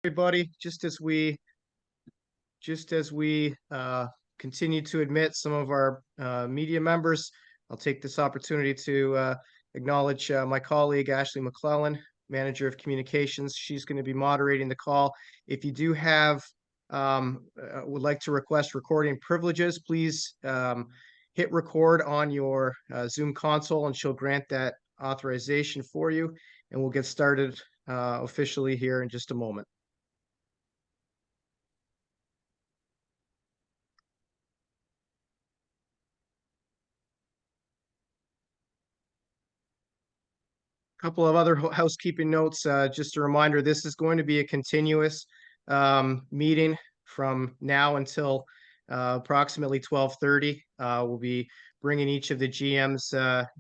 Everybody, just as we continue to admit some of our media members, I'll take this opportunity to acknowledge my colleague Ashley McClellan, Manager of Communications. She's going to be moderating the call. If you do have would like to request recording privileges, please hit record on your Zoom console, and she'll grant that authorization for you. And we'll get started officially here in just a moment. Couple of other housekeeping notes. Just a reminder, this is going to be a continuous meeting from now until approximately 12:30. We'll be bringing each of the GMs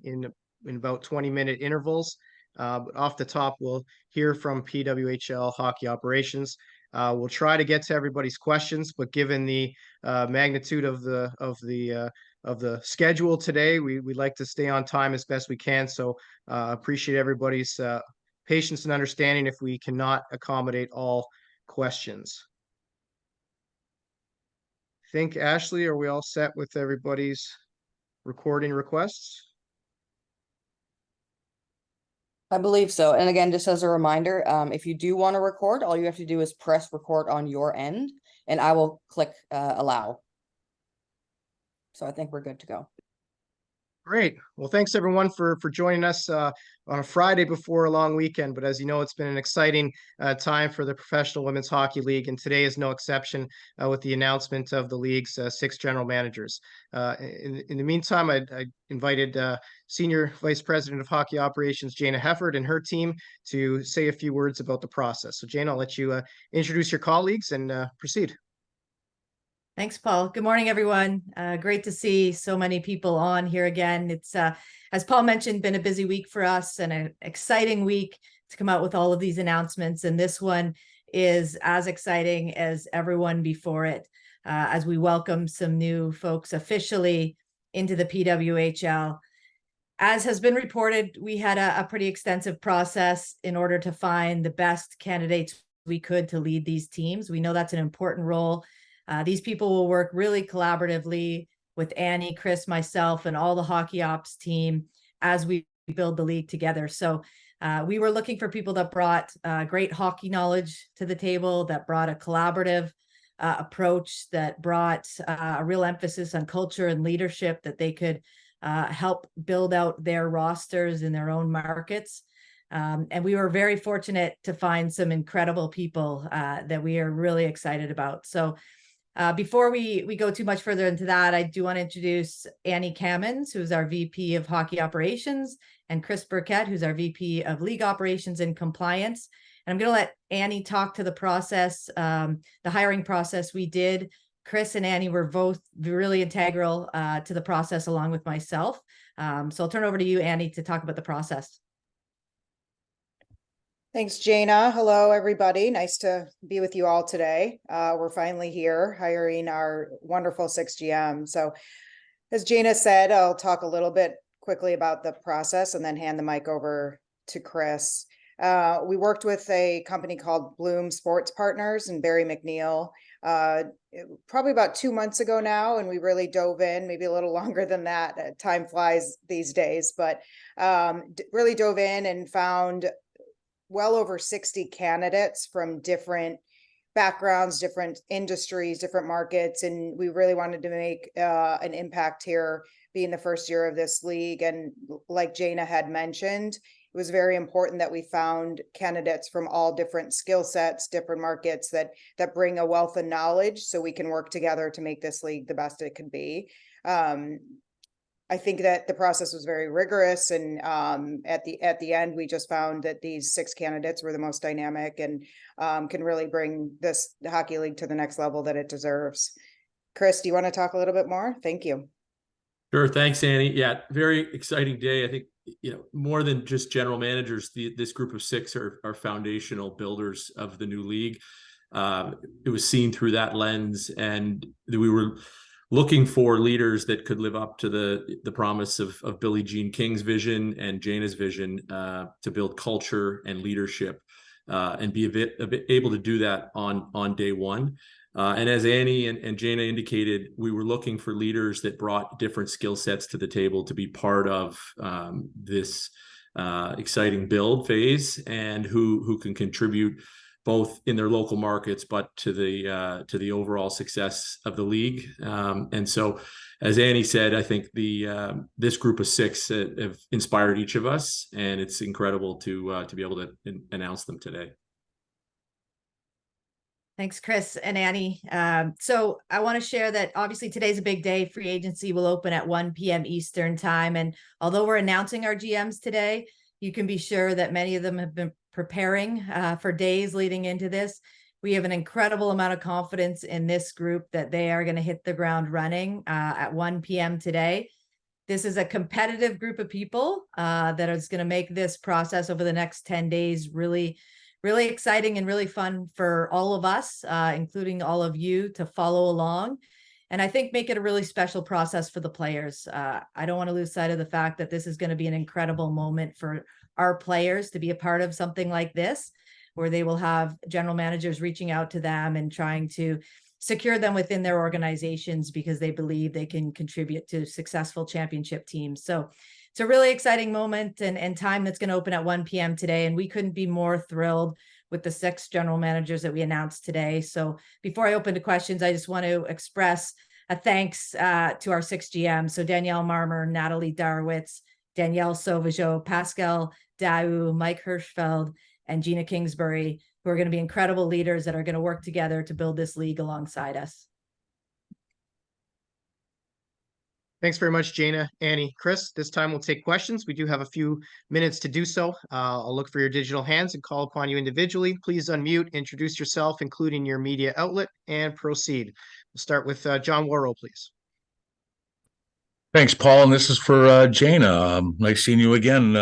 in about 20-minute intervals. But off the top, we'll hear from PWHL hockey operations. We'll try to get to everybody's questions, but given the magnitude of the schedule today, we'd like to stay on time as best we can. So appreciate everybody's patience and understanding if we cannot accommodate all questions. I think, Ashley, are we all set with everybody's recording requests? I believe so. And again, just as a reminder, if you do want to record, all you have to do is press record on your end, and I will click allow. So I think we're good to go. Great. Well, thanks everyone for joining us on a Friday before a long weekend. But as you know, it's been an exciting time for the Professional Women's Hockey League, and today is no exception with the announcement of the league's 6 general managers. In the meantime, I invited Senior Vice President of Hockey Operations, Gina Hefford, and her team to say a few words about the process. So Jane, I'll let you introduce your colleagues and proceed. Thanks, Paul. Good morning, everyone. Great to see so many people on here again. It's, as Paul mentioned, been a busy week for us and an exciting week to come out with all of these announcements. And this one is as exciting as everyone before it, as we welcome some new folks officially into the PWHL. As has been reported, we had a pretty extensive process in order to find the best candidates we could to lead these teams. We know that's an important role. These people will work really collaboratively with Annie, Chris, myself, and all the hockey ops team as we build the league together. So we were looking for people that brought great hockey knowledge to the table, that brought a collaborative approach, that brought a real emphasis on culture and leadership, that they could help build out their rosters in their own markets. And we were very fortunate to find some incredible people that we are really excited about. So before we go too much further into that, I do want to introduce Annie Cammons, who's our VP of Hockey Operations, and Chris Burkett, who's our VP of League Operations and Compliance. And I'm going to let Annie talk to the process, the hiring process we did. Chris and Annie were both really integral to the process along with myself. So I'll turn over to you, Annie, to talk about the process. Thanks, Gina. Hello, everybody. Nice to be with you all today. We're finally here hiring our wonderful 6 GM. So as Gina said, I'll talk a little bit quickly about the process and then hand the mic over to Chris. We worked with a company called Bloom Sports Partners and Barry McNeil probably about 2 months ago now, and we really dove in, maybe a little longer than that. Time flies these days, but really dove in and found well over 60 candidates from different backgrounds, different industries, different markets. And we really wanted to make an impact here, being the first year of this league. And like Gina had mentioned, it was very important that we found candidates from all different skill sets, different markets that bring a wealth of knowledge so we can work together to make this league the best it can be. I think that the process was very rigorous, and at the end, we just found that these 6 candidates were the most dynamic and can really bring the hockey league to the next level that it deserves. Chris, do you want to talk a little bit more? Thank you. Sure. Thanks, Annie. Yeah, very exciting day. I think, more than just general managers, this group of 6 are foundational builders of the new league. It was seen through that lens, and we were looking for leaders that could live up to the promise of Billie Jean King's vision and Jana's vision to build culture and leadership and be a bit able to do that on day one. And as Annie and Gina indicated, we were looking for leaders that brought different skill sets to the table to be part of this exciting build phase, and who can contribute both in their local markets, but to the overall success of the league. And so, as Annie said, I think this group of 6 have inspired each of us, and it's incredible to be able to announce them today. Thanks, Chris and Annie. So I want to share that obviously today's a big day. Free agency will open at 1 p.m. Eastern time. And although we're announcing our GMs today, you can be sure that many of them have been preparing for days leading into this. We have an incredible amount of confidence in this group that they are going to hit the ground running at 1 p.m. today. This is a competitive group of people that is going to make this process over the next 10 days really exciting and really fun for all of us, including all of you, to follow along. And I think make it a really special process for the players. I don't want to lose sight of the fact that this is going to be an incredible moment for our players to be a part of something like this, where they will have general managers reaching out to them and trying to secure them within their organizations because they believe they can contribute to successful championship teams. So it's a really exciting moment and time that's going to open at 1 p.m. today. And we couldn't be more thrilled with the 6 general managers that we announced today. So before I open to questions, I just want to express a thanks to our 6 GMs. So Danielle, Marmer, Natalie, Darwitz, Danielle, Sauvageau, Pascal, Daoust, Mike Hirshfeld, and Gina, Kingsbury, who are going to be incredible leaders that are going to work together to build this league alongside us. Thanks very much, Gina, Annie, Chris. This time we'll take questions. We do have a few minutes to do so. I'll look for your digital hands and call upon you individually. Please unmute, introduce yourself, including your media outlet, and proceed. We'll start with John Worrell, please. Thanks, Paul. And this is for Gina. Nice seeing you again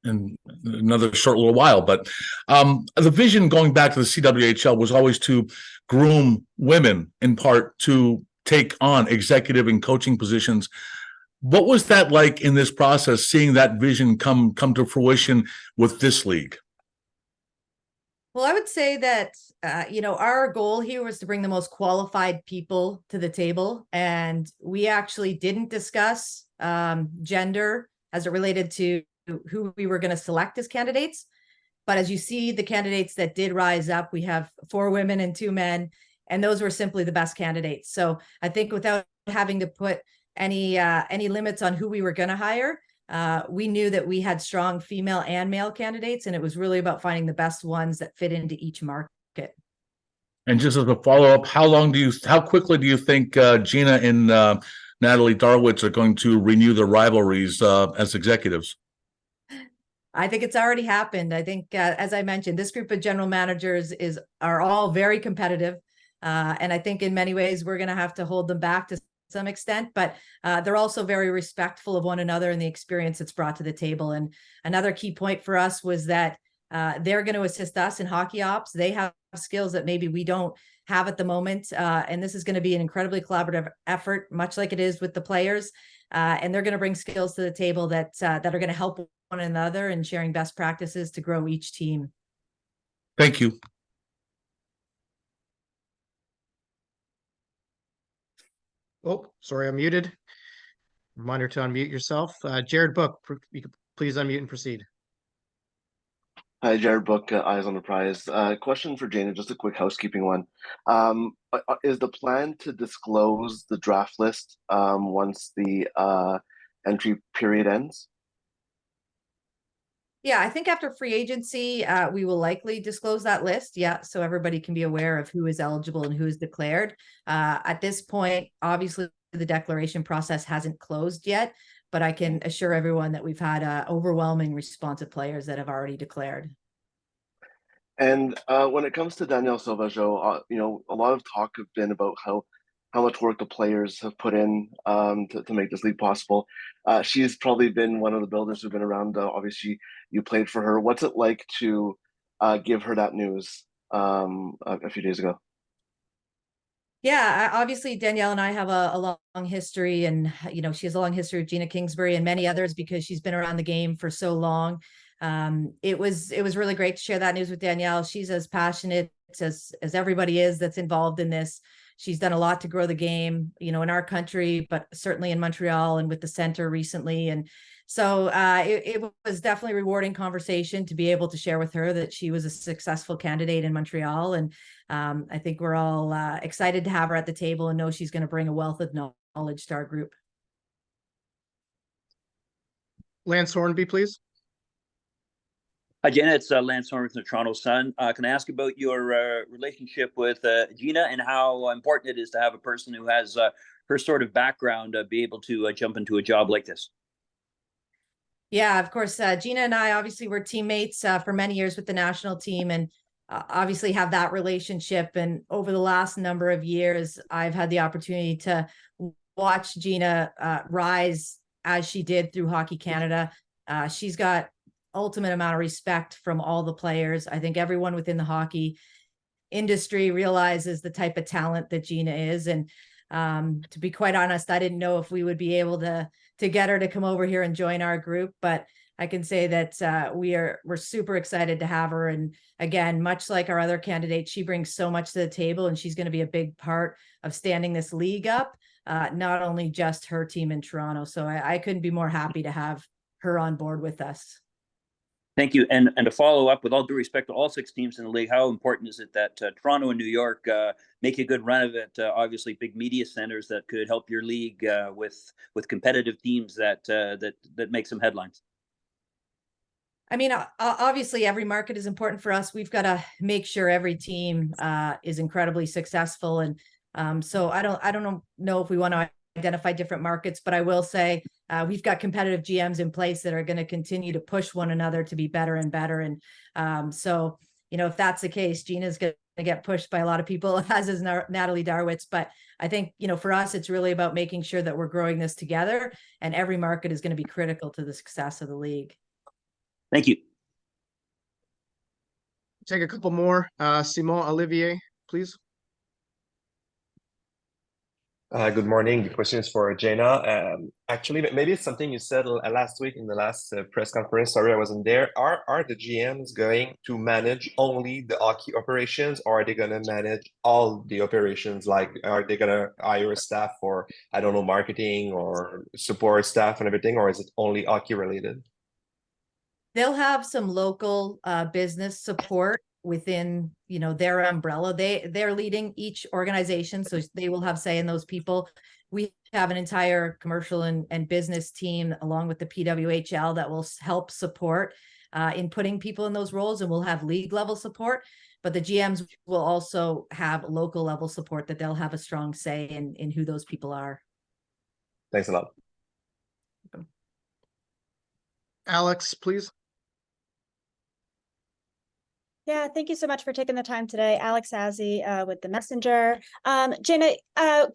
in another short little while. But the vision going back to the CWHL was always to groom women, in part to take on executive and coaching positions. What was that like in this process, seeing that vision come to fruition with this league? Well, I would say that, our goal here was to bring the most qualified people to the table. And we actually didn't discuss gender as it related to who we were going to select as candidates. But as you see, the candidates that did rise up, we have 4 women and 2 men, and those were simply the best candidates. So I think without having to put any limits on who we were going to hire, we knew that we had strong female and male candidates, and it was really about finding the best ones that fit into each market. And just as a follow-up, how quickly do you think Gina and Natalie Darwitz are going to renew the rivalries as executives? I think it's already happened. I think, as I mentioned, this group of general managers are all very competitive. And I think in many ways, we're going to have to hold them back to some extent, but they're also very respectful of one another and the experience that's brought to the table. And another key point for us was that they're going to assist us in hockey ops. They have skills that maybe we don't have at the moment. And this is going to be an incredibly collaborative effort, much like it is with the players. And they're going to bring skills to the table that are going to help one another and sharing best practices to grow each team. Thank you. Oh, sorry, I'm muted. Reminder to unmute yourself. Jared Book, you could please unmute and proceed. Hi, Jared Book, Eyes on the Prize. Question for Gina, just a quick housekeeping one. Is the plan to disclose the draft list once the entry period ends? Yeah, I think after free agency, we will likely disclose that list. Yeah, so everybody can be aware of who is eligible and who is declared. At this point, obviously, the declaration process hasn't closed yet, but I can assure everyone that we've had an overwhelming response of players that have already declared. And when it comes to Danielle Sauvageau, a lot of talk have been about how much work the players have put in to make this league possible. She's probably been one of the builders who've been around. Obviously, you played for her. What's it like to give her that news a few days ago? Yeah, obviously Danielle and I have a long history, and she has a long history with Gina Kingsbury and many others because she's been around the game for so long. It was really great to share that news with Danielle. She's as passionate as everybody is that's involved in this. She's done a lot to grow the game, you know, in our country, but certainly in Montreal and with the center recently. And so it was definitely a rewarding conversation to be able to share with her that she was a successful candidate in Montreal. And I think we're all excited to have her at the table and know she's going to bring a wealth of knowledge to our group. Lance Hornby, please. Hi, Gina. It's Lance Horn from the Toronto Sun. Can I ask about your relationship with Gina and how important it is to have a person who has her sort of background be able to jump into a job like this? Yeah, of course. Gina and I obviously were teammates for many years with the national team, and obviously have that relationship. And over the last number of years, I've had the opportunity to watch Gina rise as she did through Hockey Canada. She's got ultimate amount of respect from all the players. I think everyone within the hockey industry realizes the type of talent that Gina is. And to be quite honest, I didn't know if we would be able to get her to come over here and join our group, but I can say that we're super excited to have her. And again, much like our other candidates, she brings so much to the table, and she's going to be a big part of standing this league up, not only just her team in Toronto. So I couldn't be more happy to have her on board with us. Thank you. And to follow up, with all due respect to all 6 teams in the league, how important is it that Toronto and New York make a good run of it? Obviously, big media centers that could help your league with competitive teams that make some headlines. I mean, obviously, every market is important for us. We've got to make sure every team is incredibly successful, and so I don't know if we want to identify different markets, but I will say we've got competitive GMs in place that are going to continue to push one another to be better and better. And so, you know, if that's the case, Gina's going to get pushed by a lot of people, as is Natalie Darwitz. But I think, you know, for us, it's really about making sure that we're growing this together, and every market is going to be critical to the success of the league. Thank you. Take a couple more. Simon Olivier, please. Good morning. The question is for Gina. Actually, maybe it's something you said last week in the last press conference. Sorry, I wasn't there. Are the GMs going to manage only the hockey operations, or are they going to manage all the operations? Like, are they going to hire a staff for, I don't know, marketing or support staff and everything, or is it only hockey related? They'll have some local business support within, you know, their umbrella. They're leading each organization, so they will have say in those people. We have an entire commercial and business team along with the PWHL that will help support in putting people in those roles, and we'll have league level support, but the GMs will also have local level support that they'll have a strong say in who those people are. Thanks a lot. Alex, please. Yeah, thank you so much for taking the time today. Alex Azzi with The Messenger. Gina,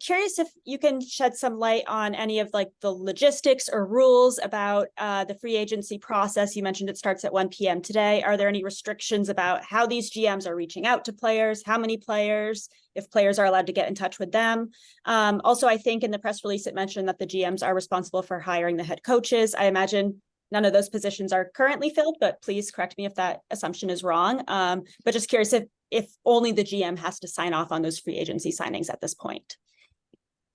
curious if you can shed some light on any of like the logistics or rules about the free agency process. You mentioned it starts at 1 p.m. today. Are there any restrictions about how these GMs are reaching out to players, how many players, if players are allowed to get in touch with them? Also, I think in the press release, it mentioned that the GMs are responsible for hiring the head coaches. I imagine none of those positions are currently filled, but please correct me if that assumption is wrong. But just curious if only the GM has to sign off on those free agency signings at this point.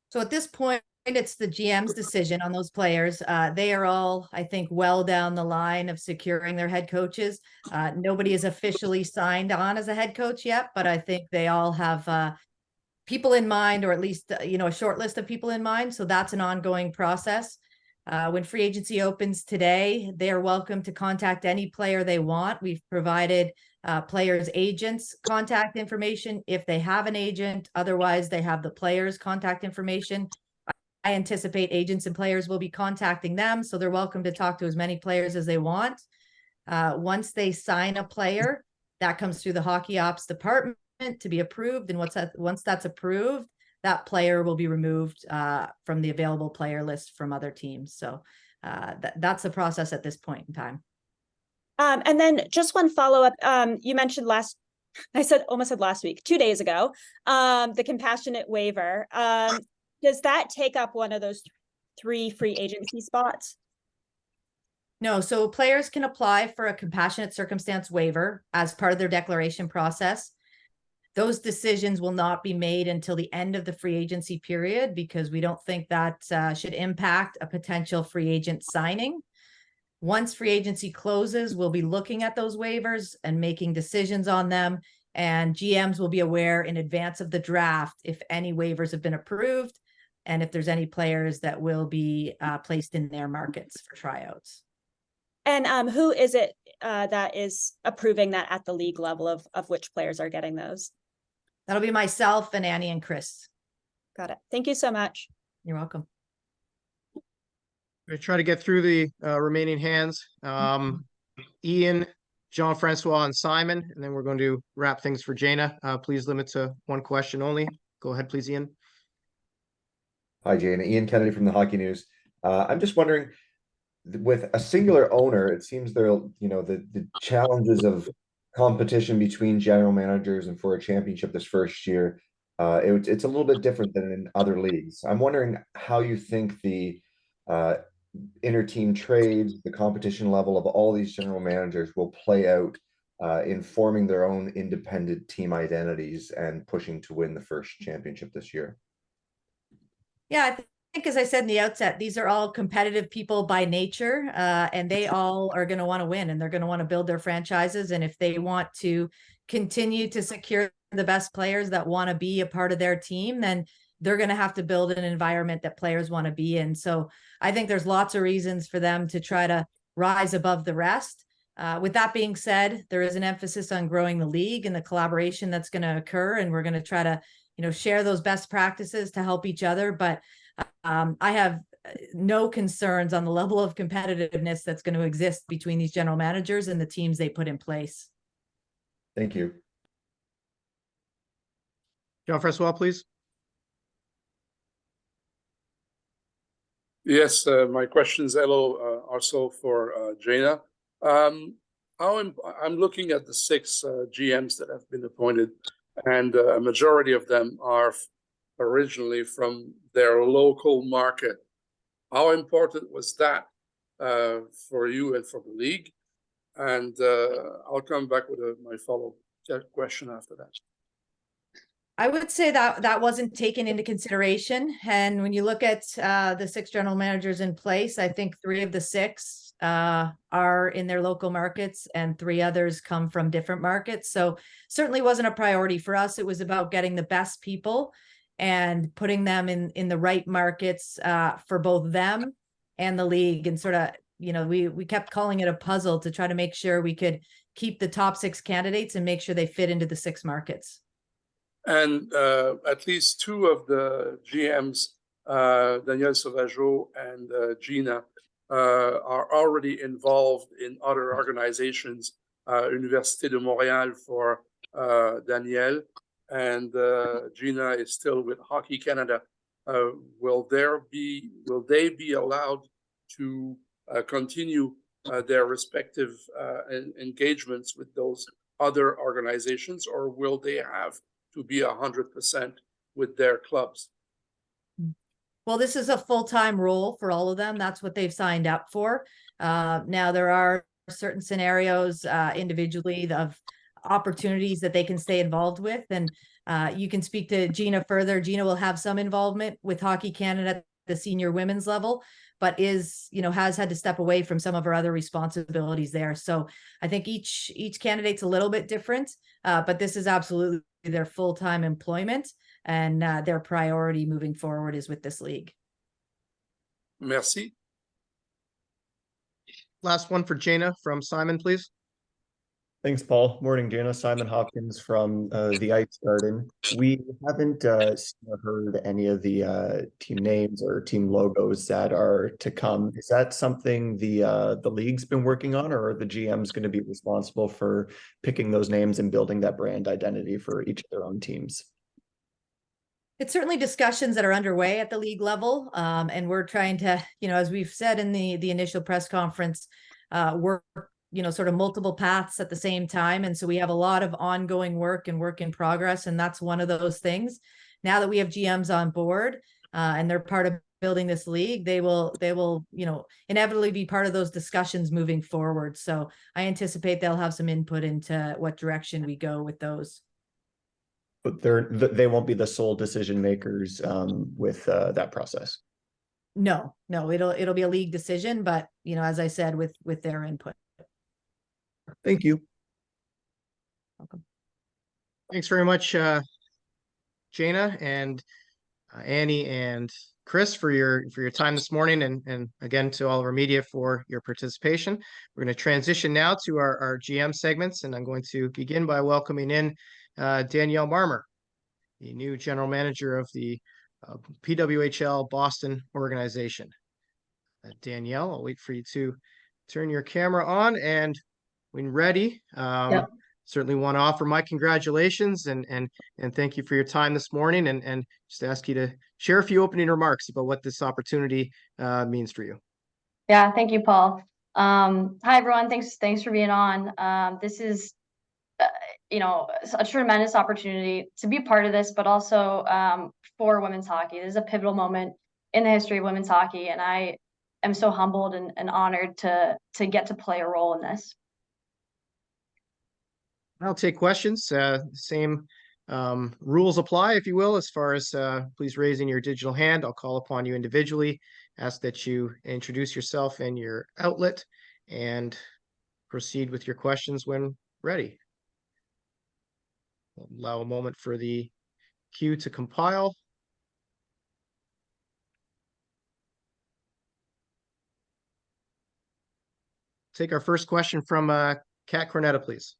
So at this point, it's the GM's decision on those players. They are all, I think, well down the line of securing their head coaches. Nobody is officially signed on as a head coach yet, but I think they all have people in mind, or at least, you know, a short list of people in mind. So that's an ongoing process. When free agency opens today, they are welcome to contact any player they want. We've provided players' agents contact information if they have an agent. Otherwise, they have the players' contact information. I anticipate agents and players will be contacting them, so they're welcome to talk to as many players as they want. Once they sign a player, that comes through the hockey ops department to be approved. And once that's approved, that player will be removed from the available player list from other teams. So that's the process at this point in time. And then just one follow-up. You mentioned almost said last week, 2 days ago, the compassionate waiver. Does that take up one of those 3 free agency spots? No, so players can apply for a compassionate circumstance waiver as part of their declaration process. Those decisions will not be made until the end of the free agency period because we don't think that should impact a potential free agent signing. Once free agency closes, we'll be looking at those waivers and making decisions on them. And GMs will be aware in advance of the draft if any waivers have been approved and if there's any players that will be placed in their markets for tryouts. And who is it that is approving that at the league level of which players are getting those? That'll be myself and Annie and Chris. Got it. Thank you so much. You're welcome. We're try to get through the remaining hands. Ian, Jean-Francois, and Simon, and then we're going to wrap things for Jana. Please limit to one question only. Go ahead, please, Ian. Hi, Jana. Ian Kennedy from the Hockey News. I'm just wondering, with a singular owner, it seems there, the challenges of competition between general managers and for a championship this first year, it's a little bit different than in other leagues. I'm wondering how you think the inter-team trades, the competition level of all these general managers will play out in forming their own independent team identities and pushing to win the first championship this year. Yeah, I think, as I said in the outset, these are all competitive people by nature, and they all are going to want to win, and they're going to want to build their franchises. And if they want to continue to secure the best players that want to be a part of their team, then they're going to have to build an environment that players want to be in. So I think there's lots of reasons for them to try to rise above the rest. With that being said, there is an emphasis on growing the league and the collaboration that's going to occur. And we're going to try to, share those best practices to help each other. But I have no concerns on the level of competitiveness that's going to exist between these general managers and the teams they put in place. Thank you. Jean-Francois, please. Yes, my questions, hello, also for Jana. I'm looking at the 6 GMs that have been appointed, and a majority of them are originally from their local market. How important was that for you and for the league? And I'll come back with my follow-up question after that. I would say that wasn't taken into consideration. And when you look at the 6 general managers in place, I think 3 of the 6 are in their local markets and 3 others come from different markets. So certainly wasn't a priority for us. It was about getting the best people and putting them in the right markets for both them and the league. And sort of, we kept calling it a puzzle to try to make sure we could keep the top 6 candidates and make sure they fit into the 6 markets. And at least 2 of the GMs, Danielle Sauvageau and Gina, are already involved in other organizations, Université de Montréal for Danièle, and Gina is still with Hockey Canada. Will they be allowed to continue their respective engagements with those other organizations, or will they have to be 100% with their clubs? Well, this is a full-time role for all of them. That's what they've signed up for. Now, there are certain scenarios individually of opportunities that they can stay involved with. And you can speak to Gina further. Gina will have some involvement with Hockey Canada at the senior women's level, but has had to step away from some of her other responsibilities there. So I think each candidate's a little bit different, but this is absolutely their full-time employment, and their priority moving forward is with this league. Merci. Last one for Jana from Simon, please. Thanks, Paul. Morning, Jana. Simon Hopkins from the Ice Garden. We haven't seen or heard any of the team names or team logos that are to come. Is that something the league's been working on, or are the GMs going to be responsible for picking those names and building that brand identity for each of their own teams? It's certainly discussions that are underway at the league level. And we're trying to, as we've said in the initial press conference, work, sort of multiple paths at the same time. And so we have a lot of ongoing work and work in progress. And that's one of those things. Now that we have GMs on board and they're part of building this league, they will, you know, inevitably be part of those discussions moving forward. So I anticipate they'll have some input into what direction we go with those. But they won't be the sole decision makers with that process. No, it'll be a league decision, but you know, as I said, with their input. Thank you. Welcome. Thanks very much, Jana and Annie and Chris for your time this morning, and again to all of our media for your participation. We're going to transition now to our GM segments, and I'm going to begin by welcoming in Danielle Marmer, the new general manager of the PWHL Boston organization. Danielle, I'll wait for you to turn your camera on, and when ready, Yep. certainly want to offer my congratulations and thank you for your time this morning, and just ask you to share a few opening remarks about what this opportunity means for you. Yeah, thank you, Paul. Hi everyone, thanks for being on. This is you know, a tremendous opportunity to be part of this, but also for women's hockey. This is a pivotal moment in the history of women's hockey, and I am so humbled and honored to get to play a role in this. I'll take questions. Same rules apply, if you will, as far as please raising your digital hand. I'll call upon you individually, ask that you introduce yourself and your outlet, and proceed with your questions when ready. We'll allow a moment for the queue to compile. Take our first question from Kat Cornetta, please.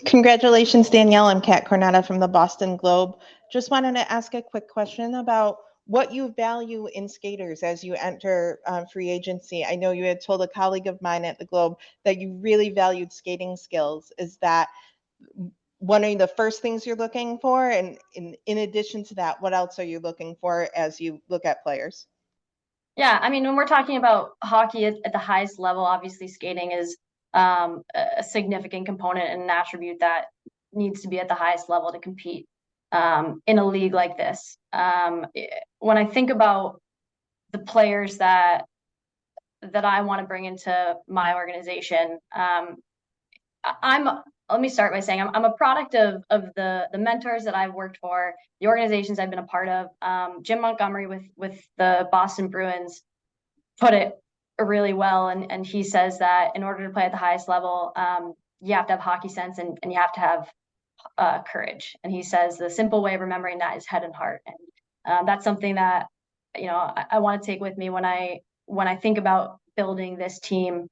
Congratulations, Danielle. I'm Kat Cornetta from the Boston Globe. Just wanted to ask a quick question about what you value in skaters as you enter free agency. I know you had told a colleague of mine at the Globe that you really valued skating skills. Is that one of the first things you're looking for? And in addition to that, what else are you looking for as you look at players? Yeah, I mean, when we're talking about hockey at the highest level, obviously skating is a significant component and an attribute that needs to be at the highest level to compete in a league like this. When I think about the players that I want to bring into my organization, let me start by saying I'm a product of the mentors that I've worked for, the organizations I've been a part of. Jim Montgomery with the Boston Bruins put it really well, and he says that in order to play at the highest level, you have to have hockey sense and you have to have courage. And he says the simple way of remembering that is head and heart, and that's something that, you know, I want to take with me when I think about building this team.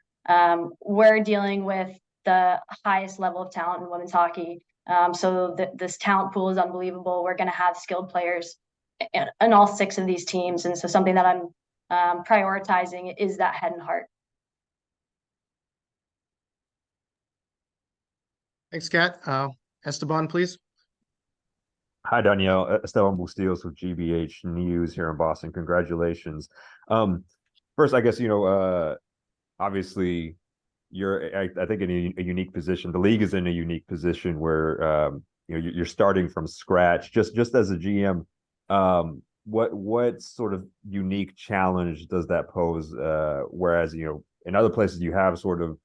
We're dealing with the highest level of talent in women's hockey. So this talent pool is unbelievable. We're going to have skilled players in all 6 of these teams. And so something that I'm prioritizing is that head and heart. Thanks, Kat. Esteban, please. Hi, Danielle. Esteban Bustillos with GBH News here in Boston. Congratulations. First, I guess, you know, obviously, you're, I think, in a unique position. The league is in a unique position where you know, you're starting from scratch. Just as a GM, what sort of unique challenge does that pose? Whereas, you know, in other places you have sort of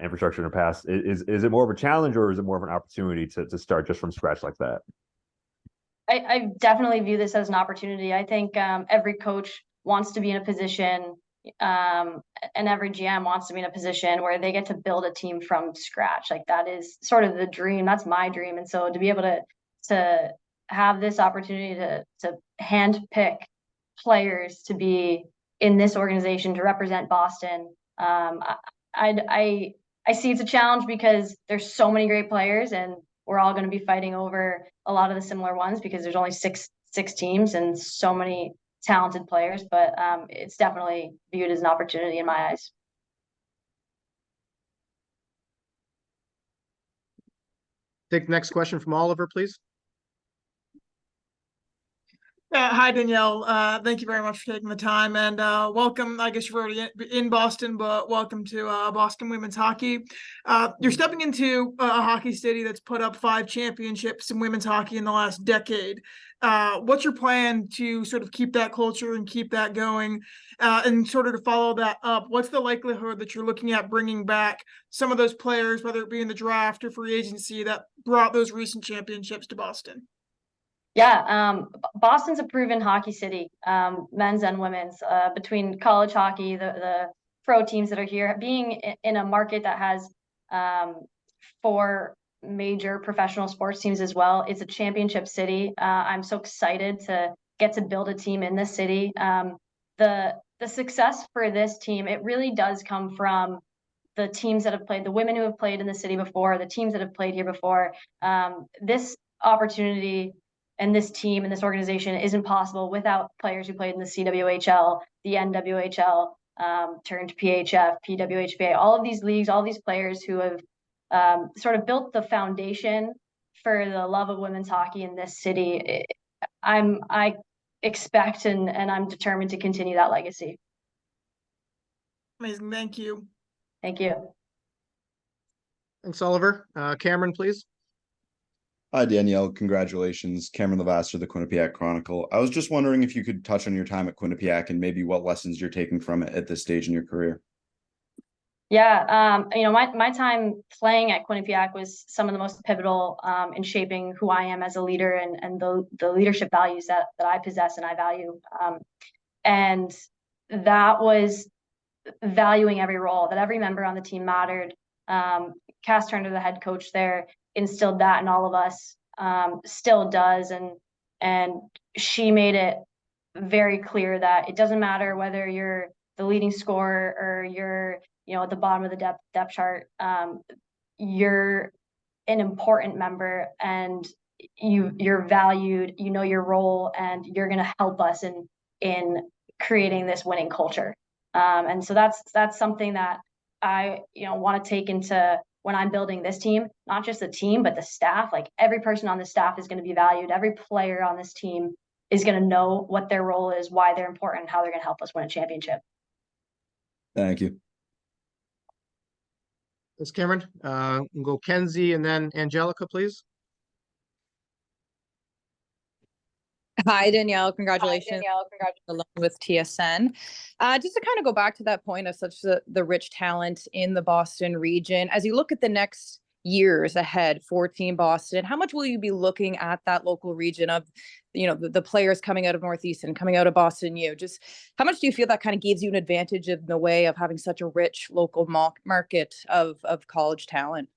infrastructure in the past. Is it more of a challenge, or is it more of an opportunity to start just from scratch like that? I definitely view this as an opportunity. I think every coach wants to be in a position, and every GM wants to be in a position where they get to build a team from scratch. Like, that is sort of the dream. That's my dream. And so to be able to have this opportunity to hand pick players to be in this organization to represent Boston, I see it's a challenge because there's so many great players, and we're all going to be fighting over a lot of the similar ones because there's only six teams and so many talented players, but it's definitely viewed as an opportunity in my eyes. Take the next question from Oliver, please. Hi, Danielle. Thank you very much for taking the time, and welcome. I guess you're already in Boston, but welcome to Boston women's hockey. You're stepping into a hockey city that's put up 5 championships in women's hockey in the last decade. What's your plan to sort of keep that culture and keep that going, and sort of to follow that up? What's the likelihood that you're looking at bringing back some of those players, whether it be in the draft or free agency, that brought those recent championships to Boston? Yeah, Boston's a proven hockey city, men's and women's. Between college hockey, the pro teams that are here, being in a market that has 4 major professional sports teams as well. It's a championship city. I'm so excited to get to build a team in this city. The success for this team, it really does come from the teams that have played, the women who have played in the city before, the teams that have played here before. This opportunity and this team and this organization isn't possible without players who played in the CWHL, the NWHL, turned PHF, PWHPA, all of these leagues, all these players who have sort of built the foundation for the love of women's hockey in this city. I expect and I'm determined to continue that legacy. Amazing. Thank you. Thank you. Thanks, Oliver. Cameron, please. Hi, Danielle. Congratulations. Cameron Levasseur, the Quinnipiac Chronicle. I was just wondering if you could touch on your time at Quinnipiac and maybe what lessons you're taking from it at this stage in your career. Yeah, my time playing at Quinnipiac was some of the most pivotal in shaping who I am as a leader and the leadership values that I possess and I value. And that was valuing every role, that every member on the team mattered. Cass Turner, the head coach there, instilled that in all of us, still does. And she made it very clear that it doesn't matter whether you're the leading scorer or you're, at the bottom of the depth chart, you're an important member and you're valued, your role, and you're going to help us in creating this winning culture. And so that's something that I, want to take into when I'm building this team, not just the team, but the staff. Like every person on the staff is going to be valued. Every player on this team is going to know what their role is, why they're important, how they're going to help us win a championship. Thank you. Thanks, Cameron. We'll go Kenzie and then Angelica, please. Hi, Danielle. Congratulations. Along with TSN. Just to kind of go back to that point of such the rich talent in the Boston region, as you look at the next years ahead for Team Boston, how much will you be looking at that local region of, the players coming out of Northeast and coming out of Boston U? Just how much do you feel that kind of gives you an advantage in the way of having such a rich local market of college talent?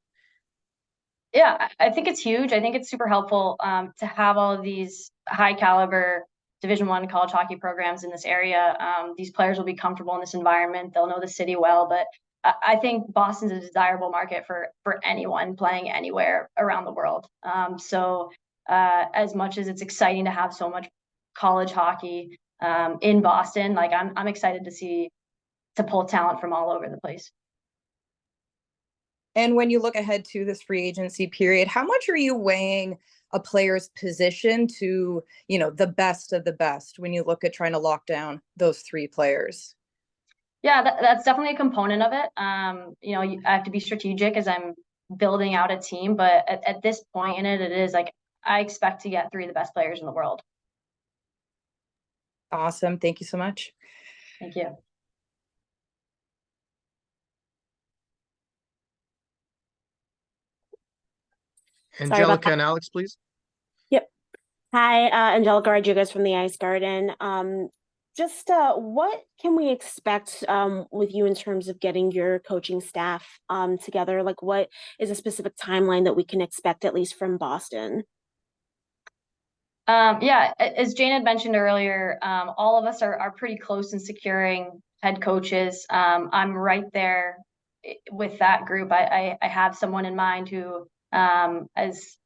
Yeah, I think it's huge. I think it's super helpful to have all of these high caliber Division I college hockey programs in this area. These players will be comfortable in this environment. They'll know the city well, but I think Boston's a desirable market for anyone playing anywhere around the world. So as much as it's exciting to have so much college hockey in Boston, like I'm excited to pull talent from all over the place. And when you look ahead to this free agency period, how much are you weighing a player's position to, the best of the best when you look at trying to lock down those 3 players? Yeah, that's definitely a component of it. I have to be strategic as I'm building out a team, but at this point in it is like, I expect to get 3 of the best players in the world. Awesome. Thank you so much. Thank you. Angelica and Alex, please. Yep. Hi, Angelica Rodriguez from the Ice Garden. Just what can we expect with you in terms of getting your coaching staff together? Like, what is a specific timeline that we can expect, at least from Boston? Yeah, as Jane had mentioned earlier, all of us are pretty close in securing head coaches. I'm right there with that group. I have someone in mind who has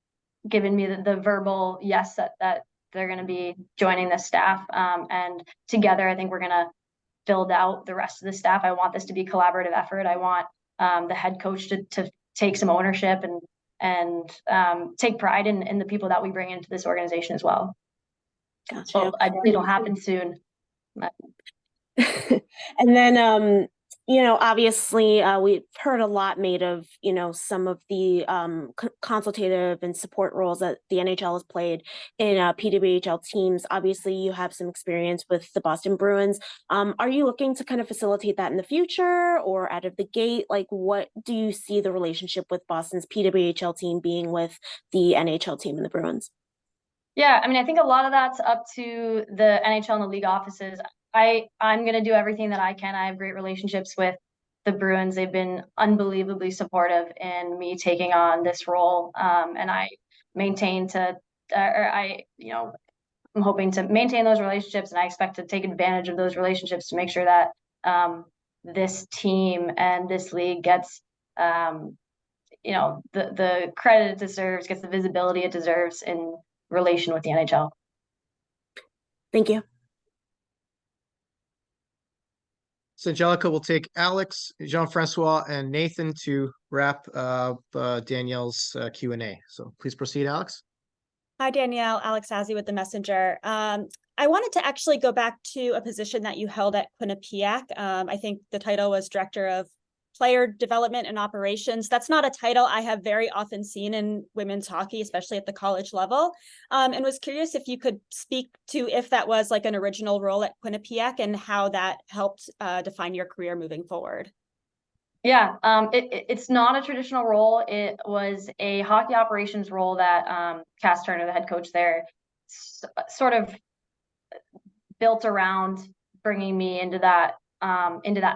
given me the verbal yes that they're going to be joining the staff. And together, I think we're going to build out the rest of the staff. I want this to be a collaborative effort. I want the head coach to take some ownership and take pride in the people that we bring into this organization as well. Gotcha. Well, I believe it'll happen soon. And then, you know, obviously, we've heard a lot made of, you know, some of the consultative and support roles that the NHL has played in PWHL teams. Obviously, you have some experience with the Boston Bruins. Are you looking to kind of facilitate that in the future or out of the gate? Like, what do you see the relationship with Boston's PWHL team being with the NHL team and the Bruins? Yeah, I mean, I think a lot of that's up to the NHL and the league offices. I'm going to do everything that I can. I have great relationships with the Bruins. They've been unbelievably supportive in me taking on this role. And I maintain to, you know, I'm hoping to maintain those relationships, and I expect to take advantage of those relationships to make sure that this team and this league gets, you know, the credit it deserves, gets the visibility it deserves in relation with the NHL. Thank you. So Angelica will take Alex, Jean-Francois, and Nathan to wrap up Danielle's Q&A. So please proceed, Alex. Hi, Danielle. Alex Azzi with the Messenger. I wanted to actually go back to a position that you held at Quinnipiac. I think the title was Director of Player Development and Operations. That's not a title I have very often seen in women's hockey, especially at the college level. And was curious if you could speak to if that was like an original role at Quinnipiac and how that helped define your career moving forward. Yeah, it's not a traditional role. It was a hockey operations role that Cass Turner, the head coach there, sort of built around bringing me into that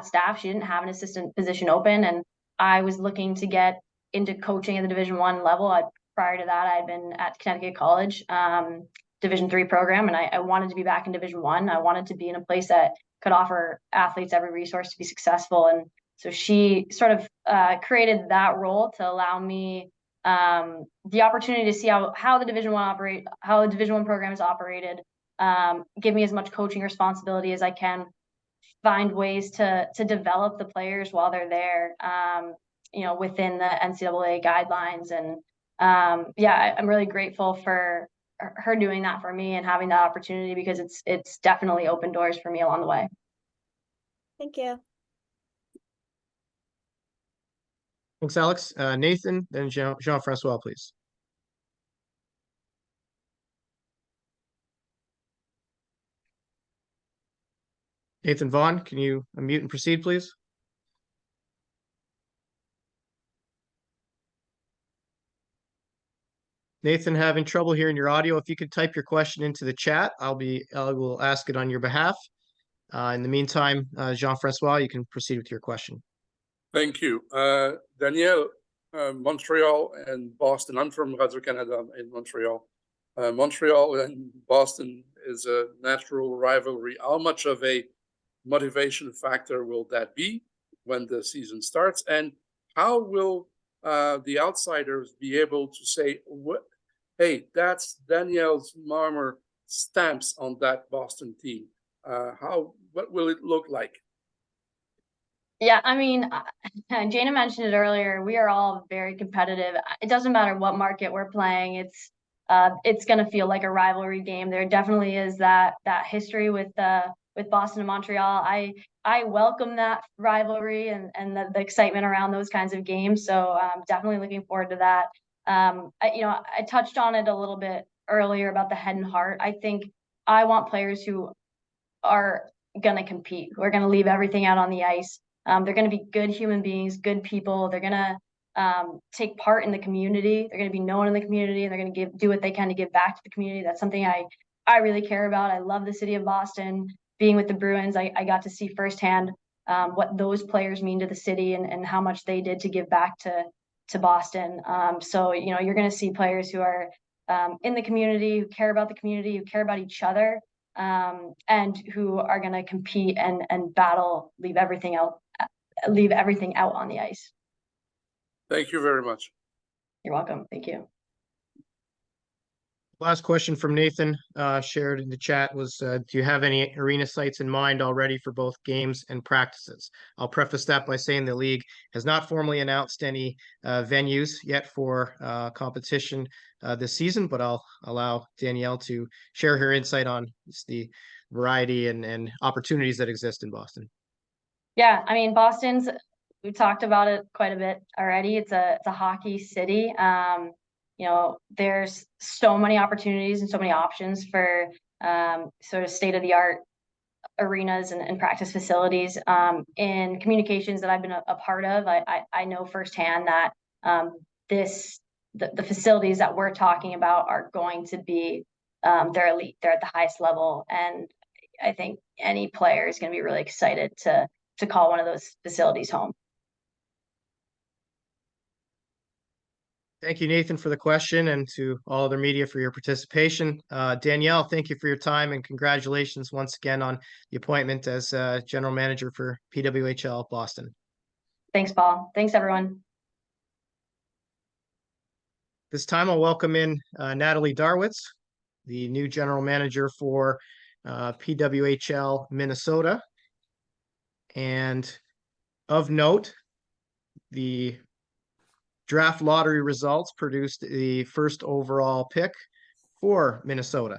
staff. She didn't have an assistant position open, and I was looking to get into coaching at the Division I level. Prior to that, I had been at Connecticut College, Division III program, and I wanted to be back in Division I. I wanted to be in a place that could offer athletes every resource to be successful. And so she sort of created that role to allow me the opportunity to see how the Division I program is operated, give me as much coaching responsibility as I can, find ways to develop the players while they're there, you know, within the NCAA guidelines. And yeah, I'm really grateful for her doing that for me and having that opportunity, because it's definitely opened doors for me along the way. Thank you. Thanks, Alex. Nathan, then Jean-Francois, please. Nathan Vaughn, can you unmute and proceed, please? Nathan, having trouble hearing your audio. If you could type your question into the chat, I will ask it on your behalf. In the meantime, Jean-Francois, you can proceed with your question. Thank you. Danielle, Montreal and Boston. I'm from Radio-Canada in Montreal. Montreal and Boston is a natural rivalry. How much of a motivation factor will that be when the season starts? And how will the outsiders be able to say, hey, that's Danielle's Marmer stamps on that Boston team? What will it look like? Yeah, I mean, Gina mentioned it earlier. We are all very competitive. It doesn't matter what market we're playing. It's going to feel like a rivalry game. There definitely is that history with Boston and Montreal. I welcome that rivalry and the excitement around those kinds of games. So I'm definitely looking forward to that. I touched on it a little bit earlier about the head and heart. I think I want players who are going to compete, who are going to leave everything out on the ice. They're going to be good human beings, good people. They're going to take part in the community. They're going to be known in the community, and they're going to do what they can to give back to the community. That's something I really care about. I love the city of Boston. Being with the Bruins, I got to see firsthand what those players mean to the city and how much they did to give back to Boston. So, you know, you're going to see players who are in the community, who care about the community, who care about each other, and who are going to compete and battle, leave everything out on the ice. Thank you very much. You're welcome. Thank you. Last question from Nathan, shared in the chat was, do you have any arena sites in mind already for both games and practices? I'll preface that by saying the league has not formally announced any venues yet for competition this season, but I'll allow Danielle to share her insight on the variety and opportunities that exist in Boston. Yeah, I mean, we've talked about it quite a bit already. It's a hockey city. You know, there's so many opportunities and so many options for sort of state-of-the-art arenas and practice facilities. In communications that I've been a part of, I know firsthand that the facilities that we're talking about are going to be they're elite. They're at the highest level, and I think any player is going to be really excited to call one of those facilities home. Thank you, Nathan, for the question, and to all other media for your participation. Danielle, thank you for your time, and congratulations once again on the appointment as General Manager for PWHL Boston. Thanks, Paul. Thanks, everyone. This time I'll welcome in Natalie Darwitz, the new General Manager for PWHL Minnesota. And of note, the draft lottery results produced the first overall pick for Minnesota.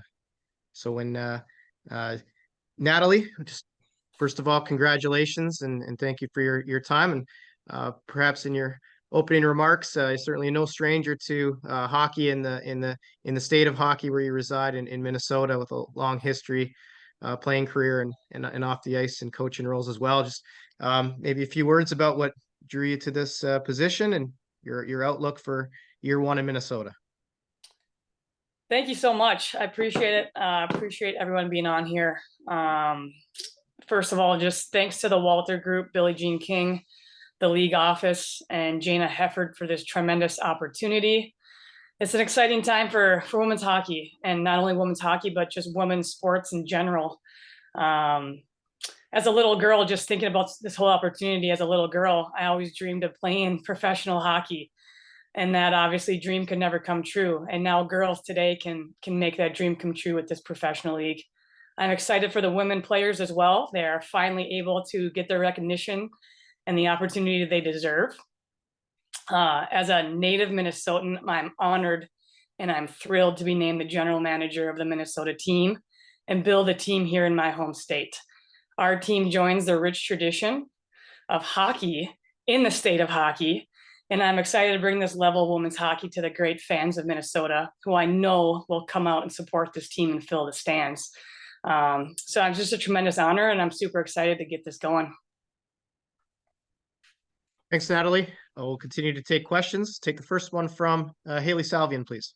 So when Natalie, just first of all, congratulations and thank you for your time. And perhaps in your opening remarks, certainly no stranger to hockey in the state of hockey where you reside in Minnesota, with a long history, playing career and off the ice and coaching roles as well. Just maybe a few words about what drew you to this position and your outlook for year one in Minnesota. Thank you so much. I appreciate it. Appreciate everyone being on here. First of all, just thanks to the Walter Group, Billie Jean King, the league office, and Jana Hefford for this tremendous opportunity. It's an exciting time for women's hockey, and not only women's hockey, but just women's sports in general. As a little girl, just thinking about this whole opportunity as a little girl, I always dreamed of playing professional hockey, and that obviously dream could never come true. And now girls today can make that dream come true with this professional league. I'm excited for the women players as well. They are finally able to get the recognition and the opportunity they deserve. As a native Minnesotan, I'm honored and I'm thrilled to be named the general manager of the Minnesota team and build a team here in my home state. Our team joins the rich tradition of hockey in the state of hockey, and I'm excited to bring this level of women's hockey to the great fans of Minnesota, who I know will come out and support this team and fill the stands. So it's just a tremendous honor, and I'm super excited to get this going. Thanks, Natalie. I will continue to take questions. Take the first one from Haley Salvian, please.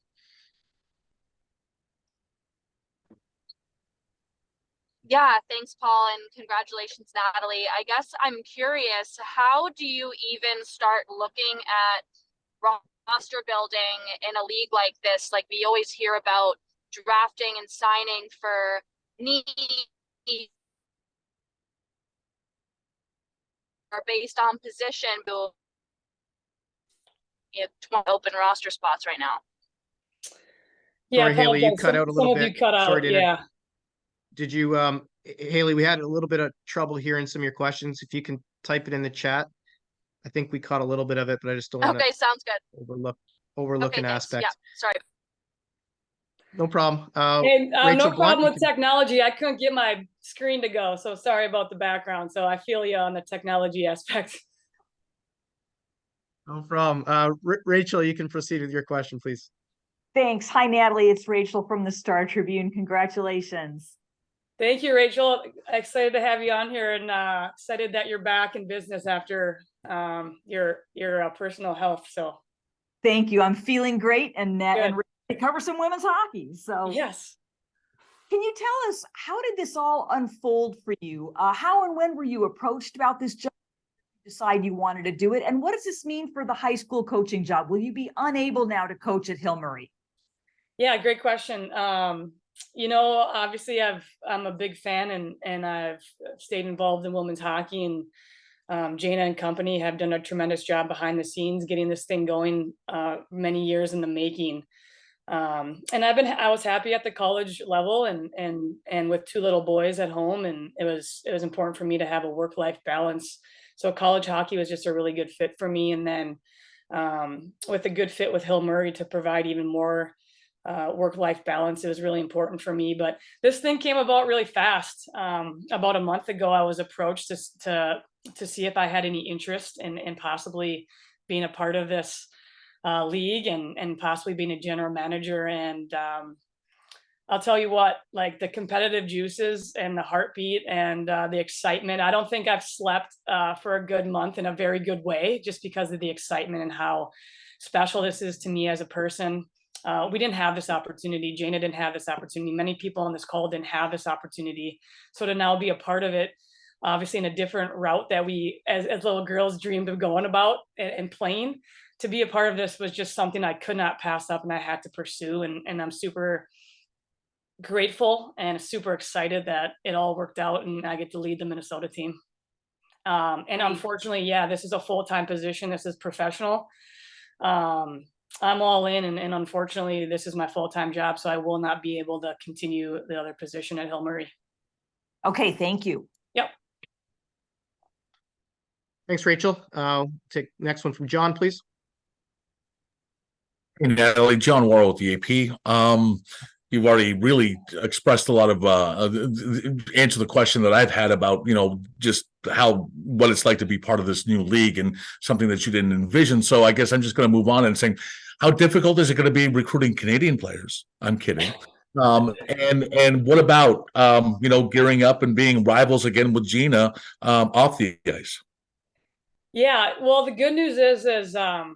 Yeah, thanks, Paul, and congratulations, Natalie. I guess I'm curious, how do you even start looking at roster building in a league like this? Like, we always hear about drafting and signing for needs or based on position. You have 20 open roster spots right now. Yeah, sorry, Haley, you cut out a little bit. You cut out, sorry, yeah. Did you, Haley, we had a little bit of trouble hearing some of your questions. If you can type it in the chat. I think we caught a little bit of it, but I just don't want to sounds good. overlook an thanks. aspect. Yeah, sorry. No problem. Hey, Rachel no problem Blunt, with technology. I couldn't get my screen to go, so sorry about the background. So I feel you on the technology aspect. No problem. Rachel, you can proceed with your question, please. Thanks. Hi, Natalie. It's Rachel from the Star Tribune. Congratulations. Thank you, Rachel. Excited to have you on here, and excited that you're back in business after your personal health. So thank you. I'm feeling great and ready to cover some women's hockey. So yes. Can you tell us, how did this all unfold for you? How and when were you approached about this job? Decide you wanted to do it, and what does this mean for the high school coaching job? Will you be unable now to coach at Hill-Murray? Yeah, great question. You know, obviously I'm a big fan and I've stayed involved in women's hockey, and Jana and company have done a tremendous job behind the scenes getting this thing going, many years in the making. And I was happy at the college level and with 2 little boys at home, and it was important for me to have a work-life balance. So college hockey was just a really good fit for me. And then with a good fit with Hill Murray to provide even more work-life balance, it was really important for me. But this thing came about really fast. About a month ago, I was approached to see if I had any interest in possibly being a part of this league and possibly being a general manager. And I'll tell you what, like the competitive juices and the heartbeat and the excitement, I don't think I've slept for a good month in a very good way, just because of the excitement and how special this is to me as a person. We didn't have this opportunity. Gina didn't have this opportunity. Many people on this call didn't have this opportunity. So to now be a part of it, obviously in a different route that we as little girls dreamed of going about and playing, to be a part of this was just something I could not pass up and I had to pursue. And I'm super grateful and super excited that it all worked out and I get to lead the Minnesota team. And unfortunately, yeah, this is a full-time position. This is professional. I'm all in, and unfortunately, this is my full-time job, so I will not be able to continue the other position at Hill Murray. Okay, thank you. Yep. Thanks, Rachel. Take next one from John, please. Hey, Natalie, John Worrell with the AP. You've already really expressed a lot of answer the question that I've had about, just what it's like to be part of this new league and something that you didn't envision. So I guess I'm just going to move on and saying, how difficult is it going to be recruiting Canadian players? I'm kidding. And what about, gearing up and being rivals again with Gina off the ice? Yeah, well, the good news is the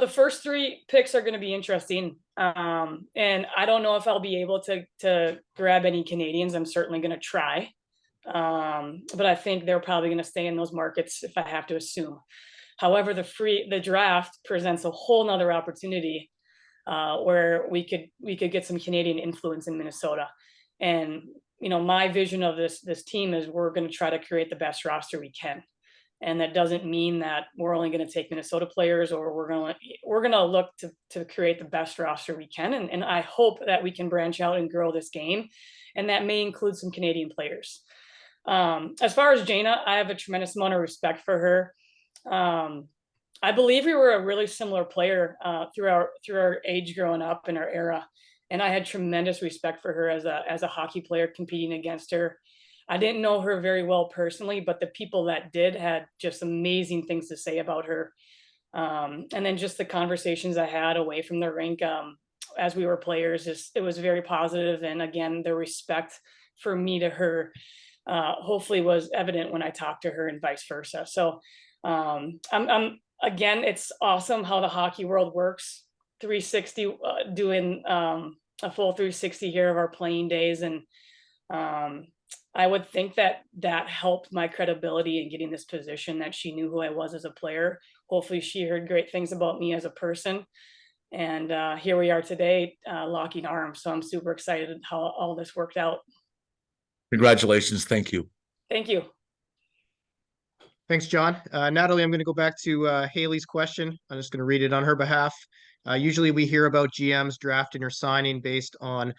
first 3 picks are going to be interesting. And I don't know if I'll be able to grab any Canadians. I'm certainly going to try. But I think they're probably going to stay in those markets if I have to assume. However, the draft presents a whole nother opportunity where we could get some Canadian influence in Minnesota. And, my vision of this team is we're going to try to create the best roster we can. And that doesn't mean that we're only going to take Minnesota players, or we're going to look to create the best roster we can. And I hope that we can branch out and grow this game. And that may include some Canadian players. As far as Gina, I have a tremendous amount of respect for her. I believe we were a really similar player through our age growing up in our era. And I had tremendous respect for her as a hockey player competing against her. I didn't know her very well personally, but the people that did had just amazing things to say about her. And then just the conversations I had away from the rink as we were players, it was very positive. And again, the respect for me to her hopefully was evident when I talked to her and vice versa. So again, it's awesome how the hockey world works. 360, doing a full 360 here of our playing days. And I would think that helped my credibility in getting this position, that she knew who I was as a player. Hopefully she heard great things about me as a person. And here we are today, locking arms. So I'm super excited how all this worked out. Congratulations. Thank you. Thank you. Thanks, John. Natalie, I'm going to go back to Haley's question. I'm just going to read it on her behalf. Usually we hear about GMs drafting or signing based on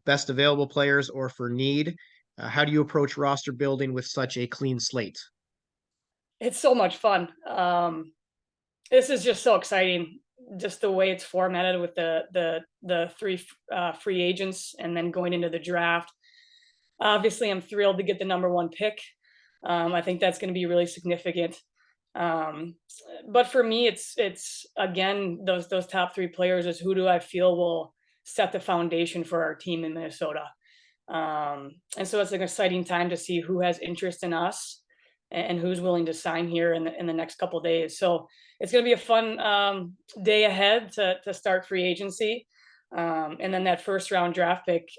best available players or for need. How do you approach roster building with such a clean slate? It's so much fun. This is just so exciting. Just the way it's formatted with the 3 free agents and then going into the draft. Obviously, I'm thrilled to get the #1 pick. I think that's going to be really significant. But for me, it's again, those top 3 players is who do I feel will set the foundation for our team in Minnesota. And so it's an exciting time to see who has interest in us and who's willing to sign here in the next couple of days. So it's going to be a fun day ahead to start free agency. And then that first round draft pick,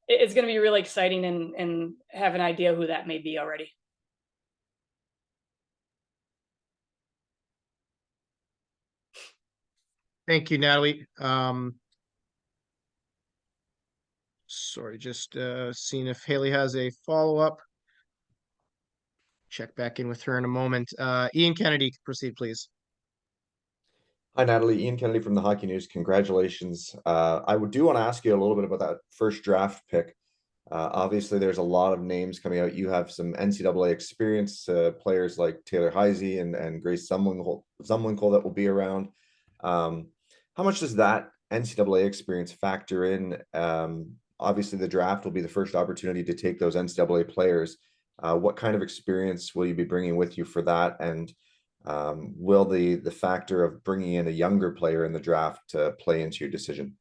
it's going to be really exciting and have an idea who that may be already. Thank you, Natalie. Sorry, just seeing if Haley has a follow-up. Check back in with her in a moment. Ian Kennedy, proceed, please. Hi, Natalie. Ian Kennedy from the Hockey News. Congratulations. I do want to ask you a little bit about that first draft pick. Obviously, there's a lot of names coming out. You have some NCAA experience, players like Taylor Heisey and Grace Zumwinkle that will be around. How much does that NCAA experience factor in? Obviously, the draft will be the first opportunity to take those NCAA players. What kind of experience will you be bringing with you for that? And will the factor of bringing in a younger player in the draft play into your decision?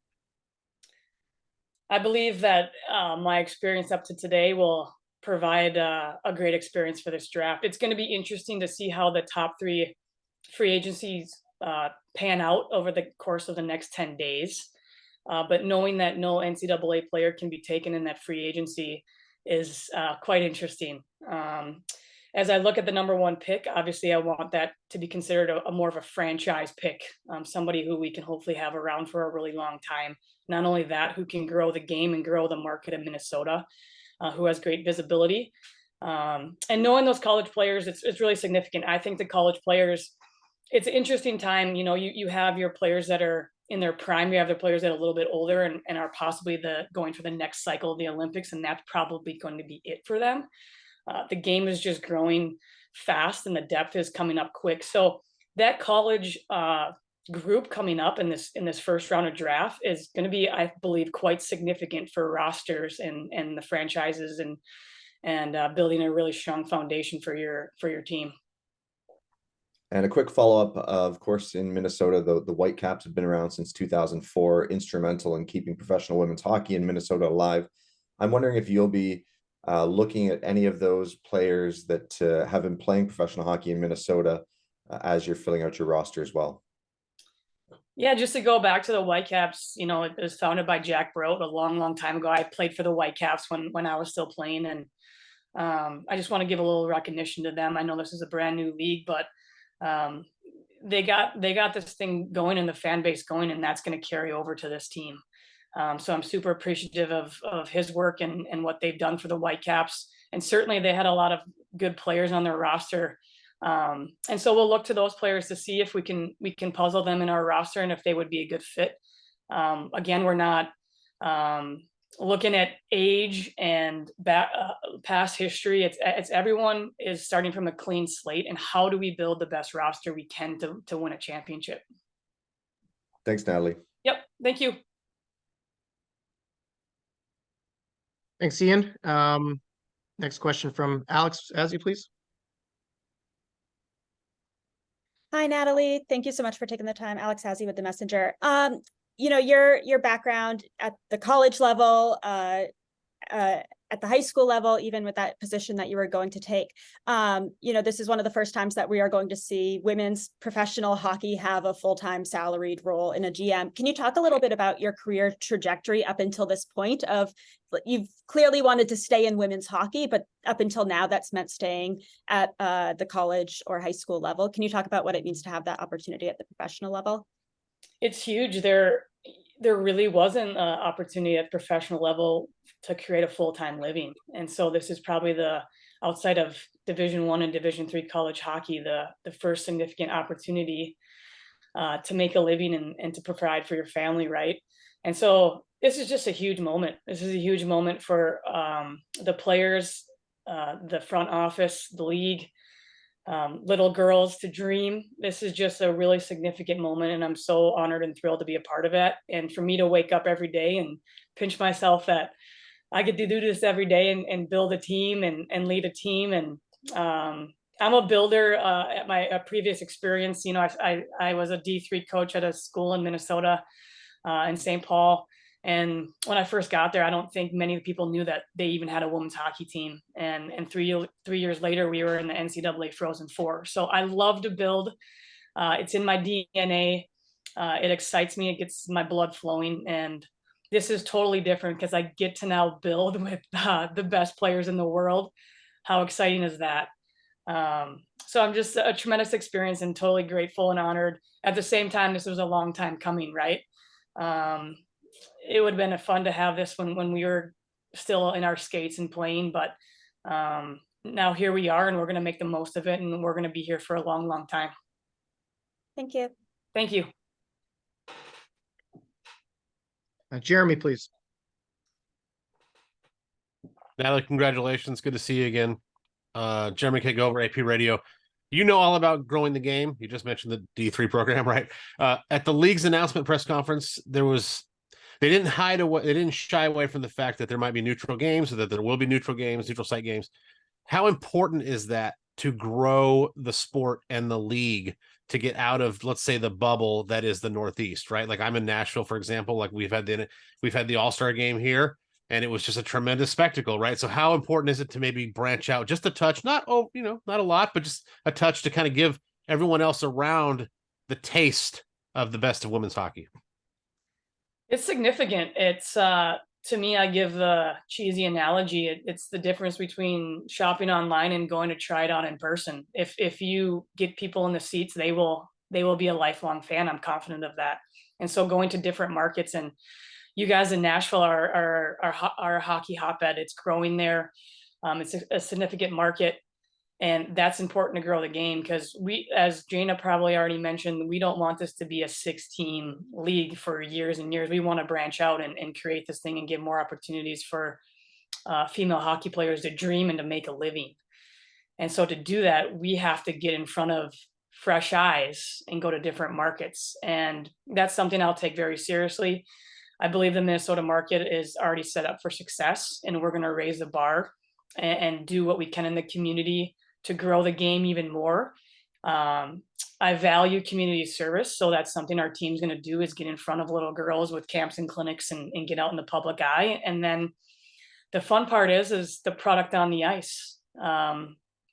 I believe that my experience up to today will provide a great experience for this draft. It's going to be interesting to see how the top 3 free agencies pan out over the course of the next 10 days. But knowing that no NCAA player can be taken in that free agency is quite interesting. As I look at the #1 pick, obviously I want that to be considered a more of a franchise pick, somebody who we can hopefully have around for a really long time. Not only that, who can grow the game and grow the market in Minnesota, who has great visibility. And knowing those college players, it's really significant. I think the college players, it's an interesting time. You know, you have your players that are in their prime, you have the players that are a little bit older and are possibly going for the next cycle of the Olympics, and that's probably going to be it for them. The game is just growing fast and the depth is coming up quick. So that college group coming up in this first round of draft is going to be, I believe, quite significant for rosters and the franchises and building a really strong foundation for your team. And a quick follow-up, of course, in Minnesota, the Whitecaps have been around since 2004, instrumental in keeping professional women's hockey in Minnesota alive. I'm wondering if you'll be looking at any of those players that have been playing professional hockey in Minnesota as you're filling out your roster as well. Yeah, just to go back to the Whitecaps, you know, it was founded by Jack Brote a long time ago. I played for the Whitecaps when I was still playing, and I just want to give a little recognition to them. I know this is a brand new league, but they got this thing going and the fan base going, and that's going to carry over to this team. So I'm super appreciative of his work and what they've done for the Whitecaps. And certainly they had a lot of good players on their roster. And so we'll look to those players to see if we can puzzle them in our roster and if they would be a good fit. Again, we're not looking at age and past history. It's everyone is starting from a clean slate, and how do we build the best roster we can to win a championship? Thanks, Natalie. Yep. Thank you. Thanks, Ian. Next question from Alex Azzi, please. Hi, Natalie. Thank you so much for taking the time. Alex Azzi with the Messenger. You know, your background at the college level, at the high school level, even with that position that you were going to take, you know, this is one of the first times that we are going to see women's professional hockey have a full-time salaried role in a GM. Can you talk a little bit about your career trajectory up until this point of, you've clearly wanted to stay in women's hockey, but up until now that's meant staying at the college or high school level. Can you talk about what it means to have that opportunity at the professional level? It's huge. There really wasn't an opportunity at professional level to create a full-time living. And so this is probably outside of Division I and Division III college hockey, the first significant opportunity to make a living and to provide for your family, right? And so this is just a huge moment. This is a huge moment for the players, the front office, the league, little girls to dream. This is just a really significant moment, and I'm so honored and thrilled to be a part of it. And for me to wake up every day and pinch myself that I get to do this every day and build a team and lead a team. And I'm a builder. At my previous experience, you know, I was a D3 coach at a school in Minnesota, in St. Paul. And when I first got there, I don't think many people knew that they even had a women's hockey team. And 3 years later, we were in the NCAA Frozen Four. So I love to build. It's in my DNA. It excites me. It gets my blood flowing. And this is totally different because I get to now build with the best players in the world. How exciting is that? So I'm just a tremendous experience and totally grateful and honored. At the same time, this was a long time coming, right? It would have been fun to have this when we were still in our skates and playing, but now here we are, and we're going to make the most of it, and we're going to be here for a long time. Thank you. Thank you. Jeremy, please. Natalie, congratulations. Good to see you again. Jeremy Kagover, AP Radio. You know all about growing the game. You just mentioned the D3 program, right? At the league's announcement press conference, they didn't hide away, they didn't shy away from the fact that there might be neutral games, or that there will be neutral games, neutral site games. How important is that to grow the sport and the league to get out of, let's say, the bubble that is the Northeast, right? Like I'm in Nashville, for example. Like we've had the All-Star game here, and it was just a tremendous spectacle, right? So how important is it to maybe branch out just a touch, not a lot, but just a touch to kind of give everyone else around the taste of the best of women's hockey? It's significant. It's to me, I give the cheesy analogy. It's the difference between shopping online and going to try it on in person. If you get people in the seats, they will be a lifelong fan. I'm confident of that. And so going to different markets, and you guys in Nashville are a hockey hotbed. It's growing there. It's a significant market. And that's important to grow the game, because we, as Gina probably already mentioned, we don't want this to be a 6-team league for years and years. We want to branch out and create this thing and give more opportunities for female hockey players to dream and to make a living. And so to do that, we have to get in front of fresh eyes and go to different markets. And that's something I'll take very seriously. I believe the Minnesota market is already set up for success, and we're going to raise the bar and do what we can in the community to grow the game even more. I value community service, so that's something our team's going to do, is get in front of little girls with camps and clinics and get out in the public eye. And then the fun part is the product on the ice.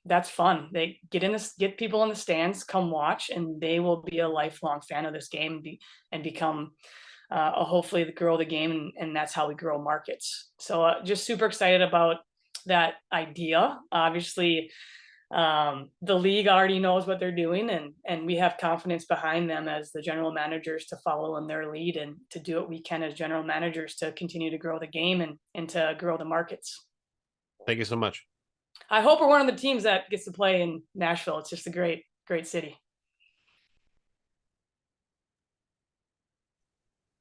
That's fun. They get people in the stands, come watch, and they will be a lifelong fan of this game and become hopefully grow the game, and that's how we grow markets. So just super excited about that idea. Obviously, the league already knows what they're doing, and we have confidence behind them as the general managers to follow in their lead and to do what we can as general managers to continue to grow the game and to grow the markets. Thank you so much. I hope we're one of the teams that gets to play in Nashville. It's just a great city.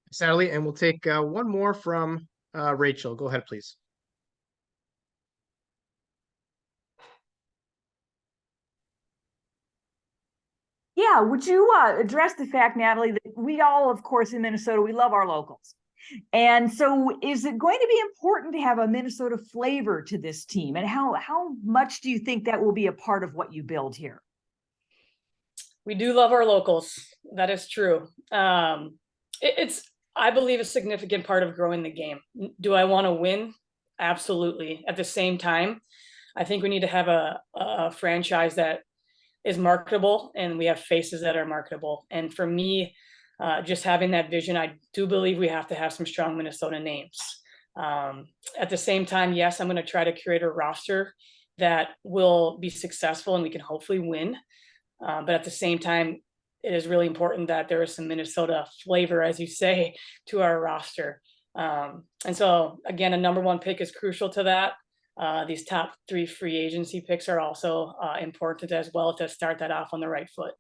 Thanks, Natalie. And we'll take one more from Rachel. Go ahead, please. Yeah, would you address the fact, Natalie, that we all, of course, in Minnesota, we love our locals. And so is it going to be important to have a Minnesota flavor to this team? And how much do you think that will be a part of what you build here? We do love our locals. That is true. It's, I believe, a significant part of growing the game. Do I want to win? Absolutely. At the same time, I think we need to have a franchise that is marketable, and we have faces that are marketable. And for me, just having that vision, I do believe we have to have some strong Minnesota names. At the same time, yes, I'm going to try to create a roster that will be successful and we can hopefully win. But at the same time, it is really important that there is some Minnesota flavor, as you say, to our roster. And so, again, a #1 pick is crucial to that. These top 3 free agency picks are also important as well to start that off on the right foot.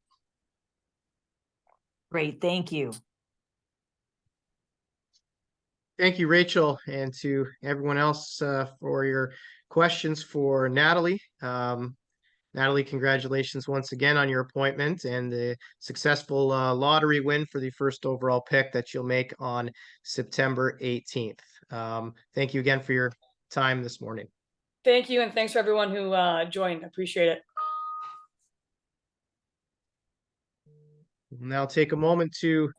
Great, thank you. Thank you, Rachel, and to everyone else for your questions for Natalie. Natalie, congratulations once again on your appointment and the successful lottery win for the first overall pick that you'll make on September 18th. Thank you again for your time this morning. Thank you, and thanks for everyone who joined. Appreciate it. We'll now take a moment to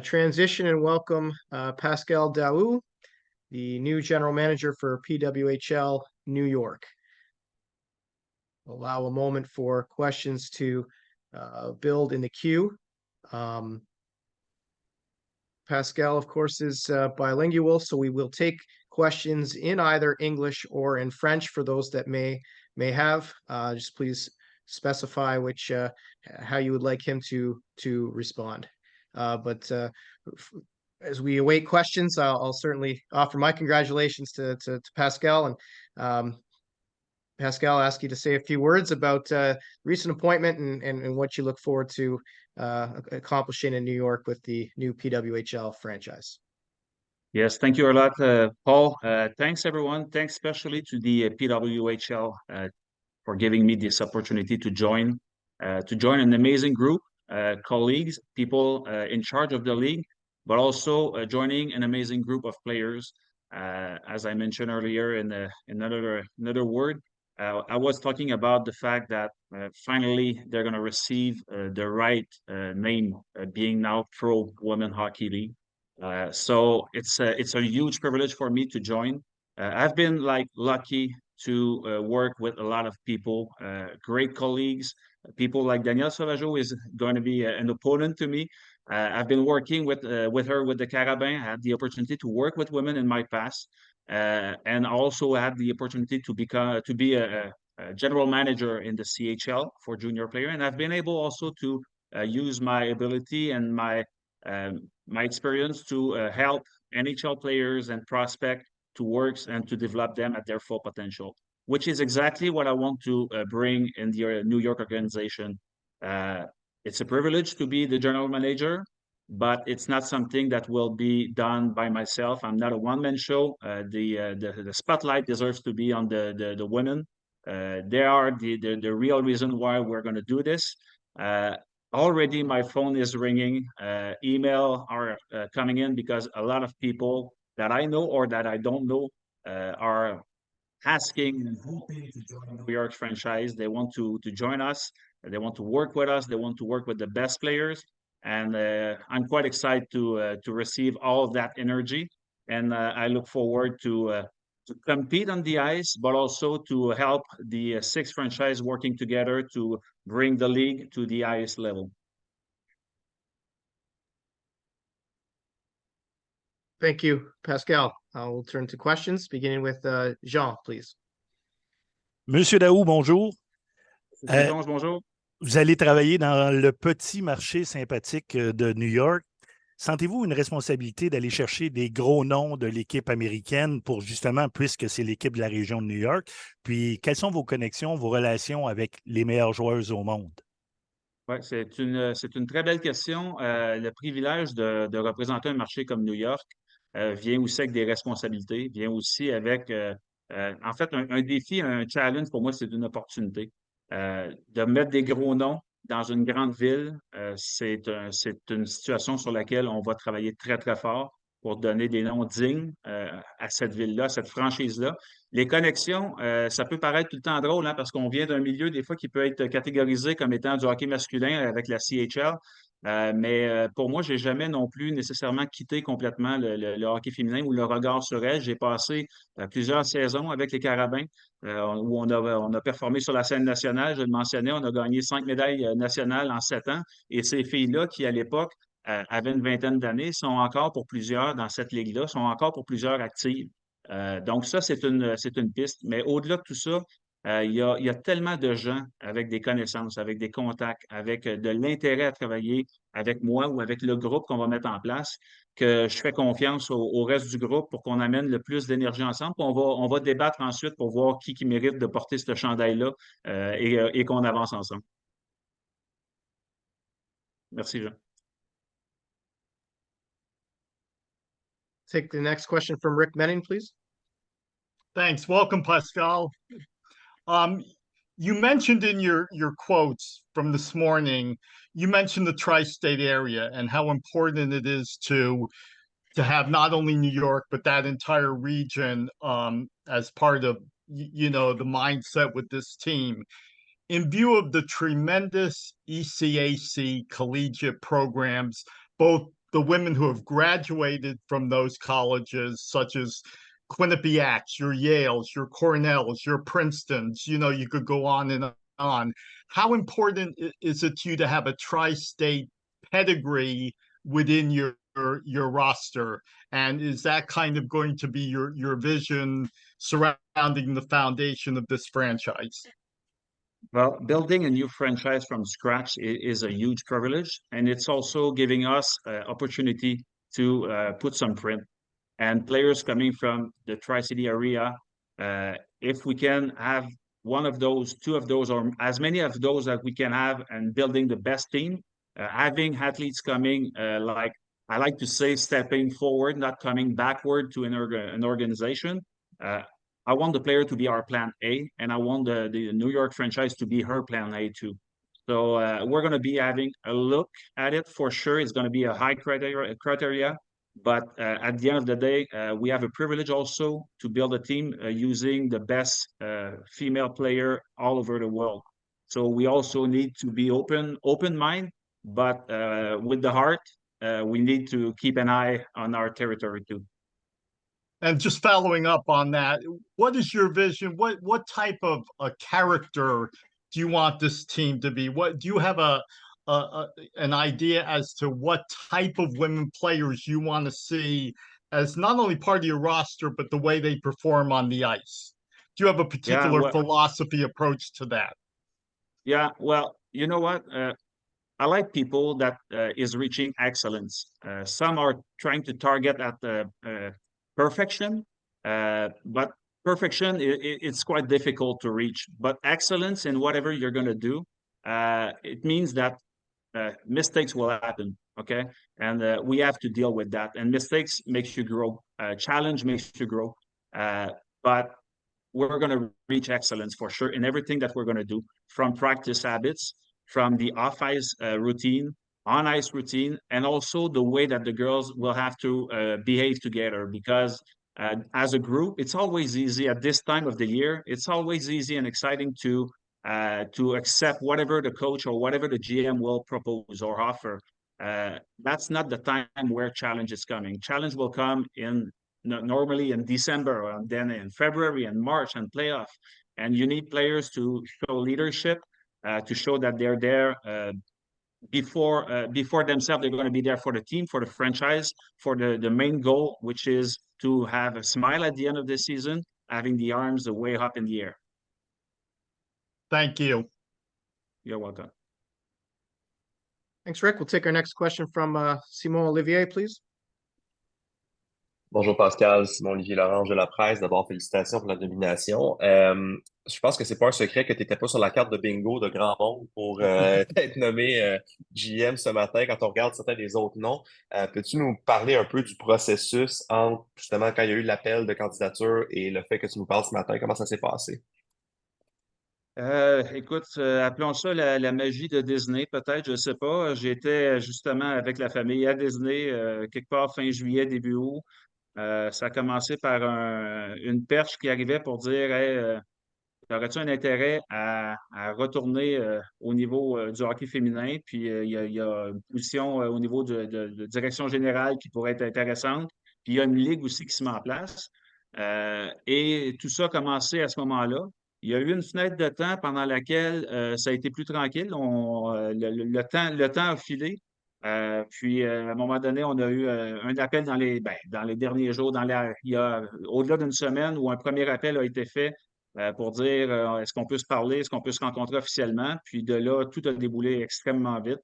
transition and welcome Pascal Daoust, the new general manager for PWHL New York. Allow a moment for questions to build in the queue. Pascal, of course, is bilingual, so we will take questions in either English or in French for those that may have. Just please specify which how you would like him to respond. But as we await questions, I'll certainly offer my congratulations to Pascal. And Pascal, I'll ask you to say a few words about recent appointment and what you look forward to accomplishing in New York with the new PWHL franchise. Yes, thank you a lot, Paul. Thanks, everyone. Thanks especially to the PWHL for giving me this opportunity to join an amazing group, colleagues, people in charge of the league, but also joining an amazing group of players. As I mentioned earlier in another word, I was talking about the fact that finally they're going to receive the right name, being now Pro Women Hockey League. So it's a huge privilege for me to join. I've been lucky to work with a lot of people, great colleagues, people like Danielle Sauvageau is going to be an opponent to me. I've been working with her with the Carabin. I had the opportunity to work with women in my past, and also had the opportunity to be a general manager in the CHL for junior player. And I've been able also to use my ability and my experience to help NHL players and prospect to work and to develop them at their full potential, which is exactly what I want to bring in the New York organization. It's a privilege to be the general manager, but it's not something that will be done by myself. I'm not a one-man show. The spotlight deserves to be on the women. They are the real reason why we're going to do this. Already my phone is ringing, email are coming in because a lot of people that I know or that I don't know are asking and hoping to join the New York franchise. They want to join us. They want to work with us. They want to work with the best players. And I'm quite excited to receive all of that energy. And I look forward to compete on the ice, but also to help the six franchise working together to bring the league to the highest level. Thank you, Pascal. We'll turn to questions, beginning with Jean, please. Monsieur Daoust, bonjour. Bonjour. Vous allez travailler dans le petit marché sympathique de New York. Sentez-vous une responsabilité d'aller chercher des gros noms de l'équipe américaine pour justement, puisque c'est l'équipe de la région de New York? Puis, quelles sont vos connexions, vos relations avec les meilleures joueuses au monde? Oui, c'est une très belle question. Le privilège de représenter un marché comme New York vient aussi avec des responsabilités, vient aussi avec, en fait, un défi, un challenge pour moi, c'est une opportunité. De mettre des gros noms dans une grande ville, c'est une situation sur laquelle on va travailler très, très fort pour donner des noms dignes à cette ville-là, à cette franchise-là. Les connexions, ça peut paraître tout le temps drôle, hein, parce qu'on vient d'un milieu des fois qui peut être catégorisé comme étant du hockey masculin avec la CHL. Mais pour moi, j'ai jamais non plus nécessairement quitté complètement le hockey féminin ou le regard sur elle. J'ai passé plusieurs saisons avec les Carabins où on a performé sur la scène nationale. Je le mentionnais, on a gagné 5 médailles nationales en 7 ans. Et ces filles-là qui, à l'époque, avaient une vingtaine d'années, sont encore pour plusieurs dans cette ligue-là, sont encore pour plusieurs actives. Donc ça, c'est une piste. Mais au-delà de tout ça, il y a tellement de gens avec des connaissances, avec des contacts, avec de l'intérêt à travailler avec moi ou avec le groupe qu'on va mettre en place, que je fais confiance au reste du groupe pour qu'on amène le plus d'énergie ensemble. Puis on va débattre ensuite pour voir qui mérite de porter ce chandail-là et qu'on avance ensemble. Merci, Jean. Take the next question from Rick Menning, please. Thanks. Welcome, Pascal. You mentioned in your quotes from this morning, you mentioned the tri-state area and how important it is to have not only New York, but that entire region as part of, the mindset with this team. In view of the tremendous ECAC collegiate programs, both the women who have graduated from those colleges, such as Quinnipiacs, your Yales, your Cornells, your Princetons, you could go on and on. How important is it to you to have a tri-state pedigree within your roster? And is that kind of going to be your vision surrounding the foundation of this franchise? Well, building a new franchise from scratch is a huge privilege, and it's also giving us opportunity to put some print. And players coming from the Tri-City area, if we can have one of those, two of those, or as many of those that we can have, and building the best team, having athletes coming like I like to say stepping forward, not coming backward to an organization. I want the player to be our plan A, and I want the New York franchise to be her plan A too. So we're going to be having a look at it for sure. It's going to be a high criteria, but at the end of the day, we have a privilege also to build a team using the best female player all over the world. So we also need to be open mind, but with the heart, we need to keep an eye on our territory too. And just following up on that, what is your vision? What type of a character do you want this team to be? What do you have an idea as to what type of women players you want to see as not only part of your roster, but the way they perform on the ice? Do you have a particular philosophy approach to that? Yeah, well, you know what? I like people that is reaching excellence. Some are trying to target at perfection, but perfection it's quite difficult to reach. But excellence in whatever you're going to do, it means that mistakes will happen. Okay, and we have to deal with that. And mistakes makes you grow. Challenge makes you grow. But we're going to reach excellence for sure in everything that we're going to do, from practice habits, from the off-ice routine, on-ice routine, and also the way that the girls will have to behave together. Because as a group, it's always easy at this time of the year. It's always easy and exciting to accept whatever the coach or whatever the GM will propose or offer. That's not the time where challenge is coming. Challenge will come normally in December, and then in February and March and playoff. And you need players to show leadership, to show that they're there before themselves. They're going to be there for the team, for the franchise, for the main goal, which is to have a smile at the end of the season, having the arms way up in the air. Thank you. You're welcome. Thanks, Rick. We'll take our next question from Simon Olivier, please. Bonjour Pascal, Simon-Olivier Lorange de la presse. D'abord, félicitations pour la nomination. Je pense que c'est pas un secret que tu n'étais pas sur la carte de bingo de grand monde pour être nommé GM ce matin quand on regarde certains des autres noms. Peux-tu nous parler un peu du processus entre justement quand il y a eu l'appel de candidature et le fait que tu nous parles ce matin? Comment ça s'est passé? Écoute, appelons ça la magie de Disney, peut-être, je ne sais pas. J'étais justement avec la famille à Disney quelque part fin juillet, début août. Ça a commencé par une perche qui arrivait pour dire hey, aurais-tu un intérêt à retourner au niveau du hockey féminin? Puis il y a une position au niveau de direction générale qui pourrait être intéressante. Puis il y a une ligue aussi qui se met en place. Et tout ça a commencé à ce moment-là. Il y a eu une fenêtre de temps pendant laquelle ça a été plus tranquille. Le temps a filé. Puis, à un moment donné, on a eu un appel dans les derniers jours, il y a au-delà d'une semaine où un premier appel a été fait pour dire est-ce qu'on peut se parler, est-ce qu'on peut se rencontrer officiellement. Puis de là, tout a déboulé extrêmement vite.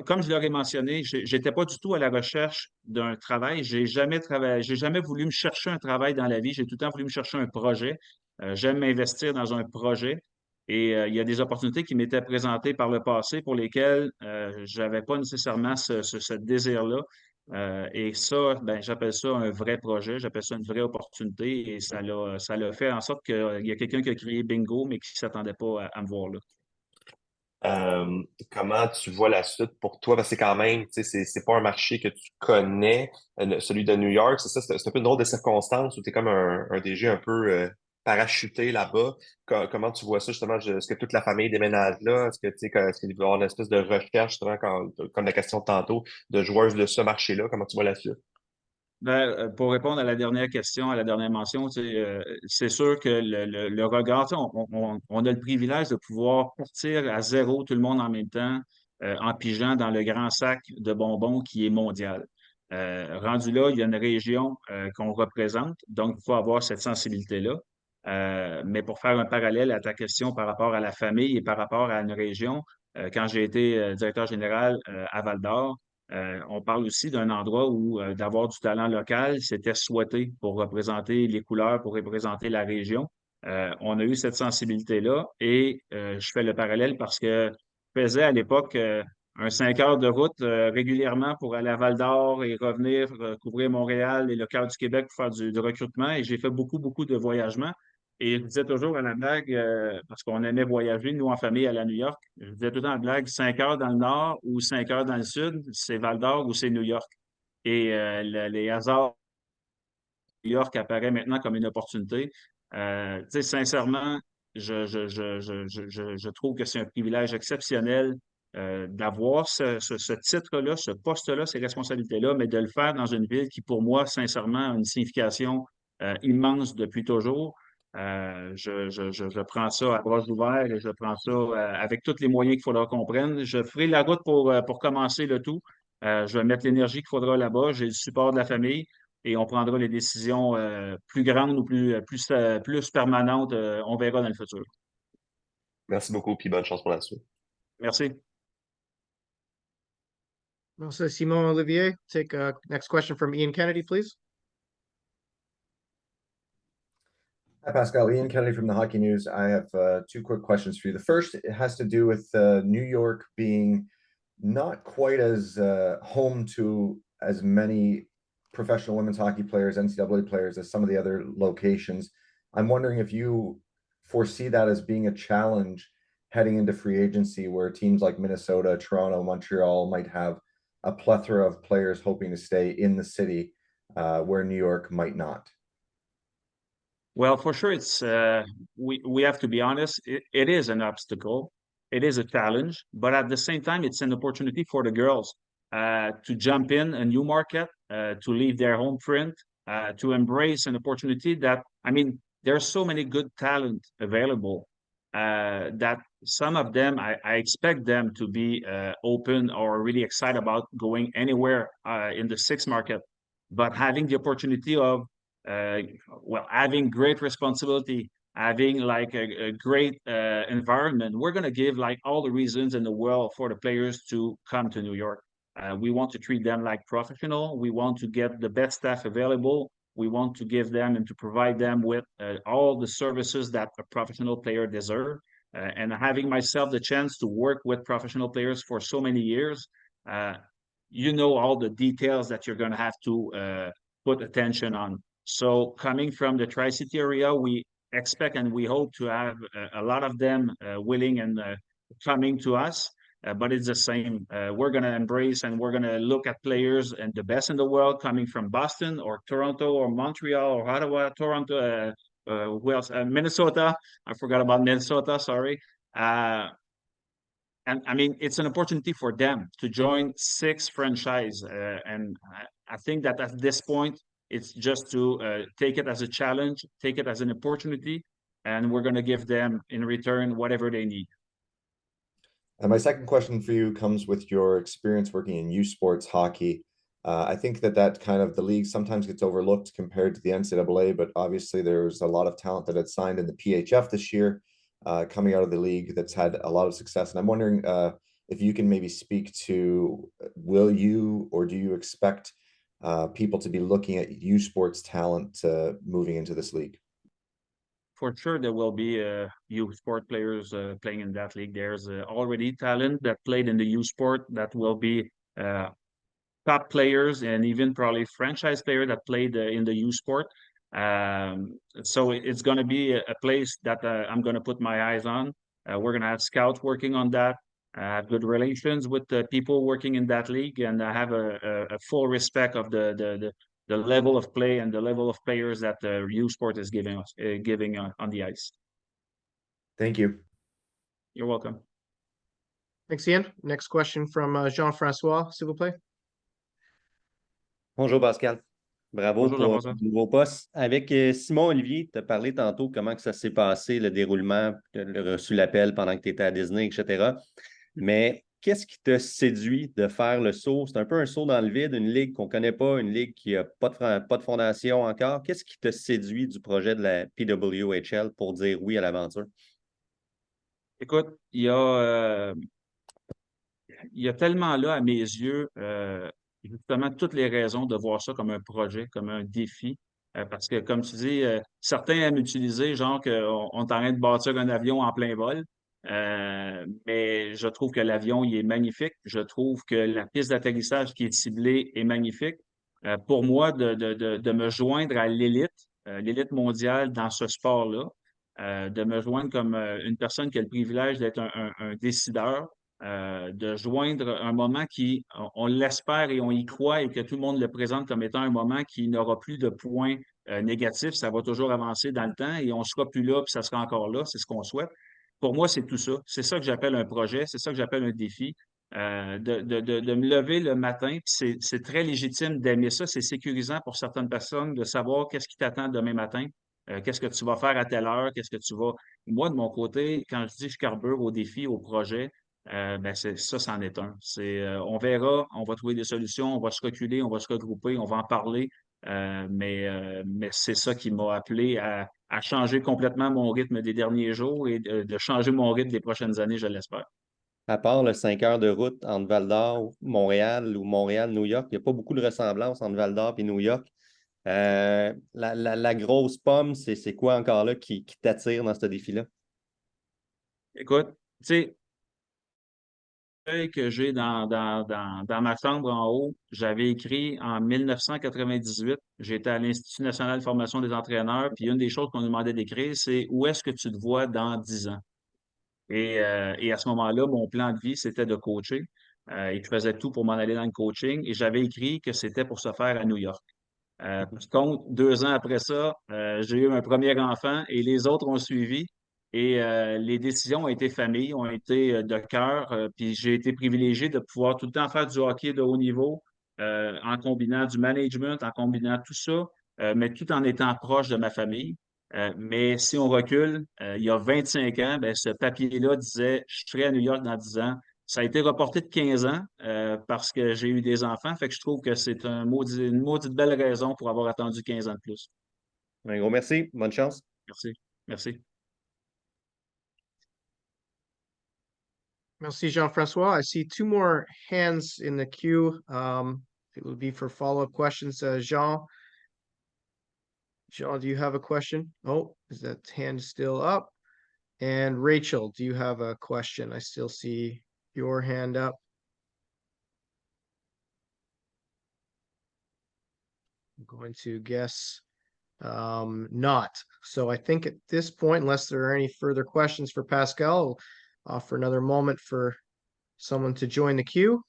Comme je l'aurais mentionné, j'étais pas du tout à la recherche d'un travail. J'ai jamais voulu me chercher un travail dans la vie. J'ai tout le temps voulu me chercher un projet. J'aime m'investir dans un projet. Et il y a des opportunités qui m'étaient présentées par le passé pour lesquelles je n'avais pas nécessairement ce désir-là. Et ça, j'appelle ça un vrai projet, j'appelle ça une vraie opportunité. Et ça l'a fait en sorte qu'il y a quelqu'un qui a créé Bingo, mais qui ne s'attendait pas à me voir là. Comment tu vois la suite pour toi? Parce que c'est quand même, tu sais, c'est pas un marché que tu connais, celui de New York. C'est ça, c'est un peu une drôle de circonstance où tu es comme un DG un peu parachuté là-bas. Comment tu vois ça, justement? Est-ce que toute la famille déménage là? Est-ce qu'il va y avoir une espèce de recherche, justement, comme la question de tantôt, de joueuses de ce marché-là? Comment tu vois la suite? Pour répondre à la dernière question, à la dernière mention, c'est sûr que le regard, on a le privilège de pouvoir partir à zéro, tout le monde en même temps, en pigeant dans le grand sac de bonbons qui est mondial. Rendu là, il y a une région qu'on représente, donc il faut avoir cette sensibilité-là. Mais pour faire un parallèle à ta question par rapport à la famille et par rapport à une région, quand j'ai été directeur général à Val-d'Or, on parle aussi d'un endroit où d'avoir du talent local, c'était souhaité pour représenter les couleurs, pour représenter la région. On a eu cette sensibilité-là et je fais le parallèle parce que je faisais à l'époque un 5 heures de route régulièrement pour aller à Val-d'Or et revenir couvrir Montréal et le cœur du Québec pour faire du recrutement. Et j'ai fait beaucoup, beaucoup de voyagements. Et je disais toujours à la blague, parce qu'on aimait voyager, nous en famille, aller à New York, je disais tout le temps à la blague, 5 heures dans le nord ou 5 heures dans le sud, c'est Val-d'Or ou c'est New York. Et les hasards de New York apparaît maintenant comme une opportunité. Tu sais, sincèrement, je trouve que c'est un privilège exceptionnel d'avoir ce titre-là, ce poste-là, ces responsabilités-là, mais de le faire dans une ville qui, pour moi, sincèrement, a une signification immense depuis toujours. Je prends ça à bras ouverts et je prends ça avec tous les moyens qu'il faudra qu'on prenne. Je ferai la route pour commencer le tout. Je vais mettre l'énergie qu'il faudra là-bas. J'ai le support de la famille et on prendra les décisions plus grandes ou plus permanentes. On verra dans le futur. Merci beaucoup, puis bonne chance pour la suite. Merci. Also, Simon Olivier, take next question from Ian Kennedy, please. Hi, Pascal. Ian Kennedy from the Hockey News. I have two quick questions for you. The first, it has to do with New York being not quite as home to as many professional women's hockey players, NCAA players, as some of the other locations. I'm wondering if you foresee that as being a challenge heading into free agency, where teams like Minnesota, Toronto, Montreal might have a plethora of players hoping to stay in the city, where New York might not. Well, for sure, it's we have to be honest. It is an obstacle. It is a challenge, but at the same time, it's an opportunity for the girls to jump in a new market, to leave their home print, to embrace an opportunity that, I mean, there's so many good talent available that some of them, I expect them to be open or really excited about going anywhere in the sixth market, but having the opportunity of having great responsibility, having like a great environment, we're going to give like all the reasons in the world for the players to come to New York. We want to treat them like professional. We want to get the best staff available. We want to give them and to provide them with all the services that a professional player deserves. And having myself the chance to work with professional players for so many years, you know all the details that you're going to have to put attention on. So coming from the Tri-City area, we expect and we hope to have a lot of them willing and coming to us. But it's the same. We're going to embrace and we're going to look at players and the best in the world coming from Boston or Toronto or Montreal or Ottawa, Toronto, who else? Minnesota. I forgot about Minnesota, sorry. And I mean, it's an opportunity for them to join six franchise. And I think that at this point, it's just to take it as a challenge, take it as an opportunity, and we're going to give them in return whatever they need. And my second question for you comes with your experience working in U Sports hockey. I think that kind of the league sometimes gets overlooked compared to the NCAA, but obviously there's a lot of talent that had signed in the PHF this year, coming out of the league that's had a lot of success. And I'm wondering if you can maybe speak to, will you or do you expect people to be looking at U Sports talent moving into this league? For sure, there will be U Sport players playing in that league. There's already talent that played in the U Sport that will be top players and even probably franchise player that played in the U Sport. So it's going to be a place that I'm going to put my eyes on. We're going to have scouts working on that. Have good relations with the people working in that league, and I have a full respect of the level of play and the level of players that the U Sport is giving us, on the ice. Thank you. You're welcome. Thanks, Ian. Next question from Jean-François, s'il vous plaît. Bonjour Pascal. Bravo Bonjour, pour le nouveau poste. Avec Simon Olivier, tu as parlé tantôt comment que ça s'est passé, le déroulement, tu as reçu l'appel pendant que tu étais à Disney, etc. Mais qu'est-ce qui t'a séduit de faire le saut? C'est un peu un saut dans le vide, une ligue qu'on ne connaît pas, une ligue qui n'a pas de fondation encore. Qu'est-ce qui t'a séduit du projet de la PWHL pour dire oui à l'aventure? Écoute, il y a tellement là, à mes yeux, justement, toutes les raisons de voir ça comme un projet, comme un défi. Parce que, comme tu dis, certains aiment utiliser, genre qu'on est en train de bâtir un avion en plein vol. mais je trouve que l'avion, il est magnifique. Je trouve que la piste d'atterrissage qui est ciblée est magnifique. Pour moi, de me joindre à l'élite mondiale dans ce sport-là, de me joindre comme une personne qui a le privilège d'être un décideur, de joindre un moment qui, on l'espère et on y croit et que tout le monde le présente comme étant un moment qui n'aura plus de points négatifs. Ça va toujours avancer dans le temps et on ne sera plus là puis ça sera encore là. C'est ce qu'on souhaite. Pour moi, c'est tout ça. C'est ça que j'appelle un projet, c'est ça que j'appelle un défi. De me lever le matin, puis c'est très légitime d'aimer ça. C'est sécurisant pour certaines personnes de savoir qu'est-ce qui t'attend demain matin, qu'est-ce que tu vas faire à telle heure, qu'est-ce que tu vas. Moi, de mon côté, quand je dis je carbure au défi, au projet, ben ça, c'en est un. On verra, on va trouver des solutions, on va se reculer, on va se regrouper, on va en parler. Mais c'est ça qui m'a appelé à changer complètement mon rythme des derniers jours et de changer mon rythme des prochaines années, je l'espère. À part le 5 heures de route entre Val-d'Or, Montréal ou Montréal-New York, il n'y a pas beaucoup de ressemblances entre Val-d'Or et New York. La grosse pomme, c'est quoi encore là qui t'attire dans ce défi-là? Écoute, tu sais, que j'ai dans ma chambre en haut, j'avais écrit en 1998, j'étais à l'Institut national de formation des entraîneurs, puis une des choses qu'on nous demandait d'écrire, c'est où est-ce que tu te vois dans 10 ans? Et à ce moment-là, mon plan de vie, c'était de coacher. Et je faisais tout pour m'en aller dans le coaching. Et j'avais écrit que c'était pour se faire à New York. Par contre, 2 ans après ça, j'ai eu un premier enfant et les autres ont suivi. Et les décisions ont été familles, ont été de cœur. Puis j'ai été privilégié de pouvoir tout le temps faire du hockey de haut niveau en combinant du management, en combinant tout ça, mais tout en étant proche de ma famille. Mais si on recule, il y a 25 ans, ben, ce papier-là disait « Je serai à New York dans 10 ans ». Ça a été reporté de 15 ans parce que j'ai eu des enfants. Fait que je trouve que c'est une maudite belle raison pour avoir attendu 15 ans de plus. Un gros merci. Bonne chance. Merci. Merci. Merci, Jean-François. I see 2 more hands in the queue. It will be for follow-up questions. Jean, do you have a question? Oh, is that hand still up? And Rachel, do you have a question? I still see your hand up. I'm going to guess not. So I think at this point, unless there are any further questions for Pascal, I'll offer another moment for someone to join the queue.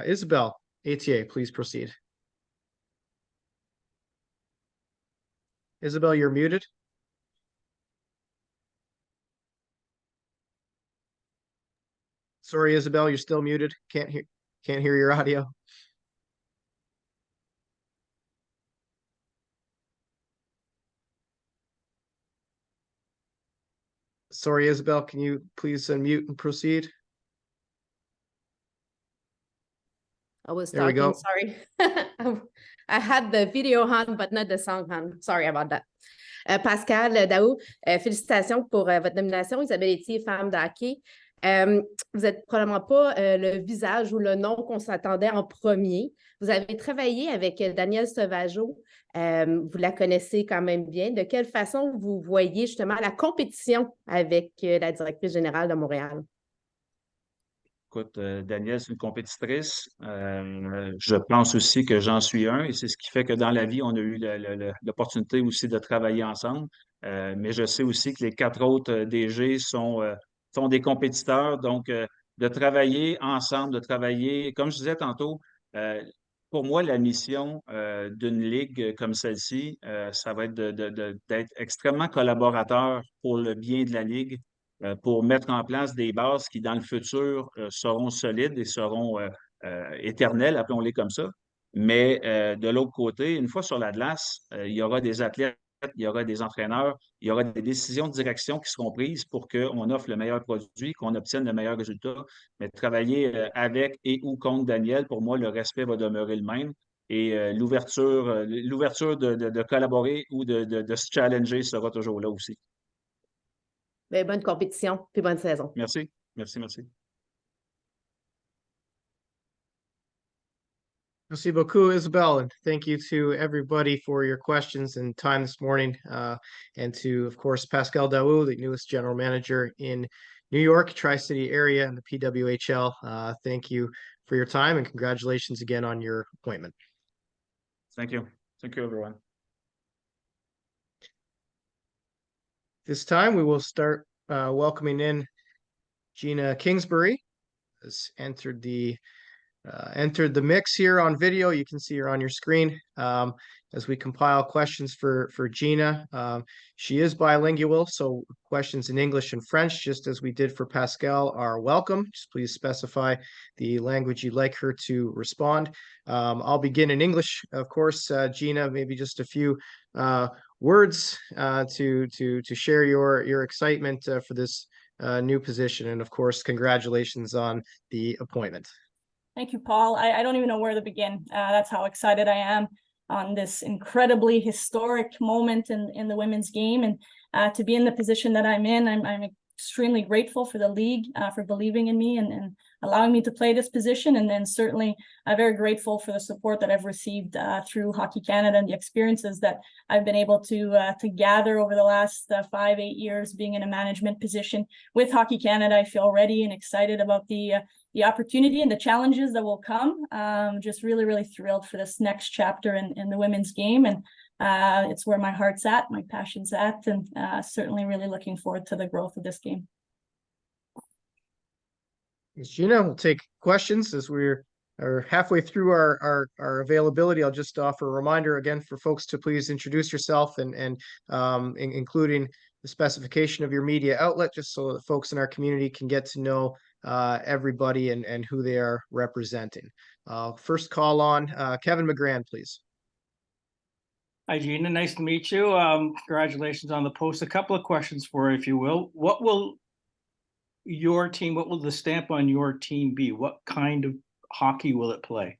Isabel, ATA, please proceed. Isabel, you're muted. Sorry, Isabel, you're still muted. Can't hear your audio. Sorry, Isabel, can you please unmute and proceed? I was There we talking, go. sorry. I had the video on, but not the song on. Sorry about that. Pascal, Daoust, félicitations pour votre nomination. Isabelle Etier, femme de hockey. Vous n'êtes probablement pas le visage ou le nom qu'on s'attendait en premier. Vous avez travaillé avec Danielle Sauvageau. Vous la connaissez quand même bien. De quelle façon vous voyez justement la compétition avec la directrice générale de Montréal? Écoute, Danielle, c'est une compétitrice. Je pense aussi que j'en suis un et c'est ce qui fait que dans la vie, on a eu l'opportunité aussi de travailler ensemble. Mais je sais aussi que les 4 autres DG sont des compétiteurs. Donc, de travailler ensemble, de travailler, comme je disais tantôt, pour moi, la mission d'une ligue comme celle-ci, ça va être d'être extrêmement collaborateur pour le bien de la ligue. Pour mettre en place des bases qui, dans le futur, seront solides et seront éternelles, appelons-les comme ça. Mais de l'autre côté, une fois sur la glace, il y aura des athlètes, il y aura des entraîneurs, il y aura des décisions de direction qui seront prises pour qu'on offre le meilleur produit, qu'on obtienne le meilleur résultat. Mais travailler avec et ou contre Danielle, pour moi, le respect va demeurer le même. Et l'ouverture de collaborer ou de se challenger sera toujours là aussi. Bien, bonne compétition, puis bonne saison. Merci, merci, merci. Merci beaucoup, Isabel, and thank you to everybody for your questions and time this morning. And to, of course, Pascal Daoust, the newest general manager in New York, Tri-City area, and the PWHL. Thank you for your time and congratulations again on your appointment. Thank you. Thank you, everyone. This time we will start welcoming in Gina Kingsbury, has entered the mix here on video. You can see her on your screen as we compile questions for Gina. She is bilingual, so questions in English and French, just as we did for Pascal, are welcome. Just please specify the language you'd like her to respond. I'll begin in English, of course. Gina, maybe just a few words to share your excitement for this new position, and of course, congratulations on the appointment. Thank you, Paul. I don't even know where to begin. That's how excited I am on this incredibly historic moment in the women's game, and to be in the position that I'm in. I'm extremely grateful for the league for believing in me and allowing me to play this position, and then certainly very grateful for the support that I've received through Hockey Canada and the experiences that I've been able to gather over the last 5-8 years being in a management position with Hockey Canada. I feel ready and excited about the opportunity and the challenges that will come. Just really, really thrilled for this next chapter in the women's game. And it's where my heart's at, my passion's at, and certainly really looking forward to the growth of this game. Thanks, Gina. We'll take questions as we're halfway through our availability. I'll just offer a reminder again for folks to please introduce yourself and including the specification of your media outlet, just so that folks in our community can get to know everybody and who they are representing. First call on Kevin McGran, please. Hi, Gina. Nice to meet you. Congratulations on the post. A couple of questions for you, if you will. What will the stamp on your team be? What kind of hockey will it play?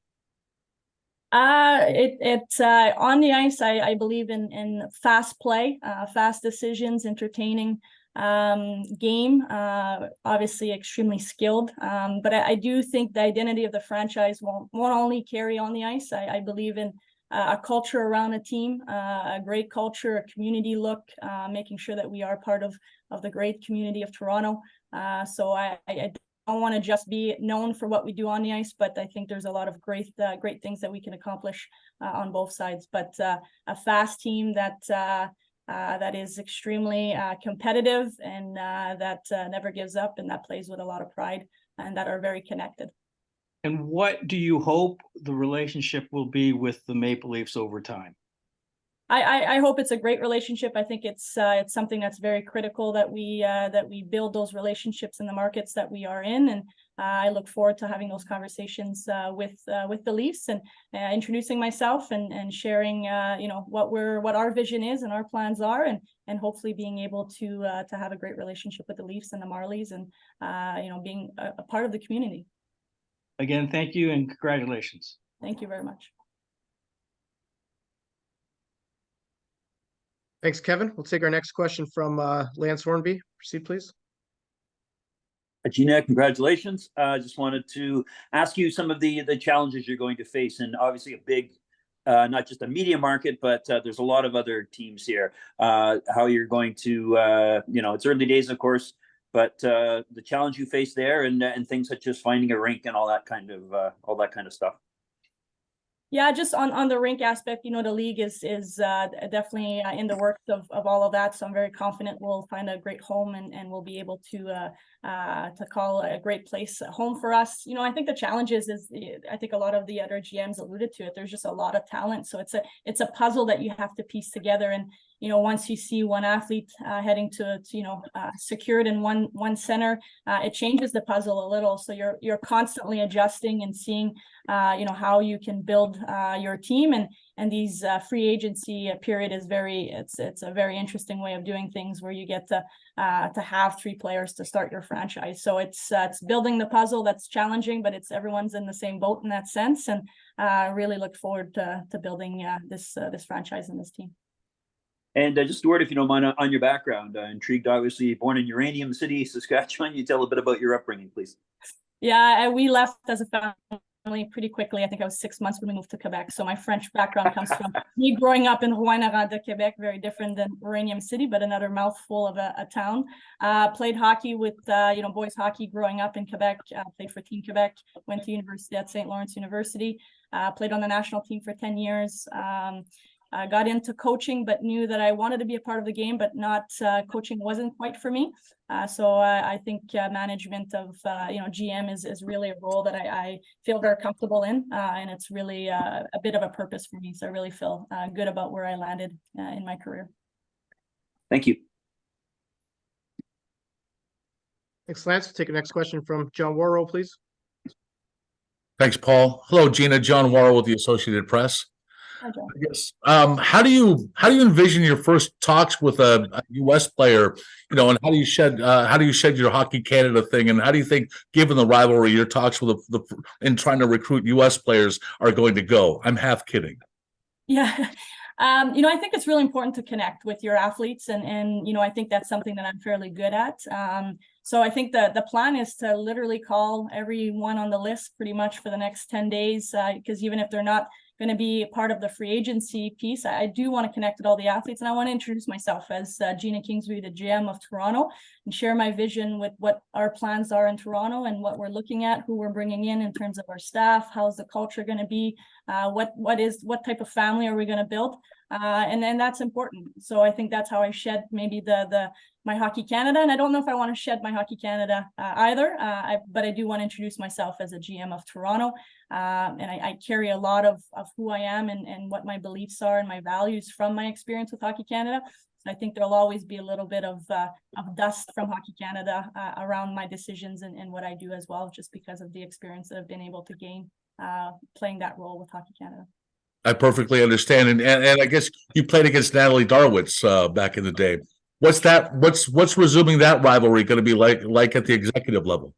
It's on the ice. I believe in fast play, fast decisions, entertaining game, obviously extremely skilled. But I do think the identity of the franchise won't only carry on the ice. I believe in a culture around a team, a great culture, a community look, making sure that we are part of the great community of Toronto. So I don't want to just be known for what we do on the ice, but I think there's a lot of great things that we can accomplish on both sides. But a fast team that is extremely competitive and that never gives up and that plays with a lot of pride and that are very connected. And what do you hope the relationship will be with the Maple Leafs over time? I hope it's a great relationship. I think it's something that's very critical that we build those relationships in the markets that we are in, and I look forward to having those conversations with the Leafs and introducing myself and sharing what our vision is and our plans are, and hopefully being able to have a great relationship with the Leafs and the Marlies and being a part of the community. Again, thank you and congratulations. Thank you very much. Thanks, Kevin. We'll take our next question from Lance Hornby. Proceed, please. Gina, congratulations. I just wanted to ask you some of the challenges you're going to face, and obviously a big, not just a media market, but there's a lot of other teams here. How you're going to, it's early days, of course, but the challenge you face there, and things such as finding a rink and all that kind of stuff. Yeah, just on the rink aspect, the league is definitely in the works of all of that. So I'm very confident we'll find a great home and we'll be able to call a great place home for us. I think the challenge is I think a lot of the other GMs alluded to it. There's just a lot of talent, so it's a puzzle that you have to piece together. And once you see one athlete heading to secured in one center, it changes the puzzle a little. So you're constantly adjusting and seeing how you can build your team, and these free agency period is it's a very interesting way of doing things where you get to have 3 players to start your franchise. So it's building the puzzle that's challenging, but everyone's in the same boat in that sense, and really look forward to building this franchise and this team. And just a word, if you don't mind, on your background. Intrigued, obviously, born in Uranium City, Saskatchewan. You tell a bit about your upbringing, please. Yeah, we left as a family pretty quickly. I think I was 6 months when we moved to Quebec. So my French background comes from me growing up in Rouyn-Noranda, Quebec, very different than Uranium City, but another mouthful of a town. Played hockey with, boys hockey growing up in Quebec, played for Team Quebec, went to university at St. Lawrence University, played on the national team for 10 years. Got into coaching, but knew that I wanted to be a part of the game, but not coaching wasn't quite for me. So I think management of GM is really a role that I feel very comfortable in, and it's really a bit of a purpose for me. So I really feel good about where I landed in my career. Thank you. Thanks, Lance. We'll take the next question from John Warrow, please. Thanks, Paul. Hello, Gina. John Warrow with the Associated Press. Hi, John. Yes. How do you envision your first talks with a U.S. player? And how do you shed your Hockey Canada thing? And how do you think, given the rivalry, your talks with in trying to recruit U.S. players are going to go? I'm half kidding. Yeah. I think it's really important to connect with your athletes, and I think that's something that I'm fairly good at. So I think the plan is to literally call everyone on the list pretty much for the next 10 days, because even if they're not going to be part of the free agency piece, I do want to connect with all the athletes, and I want to introduce myself as Gina Kingsbury, the GM of Toronto, and share my vision with what our plans are in Toronto and what we're looking at, who we're bringing in terms of our staff, how's the culture going to be, what type of family are we going to build, and then that's important. So I think that's how I shed maybe my Hockey Canada, and I don't know if I want to shed my Hockey Canada either, but I do want to introduce myself as a GM of Toronto, and I carry a lot of who I am and what my beliefs are and my values from my experience with Hockey Canada. So I think there'll always be a little bit of dust from Hockey Canada around my decisions and what I do as well, just because of the experience that I've been able to gain playing that role with Hockey Canada. I perfectly understand, and I guess you played against Natalie Darwitz back in the day. What's resuming that rivalry going to be like at the executive level?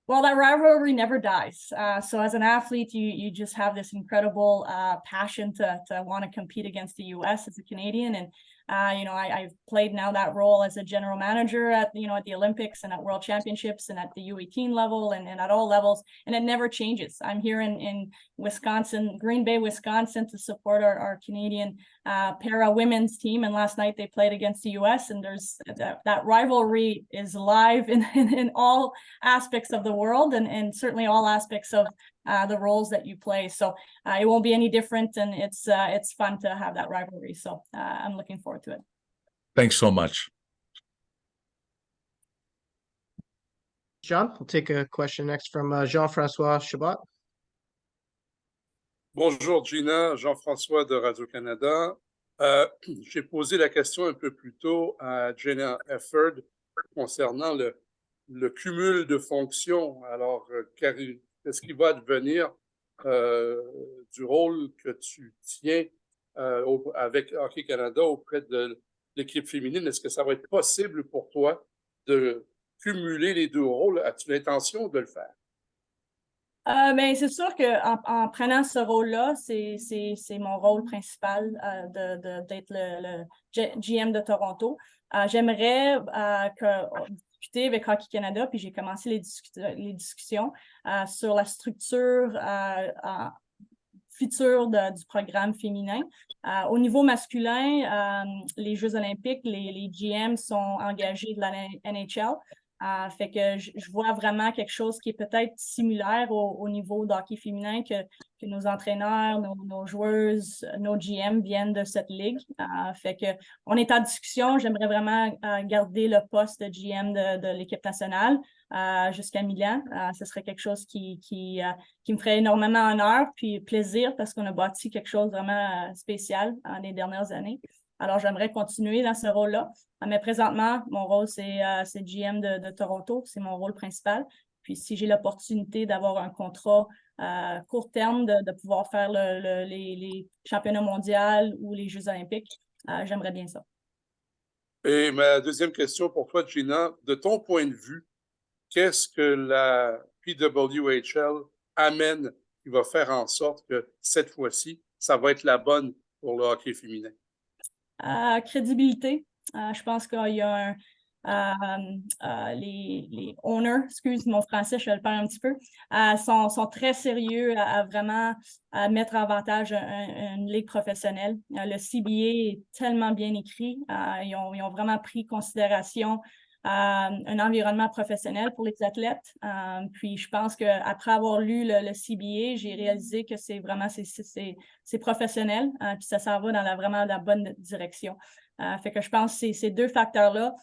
Well, that rivalry never dies. So as an athlete, you just have this incredible passion to want to compete against the U.S. as a Canadian, and I've played now that role as a general manager at the Olympics and at World Championships and at the U18 level and at all levels, and it never changes. I'm here in Wisconsin, Green Bay, Wisconsin, to support our Canadian para women's team, and last night they played against the U.S. and there's that rivalry is live in all aspects of the world and certainly all aspects of the roles that you play. So it won't be any different, and it's fun to have that rivalry. So I'm looking forward to it. Thanks so much. John, we'll take a question next from Jean-François Chabot. Bonjour Gina, Jean-François de Radio-Canada. J'ai posé la question un peu plus tôt à Gina Hirshfeld concernant le cumul de fonctions. Alors, qu'est-ce qui va advenir du rôle que tu tiens avec Hockey Canada auprès de l'équipe féminine? Est-ce que ça va être possible pour toi de cumuler les deux rôles? As-tu l'intention de le faire? Mais c'est sûr qu'en prenant ce rôle-là, c'est mon rôle principal d'être le GM de Toronto. J'aimerais discuter avec Hockey Canada, puis j'ai commencé les discussions sur la structure future du programme féminin. Au niveau masculin, les Jeux olympiques, les GM sont engagés de la NHL. Fait que je vois vraiment quelque chose qui est peut-être similaire au niveau de hockey féminin, que nos entraîneurs, nos joueuses, nos GM viennent de cette ligue. Fait que on est en discussion. J'aimerais vraiment garder le poste de GM de l'équipe nationale jusqu'à Milan. Ce serait quelque chose qui me ferait énormément honneur puis plaisir, parce qu'on a bâti quelque chose vraiment spécial dans les dernières années. Alors, j'aimerais continuer dans ce rôle-là. Mais présentement, mon rôle, c'est GM de Toronto. C'est mon rôle principal. Puis, si j'ai l'opportunité d'avoir un contrat court terme, de pouvoir faire les championnats mondiaux ou les Jeux olympiques, j'aimerais bien ça. Et ma deuxième question pour toi, Gina, de ton point de vue, qu'est-ce que la PWHL amène qui va faire en sorte que cette fois-ci, ça va être la bonne pour le hockey féminin? Crédibilité. Je pense qu'il y a les owners, excuse mon français, je le perds un petit peu, sont très sérieux à vraiment mettre en avantage une ligue professionnelle. Le CBA est tellement bien écrit. Ils ont vraiment pris considération un environnement professionnel pour les athlètes. Puis je pense qu'après avoir lu le CBA, j'ai réalisé que c'est vraiment c'est professionnel, puis ça s'en va vraiment la bonne direction. Fait que je pense que ces deux facteurs-là,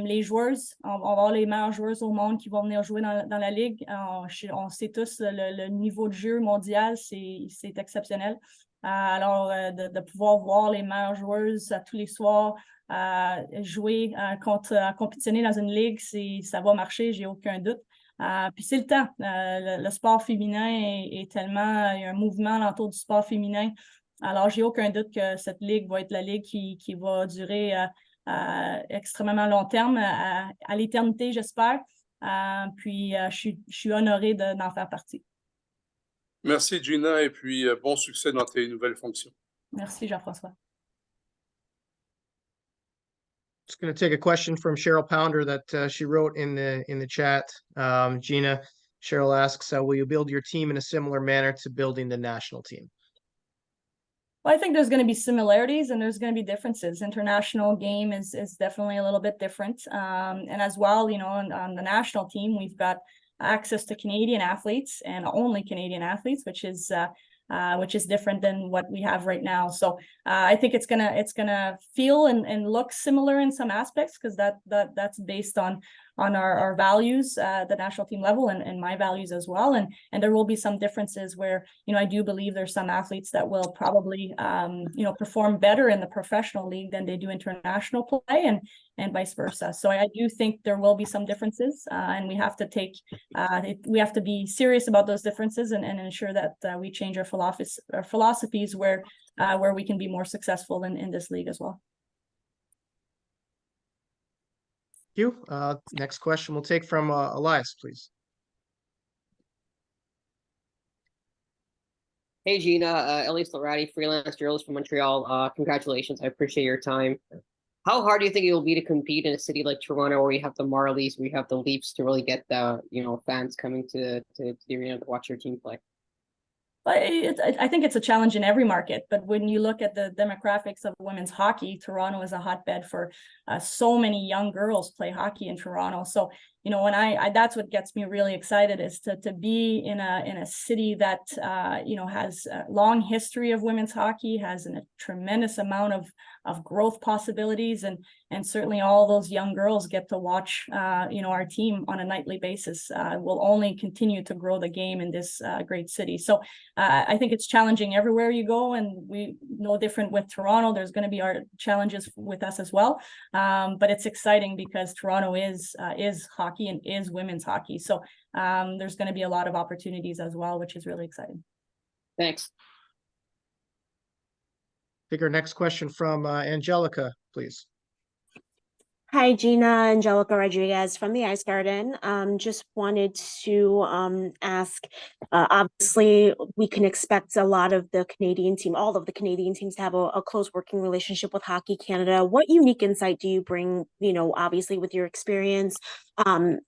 les joueurs, on va avoir les meilleurs joueurs au monde qui vont venir jouer dans la ligue. On sait tous le niveau de jeu mondial, c'est exceptionnel. Alors, de pouvoir voir les meilleurs joueurs tous les soirs jouer, compétitionner dans une ligue, ça va marcher, j'ai aucun doute. Puis c'est le temps. Le sport féminin est tellement, il y a un mouvement autour du sport féminin. Alors, j'ai aucun doute que cette ligue va être la ligue qui va durer extrêmement long terme, à l'éternité, j'espère. Puis, je suis honorée d'en faire partie. Merci, Gina, et puis bon succès dans tes nouvelles fonctions. Merci, Jean-François. Just going to take a question from Cheryl Pounder that she wrote in the chat. Gina, Cheryl asks, will you build your team in a similar manner to building the national team? Well, I think there's going to be similarities and there's going to be differences. International game is definitely a little bit different. And as well, you know, on the national team, we've got access to Canadian athletes and only Canadian athletes, which is different than what we have right now. So I think it's gonna feel and look similar in some aspects, because that's based on our values, the national team level, and my values as well. And there will be some differences where, you know, I do believe there's some athletes that will probably you know, perform better in the professional league than they do international play, and vice versa. So I do think there will be some differences, and we have to be serious about those differences and ensure that we change our philosophies where we can be more successful in this league as well. Thank you. Next question we'll take from Elias, please. Hey, Gina, Elias Lorati, freelance journalist from Montreal. Congratulations. I appreciate your time. How hard do you think it will be to compete in a city like Toronto, where you have the Marlies, where you have the Leafs, to really get the, you know, fans coming to the arena to watch your team play? I think it's a challenge in every market, but when you look at the demographics of women's hockey, Toronto is a hotbed for so many young girls play hockey in Toronto. So, you know, when I that's what gets me really excited, is to be in a city that you know, has a long history of women's hockey, has a tremendous amount of growth possibilities, and certainly all those young girls get to watch you know, our team on a nightly basis. Will only continue to grow the game in this great city. So I think it's challenging everywhere you go, and we no different with Toronto. There's going to be our challenges with us as well, but it's exciting because Toronto is hockey and is women's hockey. So there's going to be a lot of opportunities as well, which is really exciting. Thanks. Take our next question from Angelica, please. Hi, Gina. Angelica Rodriguez from the Ice Garden. Just wanted to ask, obviously, we can expect a lot of the Canadian team, all of the Canadian teams, to have a close working relationship with Hockey Canada. What unique insight do you bring, you know, obviously with your experience? And,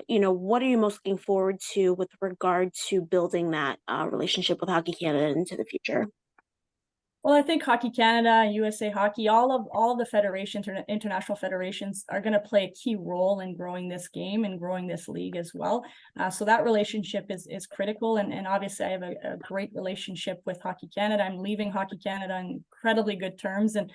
you know, what are you most looking forward to with regard to building that relationship with Hockey Canada into the future? Well, I think Hockey Canada, USA Hockey, all of the federations, international federations, are going to play a key role in growing this game and growing this league as well. So that relationship is critical. And obviously, I have a great relationship with Hockey Canada. I'm leaving Hockey Canada on incredibly good terms, and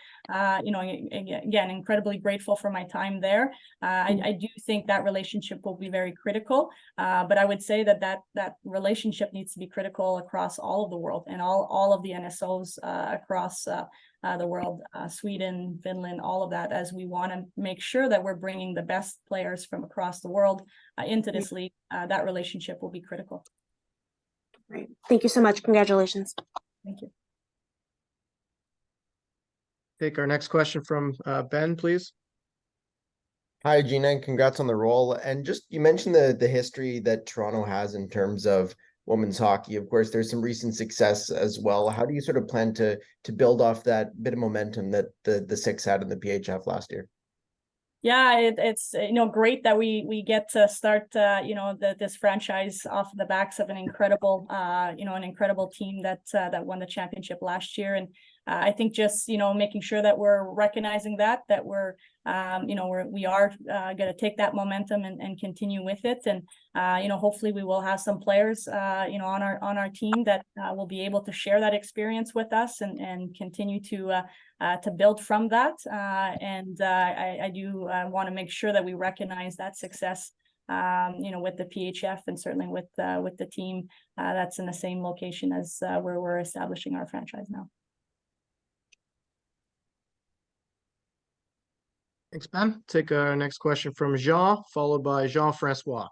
you know, again, incredibly grateful for my time there. I do think that relationship will be very critical. But I would say that relationship needs to be critical across all of the world, and all of the NSOs across the world, Sweden, Finland, all of that, as we want to make sure that we're bringing the best players from across the world into this league. That relationship will be critical. Great. Thank you so much. Congratulations. Thank you. Take our next question from Ben, please. Hi, Gina, and congrats on the role. And just, you mentioned the history that Toronto has in terms of women's hockey. Of course, there's some recent success as well. How do you sort of plan to build off that bit of momentum that the Six had in the PHF last year? Yeah, it's great that we get to start this franchise off the backs of an incredible team that won the championship last year, and I think just making sure that we're recognizing that we're we are going to take that momentum and continue with it, and hopefully we will have some players on our team that will be able to share that experience with us and continue to build from that. I do want to make sure that we recognize that success, with the PHF and certainly with the team that's in the same location as where we're establishing our franchise now. Thanks, Ben. Take our next question from Jean, followed by Jean-François.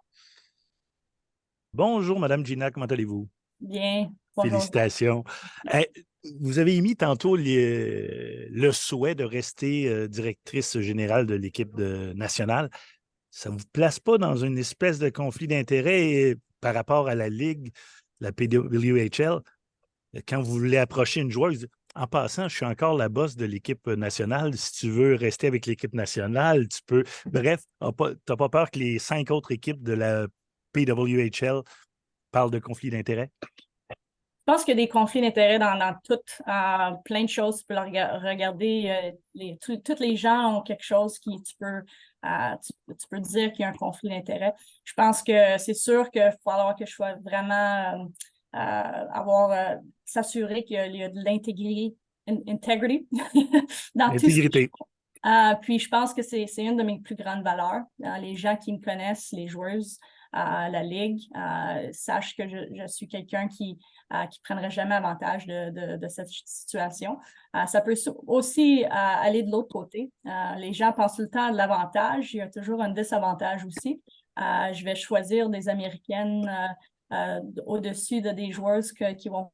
Bonjour, Madame Gina, comment allez-vous? Bien. Bonjour. Félicitations. Vous avez émis tantôt le souhait de rester directrice générale de l'équipe nationale. Ça ne vous place pas dans une espèce de conflit d'intérêts par rapport à la Ligue, la PWHL? Quand vous voulez approcher une joueuse, en passant, je suis encore la boss de l'équipe nationale. Si tu veux rester avec l'équipe nationale, tu peux. Bref, tu n'as pas peur que les 5 autres équipes de la PWHL parlent de conflit d'intérêts? Je pense qu'il y a des conflits d'intérêts dans toutes, plein de choses. Tu peux regarder, tous les gens ont quelque chose qui tu peux dire qu'il y a un conflit d'intérêts. Je pense que c'est sûr qu'il va falloir que je sois vraiment s'assurer qu'il y a de l'intégrité dans tout ce que puis je pense que c'est une de mes plus grandes valeurs. Les gens qui me connaissent, les joueuses, la Ligue, sachent que je suis quelqu'un qui prendrait jamais avantage de cette situation. Ça peut aussi aller de l'autre côté. Les gens pensent tout le temps de l'avantage. Il y a toujours un désavantage aussi. Je vais choisir des Américaines au-dessus des joueuses qui vont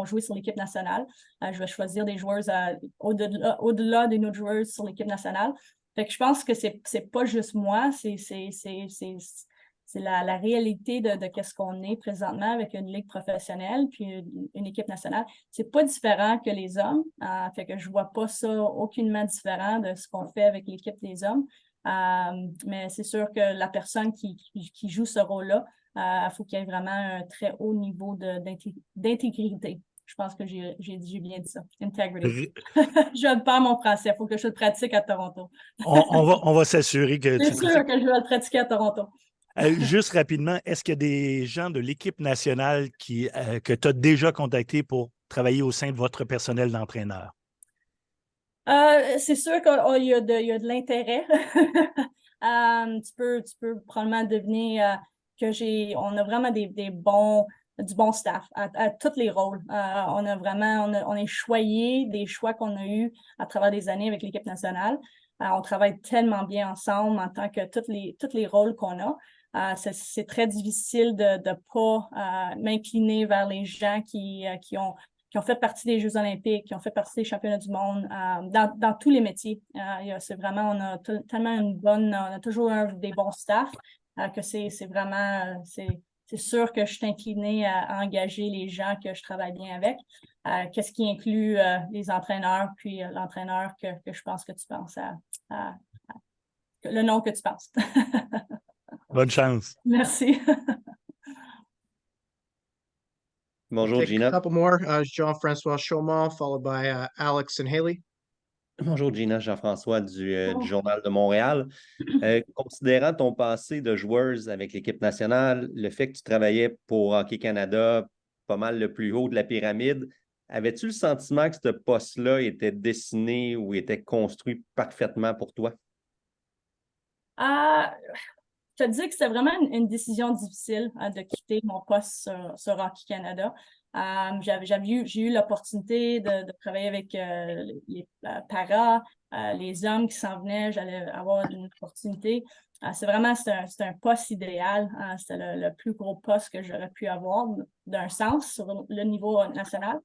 jouer sur l'équipe nationale. Je vais choisir des joueuses au-delà des autres joueuses sur l'équipe nationale. Fait que je pense que c'est pas juste moi, c'est la réalité de qu'est-ce qu'on est présentement avec une ligue professionnelle puis une équipe nationale. C'est pas différent que les hommes. Fait que je vois pas ça aucunement différent de ce qu'on fait avec l'équipe des hommes. Mais c'est sûr que la personne qui joue ce rôle-là, il faut qu'il y ait vraiment un très haut niveau d'intégrité. Je pense que j'ai bien dit ça. Integrity. Je perds mon français. Il faut que je le pratique à Toronto. on va s'assurer que c'est sûr que je vais le pratiquer à Toronto. Juste rapidement, est-ce qu'il y a des gens de l'équipe nationale que tu as déjà contactés pour travailler au sein de votre personnel d'entraîneur? C'est sûr qu'il y a de l'intérêt. Tu peux probablement deviner on a vraiment du bon staff à tous les rôles. On est choyé des choix qu'on a eus à travers des années avec l'équipe nationale. On travaille tellement bien ensemble en tant que tous les rôles qu'on a. C'est très difficile de ne pas m'incliner vers les gens qui ont fait partie des Jeux olympiques, qui ont fait partie des championnats du monde, dans tous les métiers. C'est vraiment, on a tellement on a toujours des bons staffs que c'est vraiment, c'est sûr que je suis inclinée à engager les gens que je travaille bien avec. Qu'est-ce qui inclut les entraîneurs, puis l'entraîneur que je pense que tu penses le nom que tu penses. Bonne chance. Merci. Bonjour, Gina. A couple more. Jean-François Chaumont, followed by Alex and Haley. Bonjour, Gina, Jean-François du Journal de Montréal. Considérant ton passé de joueuse avec l'équipe nationale, le fait que tu travaillais pour Hockey Canada, pas mal le plus haut de la pyramide, avais-tu le sentiment que ce poste-là était dessiné ou était construit parfaitement pour toi? Je te dis que c'était vraiment une décision difficile de quitter mon poste sur Hockey Canada. J'ai eu l'opportunité de travailler avec les paras, les hommes qui s'en venaient. J'allais avoir une opportunité. C'est un poste idéal. C'était le plus gros poste que j'aurais pu avoir d'un sens sur le niveau national.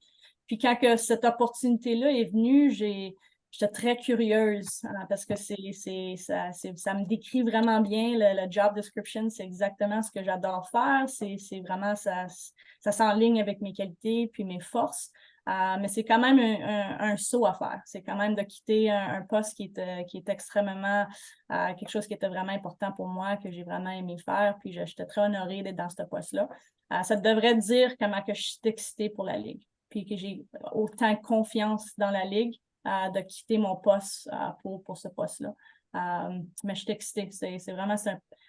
Puis quand cette opportunité-là est venue, j'étais très curieuse parce que ça me décrit vraiment bien le job description. C'est exactement ce que j'adore faire. C'est vraiment, ça s'enligne avec mes qualités puis mes forces. Mais c'est quand même un saut à faire. C'est quand même de quitter un poste qui est extrêmement quelque chose qui était vraiment important pour moi, que j'ai vraiment aimé faire. Puis j'étais très honorée d'être dans ce poste-là. Ça devrait dire comment que je suis excitée pour la Ligue. Puis que j'ai autant confiance dans la Ligue de quitter mon poste pour ce poste-là. Mais je suis excitée. C'est vraiment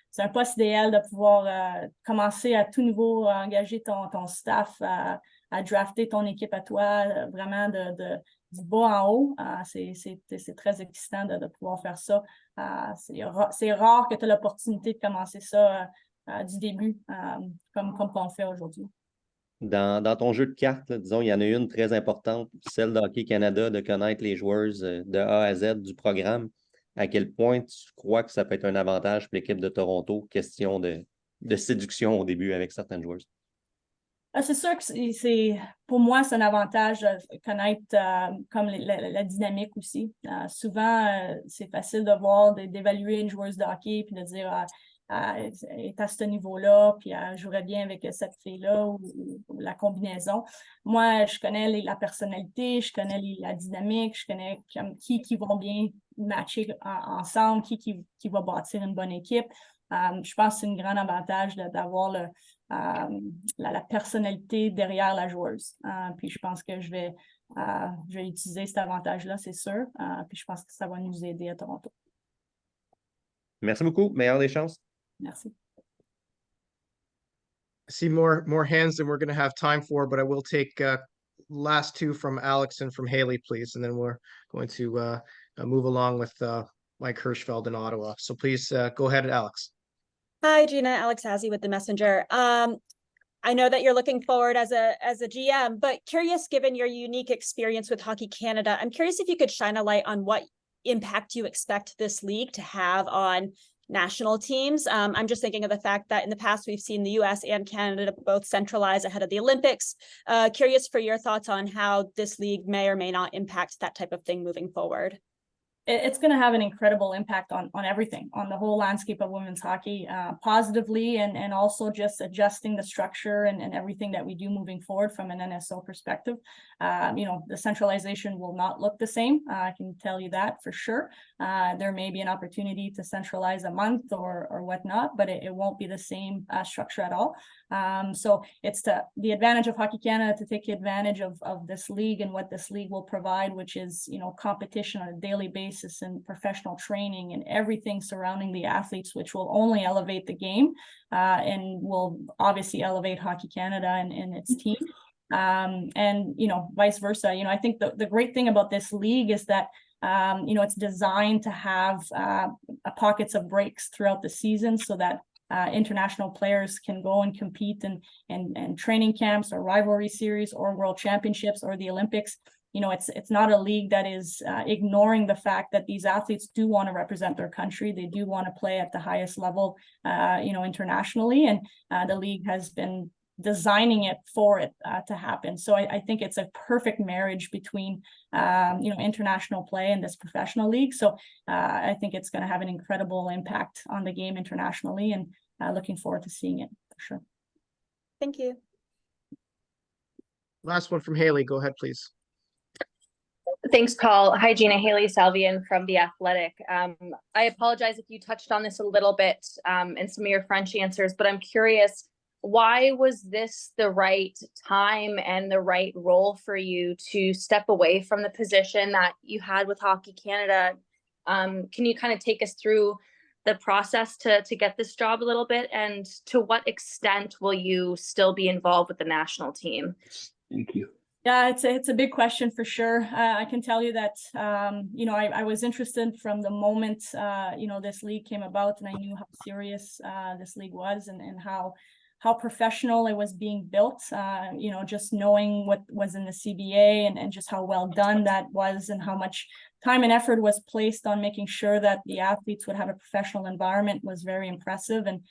c'est un poste idéal de pouvoir commencer à tout niveau à engager ton staff, à drafter ton équipe à toi, vraiment du bas en haut. C'est très excitant de pouvoir faire ça. C'est rare que tu as l'opportunité de commencer ça du début, comme on fait aujourd'hui. Dans ton jeu de cartes, là, disons, il y en a une très importante, celle d'Hockey Canada, de connaître les joueuses de A à Z du programme. À quel point tu crois que ça peut être un avantage pour l'équipe de Toronto? Question de séduction au début avec certaines joueuses. C'est sûr que pour moi, c'est un avantage de connaître comme la dynamique aussi. Souvent, c'est facile de voir, d'évaluer une joueuse de hockey puis de dire elle est à ce niveau-là, puis elle jouerait bien avec cette fille-là ou la combinaison. Moi, je connais la personnalité, je connais la dynamique, je connais qui vont bien matcher ensemble, qui va bâtir une bonne équipe. Je pense que c'est un grand avantage d'avoir la personnalité derrière la joueuse. Puis je pense que je vais utiliser cet avantage-là, c'est sûr. Puis je pense que ça va nous aider à Toronto. Merci beaucoup. Meilleure des chances. Merci. I see more hands than we're going to have time for, but I will take last two from Alex and from Haley, please, and then we're going to move along with Mike Hirshfeld in Ottawa. So please go ahead, Alex. Hi, Gina, Alex Hazzy with the Messenger. I know that you're looking forward as a GM, but curious, given your unique experience with Hockey Canada, I'm curious if you could shine a light on what impact you expect this league to have on national teams. I'm just thinking of the fact that in the past, we've seen the US and Canada both centralize ahead of the Olympics. Curious for your thoughts on how this league may or may not impact that type of thing moving forward. It's going to have an incredible impact on everything, on the whole landscape of women's hockey, positively, and also just adjusting the structure and everything that we do moving forward from an NSO perspective. The centralization will not look the same. I can tell you that for sure. There may be an opportunity to centralize a month or whatnot, but it won't be the same structure at all. So it's the advantage of Hockey Canada to take advantage of this league and what this league will provide, which is, competition on a daily basis and professional training and everything surrounding the athletes, which will only elevate the game and will obviously elevate Hockey Canada and its team. And, vice versa. I think the great thing about this league is that it's designed to have pockets of breaks throughout the season so that international players can go and compete in training camps or rivalry series or world championships or the Olympics. It's not a league that is ignoring the fact that these athletes do want to represent their country. They do want to play at the highest level, internationally. And the league has been designing it for it to happen. So I think it's a perfect marriage between, international play and this professional league. So I think it's going to have an incredible impact on the game internationally, and looking forward to seeing it for sure. Thank you. Last one from Haley. Go ahead, please. Thanks, Paul. Hi, Gina. Haley Salvian from The Athletic. I apologize if you touched on this a little bit in some of your French answers, but I'm curious, why was this the right time and the right role for you to step away from the position that you had with Hockey Canada? Can you kind of take us through the process to get this job a little bit, and to what extent will you still be involved with the national team? Thank you. Yeah, it's a big question for sure. I can tell you that, I was interested from the moment, this league came about, and I knew how serious this league was and how professional it was being built, just knowing what was in the CBA and just how well done that was and how much time and effort was placed on making sure that the athletes would have a professional environment was very impressive. And,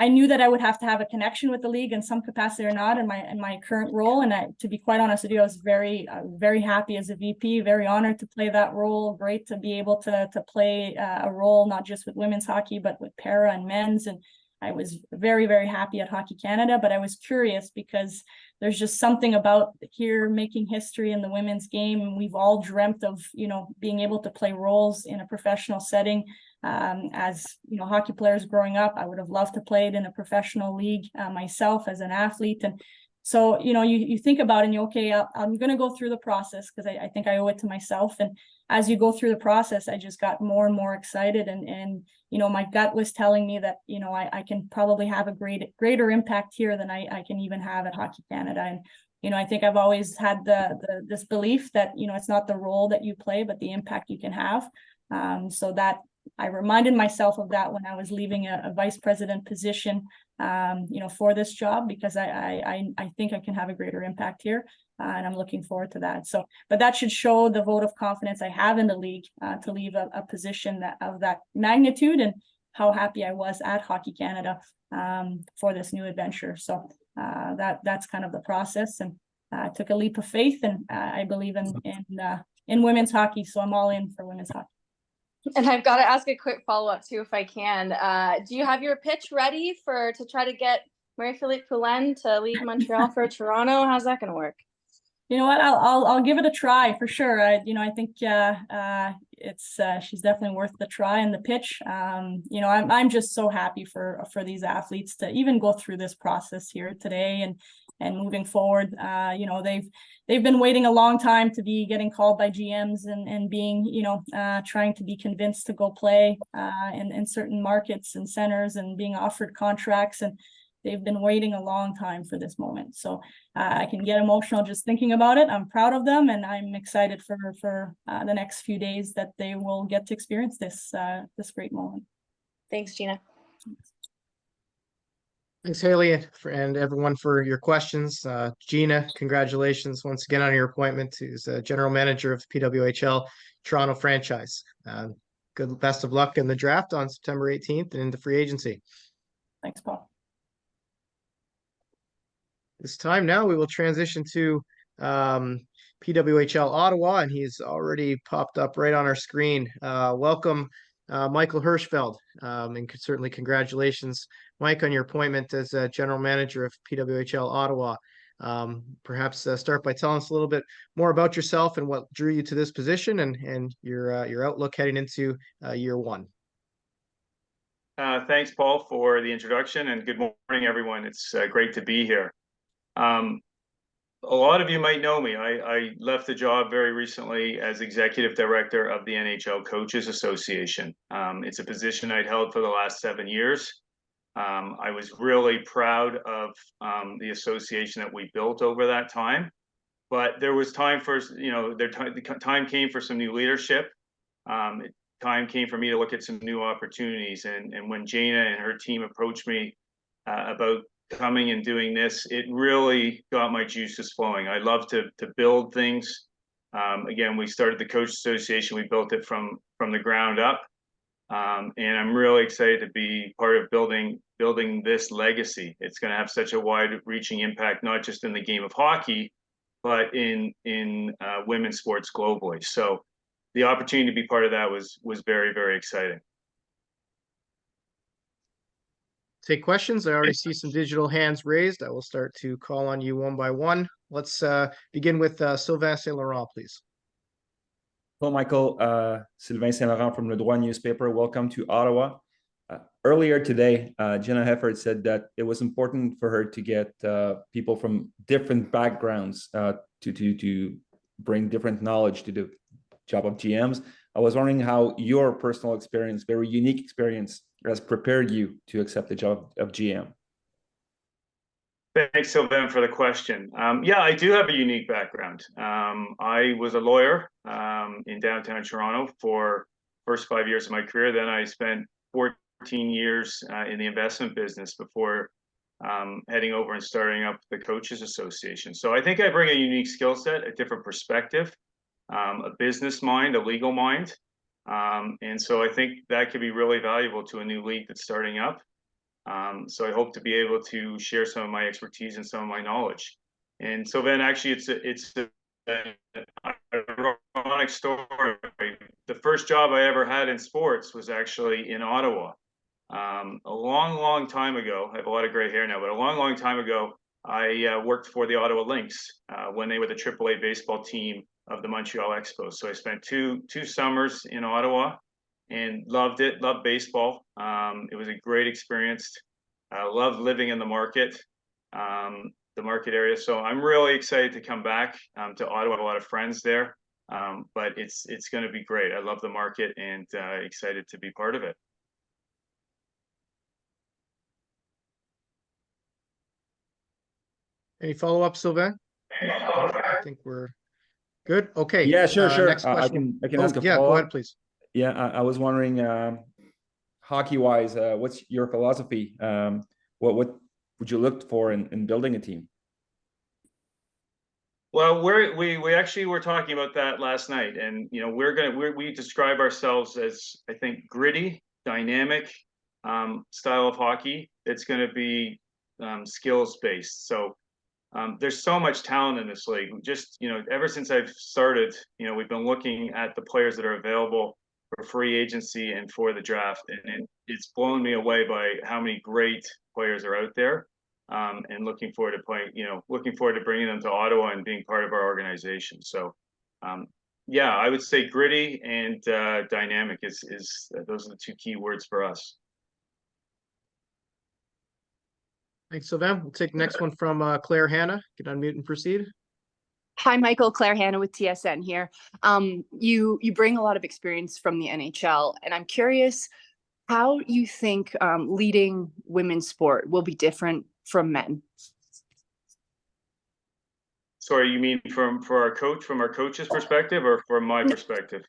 I knew that I would have to have a connection with the league in some capacity or not in my current role. And to be quite honest with you, I was very, very happy as a VP, very honored to play that role. Great to be able to play a role, not just with women's hockey, but with para and men's. And I was very, very happy at Hockey Canada, but I was curious because there's just something about here making history in the women's game. And we've all dreamt of, being able to play roles in a professional setting. As hockey players growing up, I would have loved to play it in a professional league myself as an athlete. And so, you think about it and I'm going to go through the process because I think I owe it to myself. And as you go through the process, I just got more and more excited. And my gut was telling me that, I can probably have a greater impact here than I can even have at Hockey Canada. And, I think I've always had this belief that, it's not the role that you play, but the impact you can have. So that I reminded myself of that when I was leaving a vice president position, for this job, because I think I can have a greater impact here, and I'm looking forward to that. So, but that should show the vote of confidence I have in the league to leave a position of that magnitude, and how happy I was at Hockey Canada for this new adventure. So that's kind of the process, and I took a leap of faith, and I believe in women's hockey, so I'm all in for women's hockey. And I've got to ask a quick follow-up too, if I can. Do you have your pitch ready to try to get Marie-Philippe Poulin to leave Montreal for Toronto? How's that going to work? You know what? I'll give it a try for sure. I think she's definitely worth the try and the pitch. I'm just so happy for these athletes to even go through this process here today and moving forward. They've been waiting a long time to be getting called by GMs and being, trying to be convinced to go play in certain markets and centers and being offered contracts. And they've been waiting a long time for this moment. So I can get emotional just thinking about it. I'm proud of them, and I'm excited for the next few days that they will get to experience this great moment. Thanks, Gina. Thanks, Haley, and everyone for your questions. Gina, congratulations once again on your appointment as General Manager of PWHL Toronto franchise. Best of luck in the draft on September 18th and into free agency. Thanks, Paul. This time now we will transition to PWHL Ottawa, and he's already popped up right on our screen. Welcome, Michael Hirshfeld, and certainly congratulations, Mike, on your appointment as General Manager of PWHL Ottawa. Perhaps start by telling us a little bit more about yourself and what drew you to this position, and your outlook heading into year one. Thanks, Paul, for the introduction, and good morning, everyone. It's great to be here. A lot of you might know me. I left the job very recently as Executive Director of the NHL Coaches Association. It's a position I'd held for the last 7 years. I was really proud of the association that we built over that time, but there was time for, time came for some new leadership. Time came for me to look at some new opportunities. And when Gina and her team approached me about coming and doing this, it really got my juices flowing. I love to build things. Again, we started the Coach Association. We built it from the ground up. And I'm really excited to be part of building this legacy. It's going to have such a wide-reaching impact, not just in the game of hockey, but in women's sports globally. So the opportunity to be part of that was very, very exciting. Take questions. I already see some digital hands raised. I will start to call on you one by one. Let's begin with Sylvain Saint Laurent, please. Hello, Michael. Sylvain Saint Laurent from Le Droit newspaper. Welcome to Ottawa. Earlier today, Gina Hirshfeld said that it was important for her to get people from different backgrounds to bring different knowledge to the job of GMs. I was wondering how your personal experience, very unique experience, has prepared you to accept the job of GM. Thanks, Sylvain, for the question. Yeah, I do have a unique background. I was a lawyer in downtown Toronto for the first 5 years of my career. Then I spent 14 years in the investment business before heading over and starting up the Coaches Association. So I think I bring a unique skill set, a different perspective, a business mind, a legal mind. And so I think that could be really valuable to a new league that's starting up. So I hope to be able to share some of my expertise and some of my knowledge. And so then actually it's an ironic story. The first job I ever had in sports was actually in Ottawa. A long time ago, I have a lot of gray hair now, but a long time ago, I worked for the Ottawa Lynx when they were the AAA baseball team of the Montreal Expos. So I spent two summers in Ottawa and loved it, loved baseball. It was a great experience. I loved living in the market area. So I'm really excited to come back to Ottawa. I have a lot of friends there, but it's going to be great. I love the market and excited to be part of it. Any follow-up, Sylvain? I think we're good. Okay. Yeah, sure. Next question. I can ask a yeah, follow-up. go ahead, please. Yeah, I was wondering, hockey-wise, what's your philosophy? What would you look for in building a team? Well, we actually were talking about that last night, and we describe ourselves as, I think, gritty, dynamic style of hockey. It's going to be skills based. So there's so much talent in this league. Just ever since I've started, we've been looking at the players that are available for free agency and for the draft, and it's blown me away by how many great players are out there. And looking forward to bringing them to Ottawa and being part of our organization. So, yeah, I would say gritty and dynamic is those are the two key words for us. Thanks, Sylvain. We'll take the next one from Claire Hanna. You can unmute and proceed. Hi, Michael. Claire Hanna with TSN here. You bring a lot of experience from the NHL, and I'm curious how you think leading women's sport will be different from men. Sorry, you mean from our coach's perspective, or from my perspective?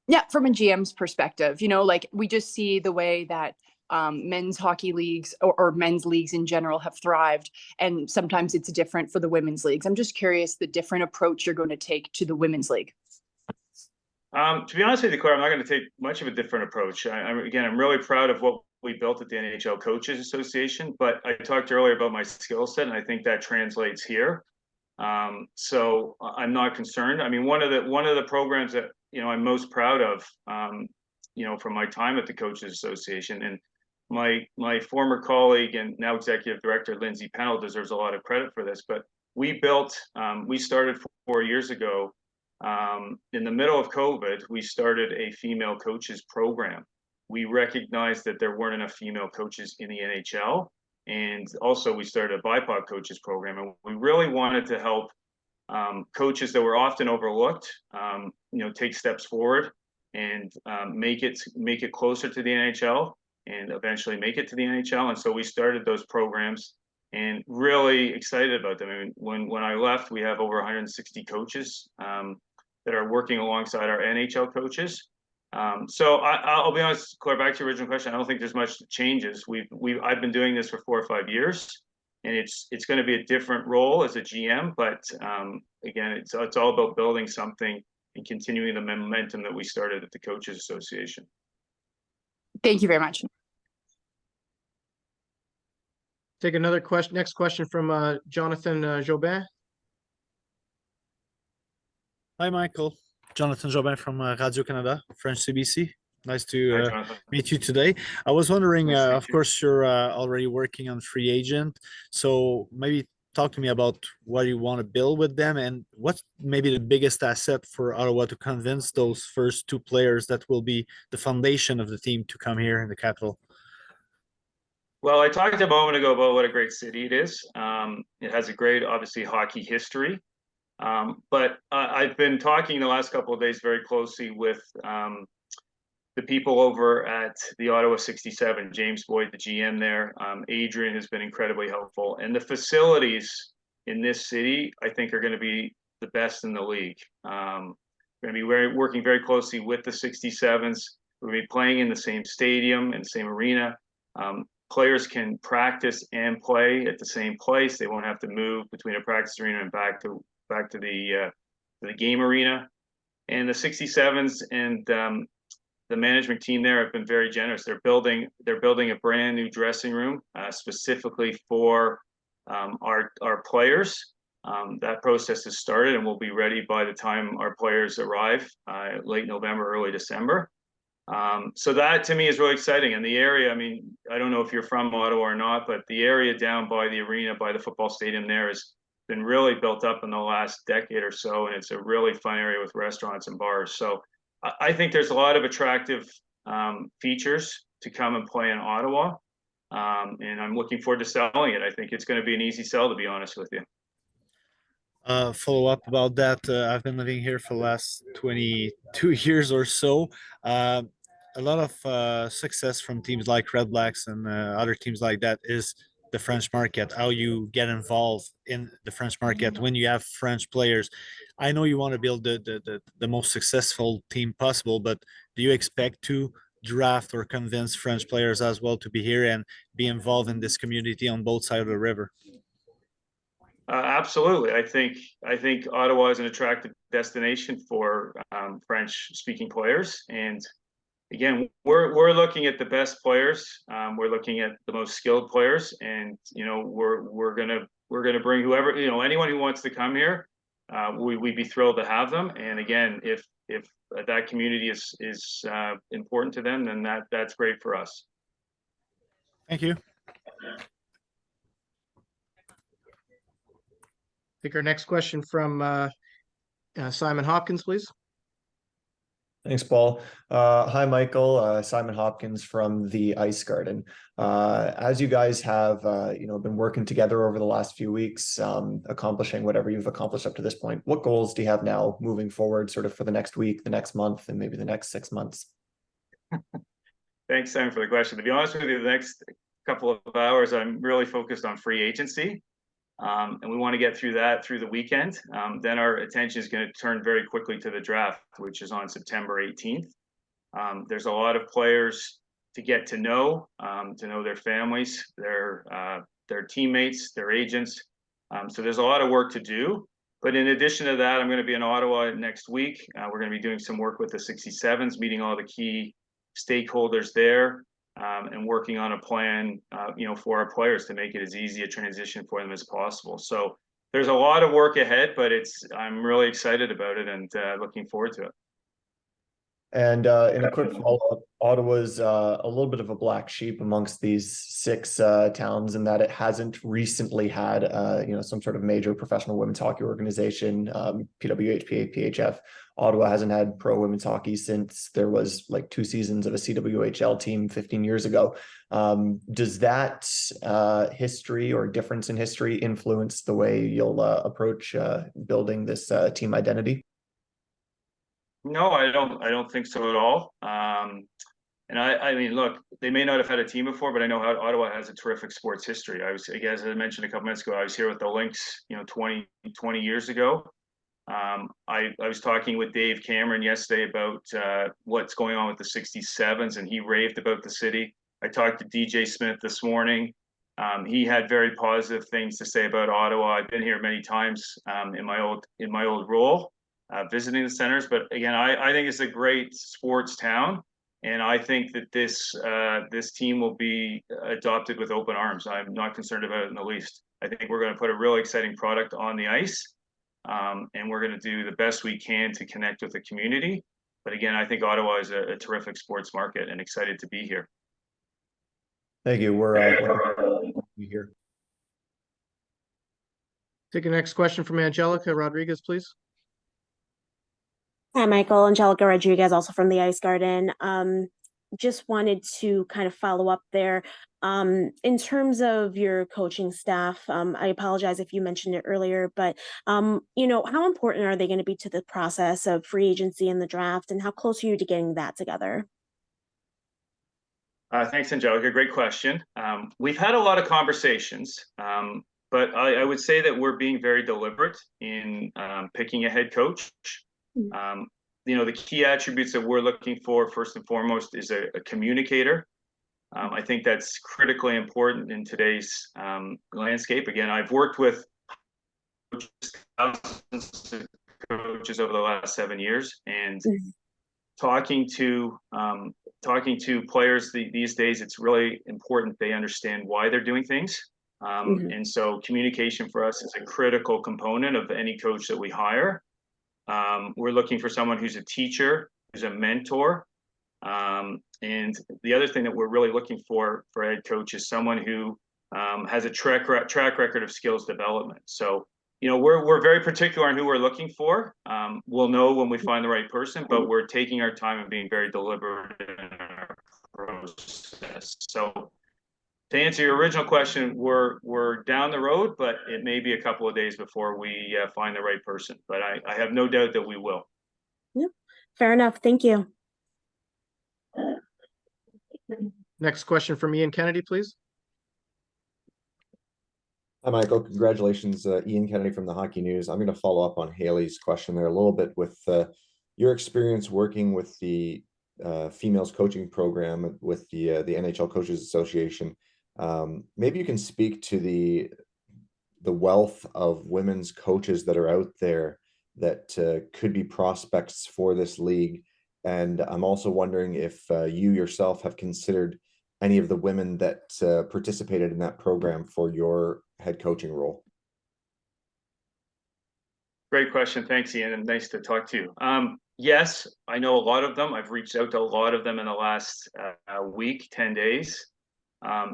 Yeah, from a GM's perspective. Like we just see the way that men's hockey leagues or men's leagues in general have thrived, and sometimes it's different for the women's leagues. I'm just curious the different approach you're going to take to the women's league. To be honest with you, Claire, I'm not going to take much of a different approach. I'm really proud of what we built at the NHL Coaches Association, but I talked earlier about my skill set, and I think that translates here. So I'm not concerned. I mean, one of the programs that I'm most proud of, from my time at the Coaches Association, and my former colleague and now executive director Lindsay Pennell deserves a lot of credit for this. But we started 4 years ago. In the middle of COVID, we started a female coaches program. We recognized that there weren't enough female coaches in the NHL. And also we started a BIPOC coaches program. And we really wanted to help coaches that were often overlooked, take steps forward and make it closer to the NHL and eventually make it to the NHL. And so we started those programs and really excited about them. I mean, when I left, we have over 160 coaches that are working alongside our NHL coaches. So I'll be honest, Claire, back to your original question, I don't think there's much changes. I've been doing this for 4 or 5 years, and it's going to be a different role as a GM. But again, it's all about building something and continuing the momentum that we started at the Coaches Association. Thank you very much. Take another question. Next question from Jonathan Jobin. Hi, Michael. Jonathan Jobin from Radio-Canada, French CBC. Nice to meet you today. I was wondering, of course, you're already working on free agent. So maybe talk to me about what you want to build with them and what's maybe the biggest asset for Ottawa to convince those first 2 players that will be the foundation of the team to come here in the capital. Well, I talked a moment ago about what a great city it is. It has a great, obviously, hockey history. But I've been talking the last couple of days very closely with the people over at the Ottawa 67, James Boyd, the GM there. Adrian has been incredibly helpful. And the facilities in this city, I think, are going to be the best in the league. We're going to be working very closely with the 67s. We're going to be playing in the same stadium and same arena. Players can practice and play at the same place. They won't have to move between a practice arena and back to the game arena. And the 67s and the management team there have been very generous. They're building a brand new dressing room specifically for our players. That process has started and will be ready by the time our players arrive late November, early December. So that to me is really exciting. And the area, I mean, I don't know if you're from Ottawa or not, but the area down by the arena, by the football stadium there has been really built up in the last decade or so. And it's a really fun area with restaurants and bars. So I think there's a lot of attractive features to come and play in Ottawa. And I'm looking forward to selling it. I think it's going to be an easy sell, to be honest with you. Follow up about that. I've been living here for the last 22 years or so. A lot of success from teams like Red Blacks and other teams like that is the French market, how you get involved in the French market when you have French players. I know you want to build the most successful team possible, but do you expect to draft or convince French players as well to be here and be involved in this community on both sides of the river? Absolutely. I think Ottawa is an attractive destination for French-speaking players. And again, we're looking at the best players. We're looking at the most skilled players, and we're gonna bring whoever, anyone who wants to come here. We'd be thrilled to have them. And again, if that community is important to them, then that's great for us. Thank you. Take our next question from Simon Hopkins, please. Thanks, Paul. Hi, Michael. Simon Hopkins from the Ice Garden. As you guys have, been working together over the last few weeks, accomplishing whatever you've accomplished up to this point, what goals do you have now moving forward, sort of for the next week, the next month, and maybe the next 6 months? Thanks, Simon, for the question. To be honest with you, the next couple of hours, I'm really focused on free agency. And we want to get through that through the weekend. Then our attention is going to turn very quickly to the draft, which is on September 18th. There's a lot of players to get to know their families, their teammates, their agents. So there's a lot of work to do. But in addition to that, I'm going to be in Ottawa next week. We're going to be doing some work with the 67s, meeting all the key stakeholders there. And working on a plan, for our players to make it as easy a transition for them as possible. So there's a lot of work ahead, but I'm really excited about it and looking forward to it. And in a quick follow-up, Ottawa's a little bit of a black sheep amongst these 6 towns in that it hasn't recently had, some sort of major professional women's hockey organization, PWHL, PHF. Ottawa hasn't had pro women's hockey since there was like 2 seasons of a CWHL team 15 years ago. Does that history or difference in history influence the way you'll approach building this team identity? No, I don't think so at all. And I mean, look, they may not have had a team before, but I know how Ottawa has a terrific sports history. As I mentioned a couple minutes ago, I was here with the Lynx, 20 years ago. I was talking with Dave Cameron yesterday about what's going on with the 67s, and he raved about the city. I talked to DJ Smith this morning. He had very positive things to say about Ottawa. I've been here many times in my old role, visiting the centers. But again, I think it's a great sports town, and I think that this team will be adopted with open arms. I'm not concerned about it in the least. I think we're going to put a really exciting product on the ice. And we're going to do the best we can to connect with the community. But again, I think Ottawa is a terrific sports market and excited to be here. Thank you. We're here. Take the next question from Angelica Rodriguez, please. Hi, Michael. Angelica Rodriguez, also from the Ice Garden. Just wanted to kind of follow up there. In terms of your coaching staff, I apologize if you mentioned it earlier, but how important are they going to be to the process of free agency and the draft, and how close are you to getting that together? Thanks, Angelica. Great question. We've had a lot of conversations, but I would say that we're being very deliberate in picking a head coach. The key attributes that we're looking for, first and foremost, is a communicator. I think that's critically important in today's landscape. Again, I've worked with coaches over the last 7 years, and talking to players these days, it's really important they understand why they're doing things. And so communication for us is a critical component of any coach that we hire. We're looking for someone who's a teacher, who's a mentor, And the other thing that we're really looking for head coach is someone who has a track record of skills development. So, you know, we're very particular on who we're looking for. We'll know when we find the right person, but we're taking our time and being very deliberate in our process. So to answer your original question, we're down the road, but it may be a couple of days before we find the right person. But I have no doubt that we will. Yeah, fair enough. Thank you. Next question from Ian Kennedy, please. Hi, Michael. Congratulations, Ian Kennedy from the Hockey News. I'm going to follow up on Haley's question there a little bit with your experience working with the females coaching program with the NHL Coaches Association. Maybe you can speak to the wealth of women's coaches that are out there that could be prospects for this league. And I'm also wondering if you yourself have considered any of the women that participated in that program for your head coaching role. Great question. Thanks, Ian, and nice to talk to you. Yes, I know a lot of them. I've reached out to a lot of them in the last week, 10 days.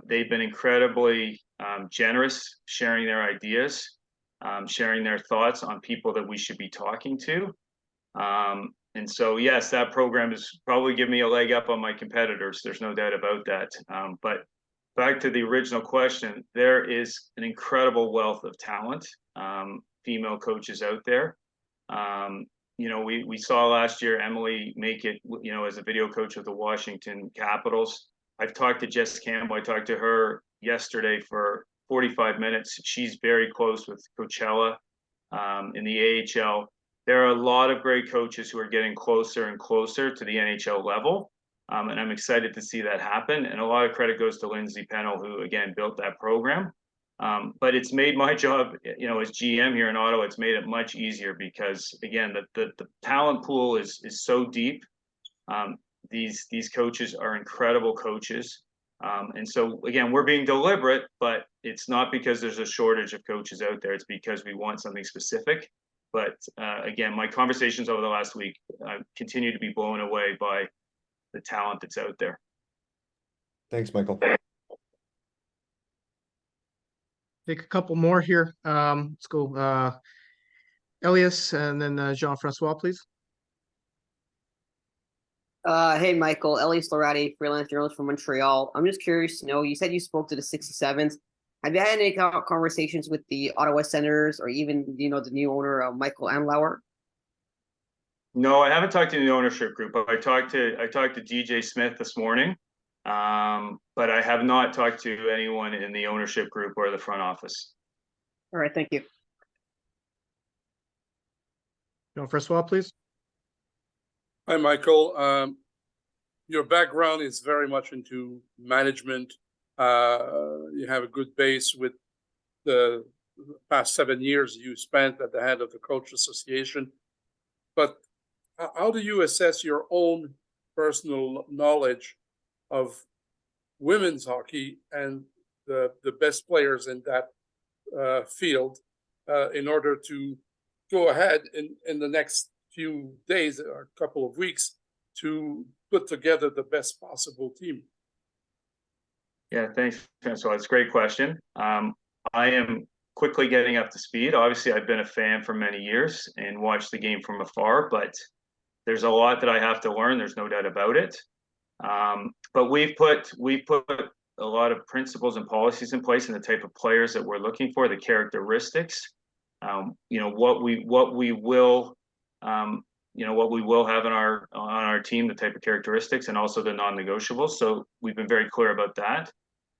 They've been incredibly generous, sharing their ideas, sharing their thoughts on people that we should be talking to. And so, yes, that program is probably giving me a leg up on my competitors. There's no doubt about that. But back to the original question, there is an incredible wealth of talent, female coaches out there. You know, we saw last year Emily make it, you know, as a video coach of the Washington Capitals. I've talked to Jess Campbell. I talked to her yesterday for 45 minutes. She's very close with Coachella in the AHL. There are a lot of great coaches who are getting closer and closer to the NHL level. And I'm excited to see that happen. And a lot of credit goes to Lindsay Pennell, who, again, built that program. But it's made my job, you know, as GM here in Ottawa, it's made it much easier because, again, the talent pool is so deep. These coaches are incredible coaches. And so, again, we're being deliberate, but it's not because there's a shortage of coaches out there. It's because we want something specific. But again, my conversations over the last week, I continue to be blown away by the talent that's out there. Thanks, Michael. Take a couple more here. Let's go Elias and then Jean-Francois, please. Hey, Michael. Elias Lorati, freelance journalist from Montreal. I'm just curious to know, you said you spoke to the 67s. Have you had any conversations with the Ottawa Senators or even, you know, the new owner, Michael Andlauer? No, I haven't talked to the ownership group. I talked to DJ Smith this morning, but I have not talked to anyone in the ownership group or the front office. All right, thank you. Jean-Francois, please. Hi, Michael. Your background is very much into management. You have a good base with the past 7 years you spent at the head of the Coach Association. But how do you assess your own personal knowledge of women's hockey and the best players in that field in order to go ahead in the next few days or a couple of weeks to put together the best possible team? Yeah, thanks, Francois. It's a great question. I am quickly getting up to speed. Obviously, I've been a fan for many years and watched the game from afar, but there's a lot that I have to learn. There's no doubt about it. But we've put a lot of principles and policies in place and the type of players that we're looking for, the characteristics, you know, what we will have on our team, the type of characteristics, and also the non-negotiables. So we've been very clear about that.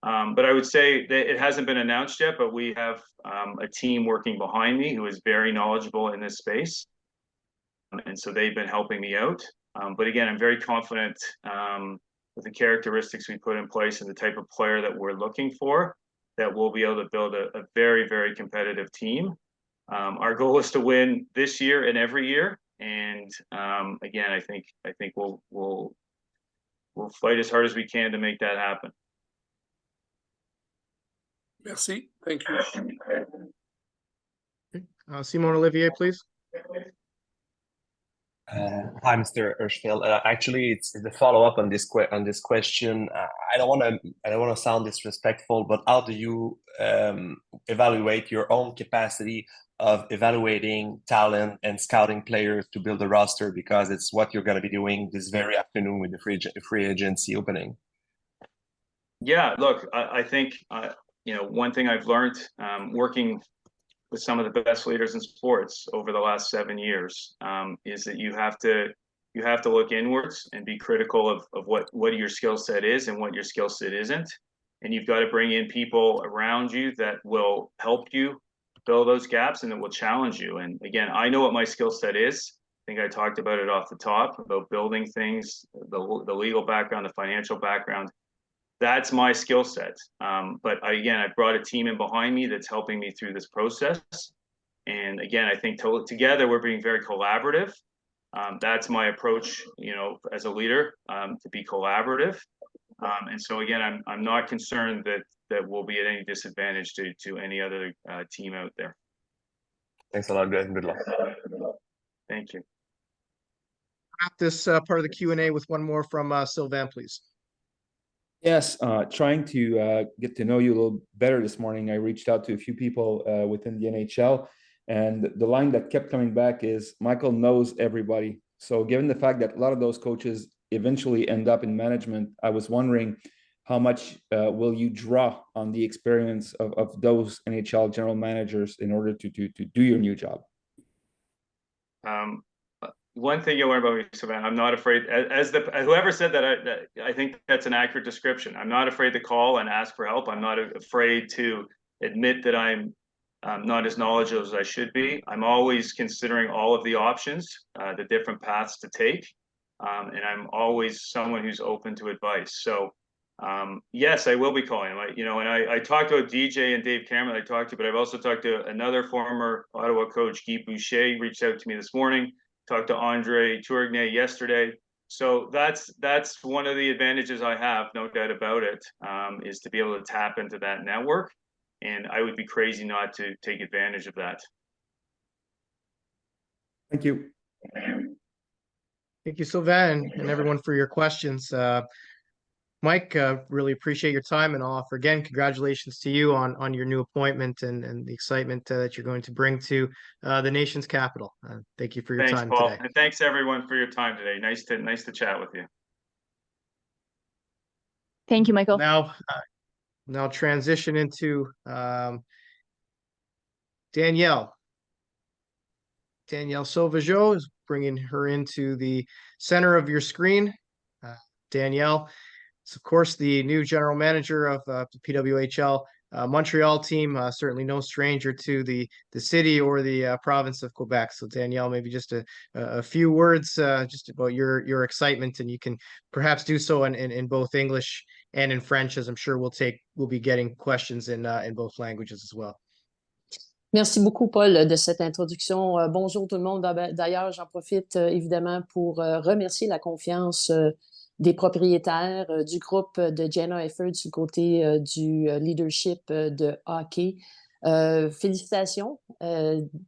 But I would say that it hasn't been announced yet, but we have a team working behind me who is very knowledgeable in this space. And so they've been helping me out. But again, I'm very confident with the characteristics we put in place and the type of player that we're looking for, that we'll be able to build a very, very competitive team. Our goal is to win this year and every year. And again, I think we'll fight as hard as we can to make that happen. Merci. Thank you. Simon Olivier, please. Hi, Mr. Hirshfeld. Actually, it's a follow-up on this question. I don't want to sound disrespectful, but how do you evaluate your own capacity of evaluating talent and scouting players to build a roster? Because it's what you're going to be doing this very afternoon with the free agency opening. Yeah, look, I think one thing I've learned working with some of the best leaders in sports over the last 7 years is that you have to look inwards and be critical of what your skill set is and what your skill set isn't. And you've got to bring in people around you that will help you fill those gaps and that will challenge you. And again, I know what my skill set is. I think I talked about it off the top about building things, the legal background, the financial background. That's my skill set. But I brought a team in behind me that's helping me through this process. And again, I think together we're being very collaborative. That's my approach, as a leader, to be collaborative. And so again, I'm not concerned that we'll be at any disadvantage to any other team out there. Thanks a lot, guys. Good luck. Thank you. Wrap this part of the Q&A with one more from Sylvain, please. Yes, trying to get to know you a little better this morning. I reached out to a few people within the NHL, and the line that kept coming back is Michael knows everybody. So given the fact that a lot of those coaches eventually end up in management, I was wondering how much will you draw on the experience of those NHL general managers in order to do your new job? One thing you'll learn about me, Savannah, I'm not afraid. Whoever said that, I think that's an accurate description. I'm not afraid to call and ask for help. I'm not afraid to admit that I'm not as knowledgeable as I should be. I'm always considering all of the options, the different paths to take, and I'm always someone who's open to advice. So, yes, I will be calling. And I talked to DJ and Dave Cameron. I talked to, but I've also talked to another former Ottawa coach, Guy Boucher, reached out to me this morning. Talked to Andre Tourigny yesterday. So that's one of the advantages I have, no doubt about it, is to be able to tap into that network. And I would be crazy not to take advantage of that. Thank you. Thank you, Sylvain, and everyone for your questions. Mike, really appreciate your time, and I'll offer again congratulations to you on your new appointment and the excitement that you're going to bring to the nation's capital. Thank you for your Thanks, time Paul. today. And thanks everyone for your time today. Nice to chat with you. Thank you, Michael. Now transition into Danielle. Danielle Sauvageau is bringing her into the center of your screen. Danielle is, of course, the new general manager of the PWHL Montreal team, certainly no stranger to the city or the province of Quebec. So Danielle, maybe just a few words just about your excitement, and you can perhaps do so in both English and in French, as I'm sure we'll be getting questions in both languages as well. Merci beaucoup, Paul, de cette introduction. Bonjour tout le monde. D'ailleurs, j'en profite évidemment pour remercier la confiance des propriétaires du groupe de Gina Hirshfeld du côté du leadership de hockey. Félicitations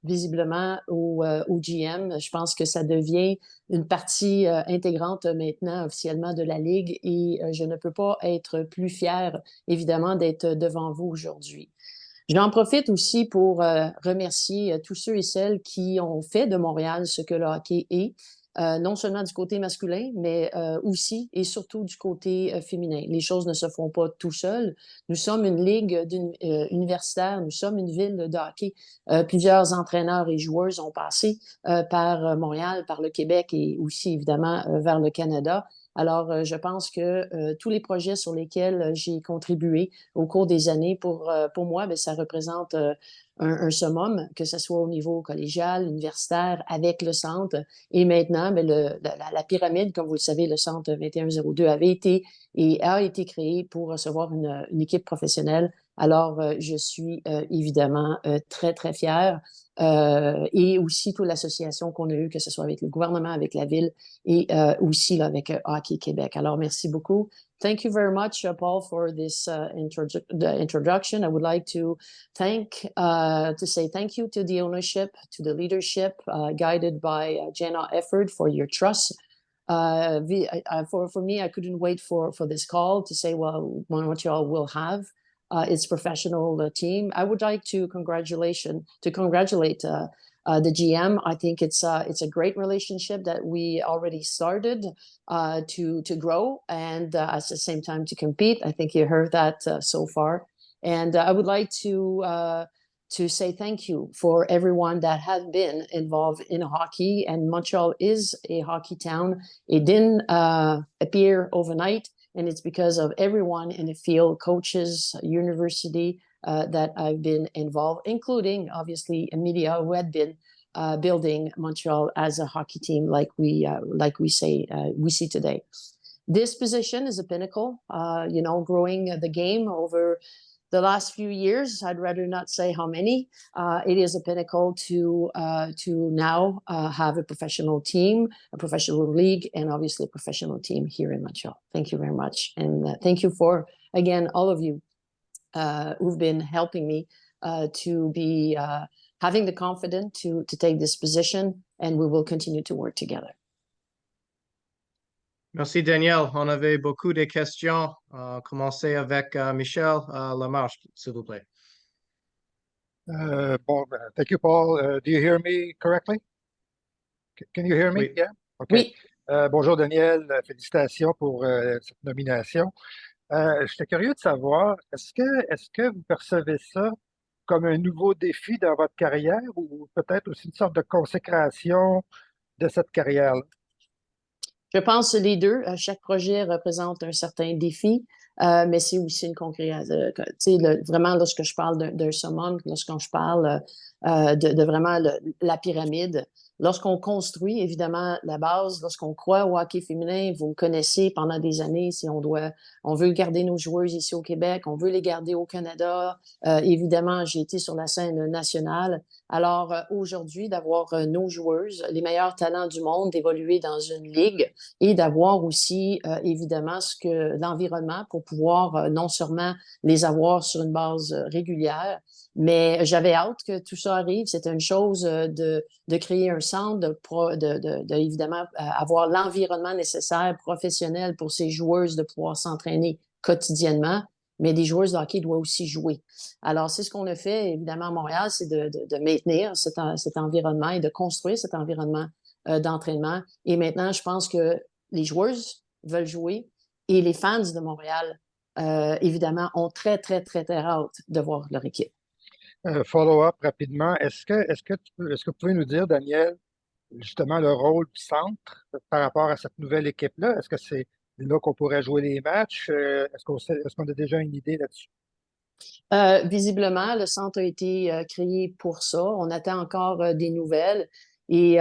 visiblement au GM. Je pense que ça devient une partie intégrante maintenant officiellement de la Ligue et je ne peux pas être plus fière évidemment d'être devant vous aujourd'hui. J'en profite aussi pour remercier tous ceux et celles qui ont fait de Montréal ce que le hockey est, non seulement du côté masculin, mais aussi et surtout du côté féminin. Les choses ne se font pas tout seuls. Nous sommes une ligue universitaire, nous sommes une ville de hockey. Plusieurs entraîneurs et joueurs ont passé par Montréal, par le Québec et aussi évidemment vers le Canada. Alors, je pense que tous les projets sur lesquels j'ai contribué au cours des années, pour moi, bien, ça représente un summum, que ce soit au niveau collégial, universitaire, avec le centre. Et maintenant, bien, la pyramide, comme vous le savez, le centre 2102 avait été et a été créé pour recevoir une équipe professionnelle. Alors, je suis évidemment très, très fière et aussi toute l'association qu'on a eue, que ce soit avec le gouvernement, avec la ville et aussi là, avec Hockey Québec. Alors, merci beaucoup. Thank you very much, Paul, for this the introduction. I would like to say thank you to the ownership, to the leadership, guided by Gina Efford for your trust. For me, I couldn't wait for this call to say, well, Montreal will have its professional team. I would like to congratulate the GM. I think it's a great relationship that we already started to grow and at the same time to compete. I think you heard that so far. And I would like to say thank you for everyone that has been involved in hockey. And Montreal is a hockey town. It didn't appear overnight. And it's because of everyone in the field, coaches, university, that I've been involved, including obviously media who had been building Montreal as a hockey team, like we see today. This position is a pinnacle, growing the game over the last few years. I'd rather not say how many. It is a pinnacle to now have a professional team, a professional league, and obviously a professional team here in Montreal. Thank you very much. And thank you for, again, all of you who've been helping me to be having the confidence to take this position, and we will continue to work together. Merci, Danielle. On avait beaucoup de questions. Commencer avec Michel Lamarche, s'il vous plaît. Thank you, Paul. Do you hear me correctly? Can you hear me? Oui. Yeah? Okay. Oui. Bonjour, Danielle. Félicitations pour cette nomination. J'étais curieux de savoir, est-ce que vous percevez ça comme un nouveau défi dans votre carrière ou peut-être aussi une sorte de consécration de cette carrière-là? Je pense les deux. Chaque projet représente un certain défi, mais c'est aussi une concrétisation. Vraiment, lorsque je parle d'un summum, lorsque je parle de vraiment la pyramide, lorsqu'on construit évidemment la base, lorsqu'on croit au hockey féminin, vous le connaissez pendant des années, si on veut garder nos joueuses ici au Québec, on veut les garder au Canada. Évidemment, j'ai été sur la scène nationale. Alors aujourd'hui, d'avoir nos joueuses, les meilleurs talents du monde, d'évoluer dans une ligue et d'avoir aussi évidemment l'environnement pour pouvoir non seulement les avoir sur une base régulière, mais j'avais hâte que tout ça arrive. C'était une chose de créer un centre, de évidemment avoir l'environnement nécessaire professionnel pour ces joueuses de pouvoir s'entraîner quotidiennement. Mais des joueuses de hockey doivent aussi jouer. Alors, c'est ce qu'on a fait, évidemment, à Montréal, c'est de maintenir cet environnement et de construire cet environnement d'entraînement. Et maintenant, je pense que les joueuses veulent jouer et les fans de Montréal, évidemment, ont très, très, très, très hâte de voir leur équipe. Follow-up rapidement. Est-ce que vous pouvez nous dire, Danielle, justement, le rôle du centre par rapport à cette nouvelle équipe-là? Est-ce que c'est là qu'on pourrait jouer les matchs? Est-ce qu'on a déjà une idée là-dessus? Visiblement, le centre a été créé pour ça. On attend encore des nouvelles. Et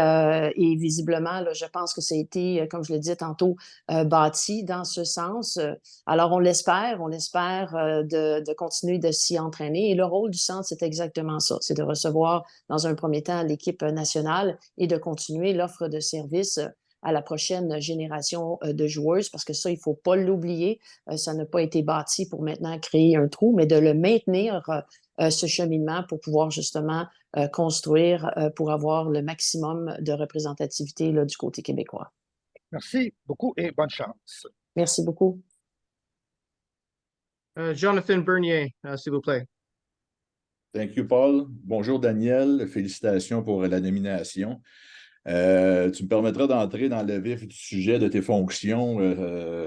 visiblement, là, je pense que ça a été, comme je le disais tantôt, bâti dans ce sens. Alors, on l'espère de continuer de s'y entraîner. Et le rôle du centre, c'est exactement ça. C'est de recevoir, dans un premier temps, l'équipe nationale et de continuer l'offre de services à la prochaine génération de joueuses, parce que ça, il ne faut pas l'oublier. Ça n'a pas été bâti pour maintenant créer un trou, mais de le maintenir, ce cheminement, pour pouvoir justement construire, pour avoir le maximum de représentativité là, du côté québécois. Merci beaucoup et bonne chance. Merci beaucoup. Jonathan Bernier, s'il vous plaît. Thank you, Paul. Bonjour, Danielle. Félicitations pour la nomination. Tu me permettras d'entrer dans le vif du sujet de tes fonctions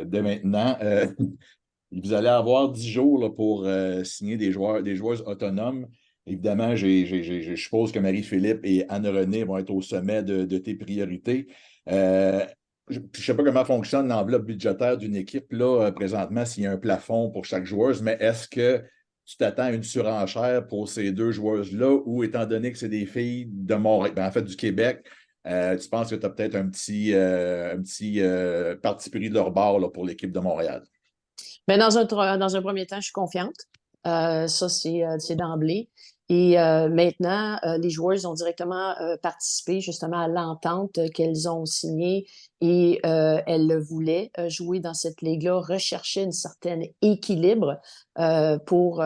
dès maintenant. Vous allez avoir 10 jours là, pour signer des joueuses autonomes. Évidemment, je suppose que Marie-Philippe et Anne-Renée vont être au sommet de tes priorités. Je ne sais pas comment fonctionne l'enveloppe budgétaire d'une équipe là, présentement, s'il y a un plafond pour chaque joueuse, mais est-ce que tu t'attends à une surenchère pour ces deux joueuses-là ou, étant donné que c'est des filles de Montréal, en fait du Québec, tu penses que tu as peut-être un petit parti pris de leur bord là, pour l'équipe de Montréal? Bien, dans un premier temps, je suis confiante. Ça, c'est d'emblée. Et maintenant, les joueuses ont directement participé justement à l'entente qu'elles ont signée et elles le voulaient jouer dans cette ligue-là, rechercher un certain équilibre pour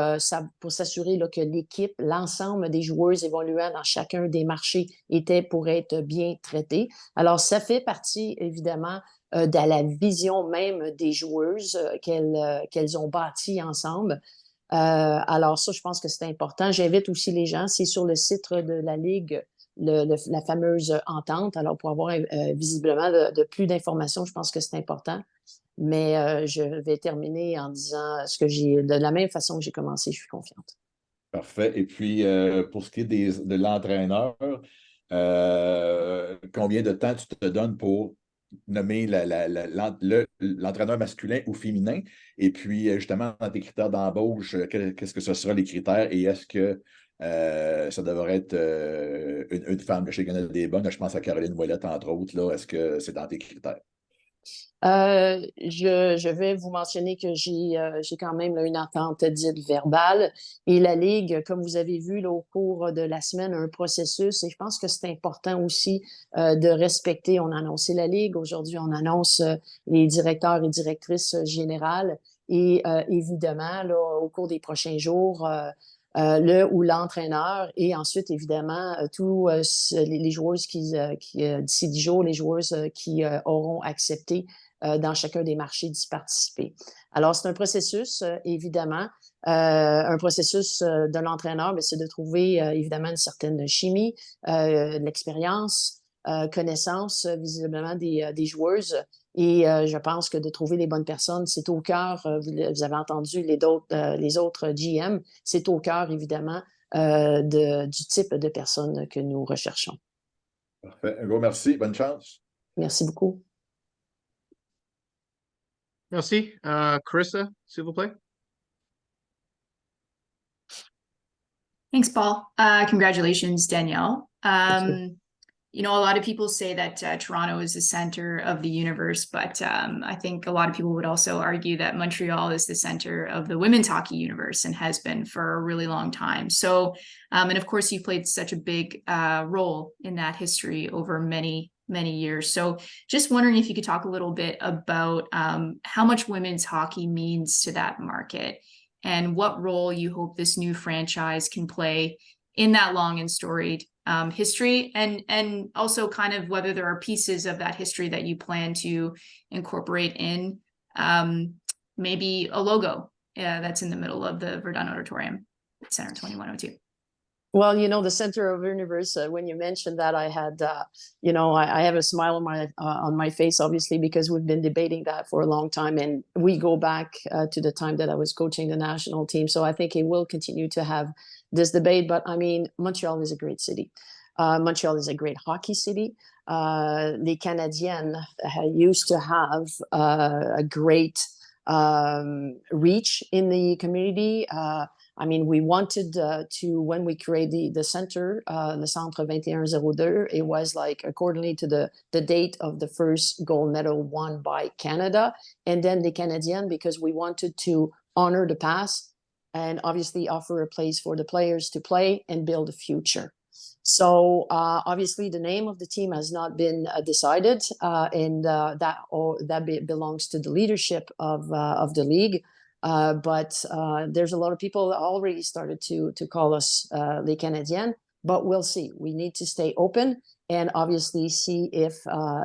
s'assurer que l'équipe, l'ensemble des joueuses évoluant dans chacun des marchés était pour être bien traitées. Alors, ça fait partie, évidemment, de la vision même des joueuses qu'elles ont bâtie ensemble. Alors ça, je pense que c'est important. J'invite aussi les gens, c'est sur le site de la Ligue, la fameuse entente. Alors, pour avoir visiblement de plus d'informations, je pense que c'est important. Mais je vais terminer en disant ce que de la même façon que j'ai commencé, je suis confiante. Parfait. Et puis, pour ce qui est de l'entraîneur, combien de temps tu te donnes pour nommer l'entraîneur masculin ou féminin? Et puis, justement, dans tes critères d'embauche, qu'est-ce que ce sera les critères et est-ce que ça devrait être une femme? Je sais qu'il y en a des bonnes, je pense à Caroline Ouellette, entre autres. Là. Est-ce que c'est dans tes critères? Je vais vous mentionner que j'ai quand même là, une entente dite verbale et la Ligue, comme vous avez vu là, au cours de la semaine, un processus et je pense que c'est important aussi de respecter. On a annoncé la Ligue, aujourd'hui on annonce les directeurs et directrices générales et évidemment là, au cours des prochains jours, le ou l'entraîneur et ensuite, évidemment, tous les joueuses d'ici 10 jours, les joueuses qui auront accepté dans chacun des marchés d'y participer. Alors, c'est un processus, évidemment. Un processus de l'entraîneur, c'est de trouver, évidemment, une certaine chimie, de l'expérience, connaissance, visiblement, des joueuses. Et je pense que de trouver les bonnes personnes, c'est au cœur, vous avez entendu les autres GM, c'est au cœur, évidemment, du type de personnes que nous recherchons. Parfait. Un gros merci. Bonne chance. Merci beaucoup. Merci. Carissa, s'il vous plaît. Thanks, Paul. Congratulations, Danielle. You know, a lot of people say that Toronto is the center of the universe, but I think a lot of people would also argue that Montreal is the center of the women's hockey universe and has been for a really long time. So, and of course, you've played such a big role in that history over many years. So just wondering if you could talk a little bit about how much women's hockey means to that market and what role you hope this new franchise can play in that long and storied history, and also kind of whether there are pieces of that history that you plan to incorporate in maybe a logo that's in the middle of the Verdun Auditorium, Center 2102. Well, you know, the center of the universe, when you mentioned that, I had, you know, I have a smile on my face, obviously, because we've been debating that for a long time. And we go back to the time that I was coaching the national team. So I think it will continue to have this debate. But I mean, Montreal is a great city. Montreal is a great hockey city. Les Canadiennes used to have a great reach in the community. I mean, we wanted to, when we created the center, the Centre 2102, it was like accordingly to the date of the first gold medal won by Canada. And then the Canadiens, because we wanted to honor the past and obviously offer a place for the players to play and build a future. So obviously the name of the team has not been decided, and that belongs to the leadership of the league. But there's a lot of people that already started to call us Les Canadiennes, but we'll see. We need to stay open and obviously see if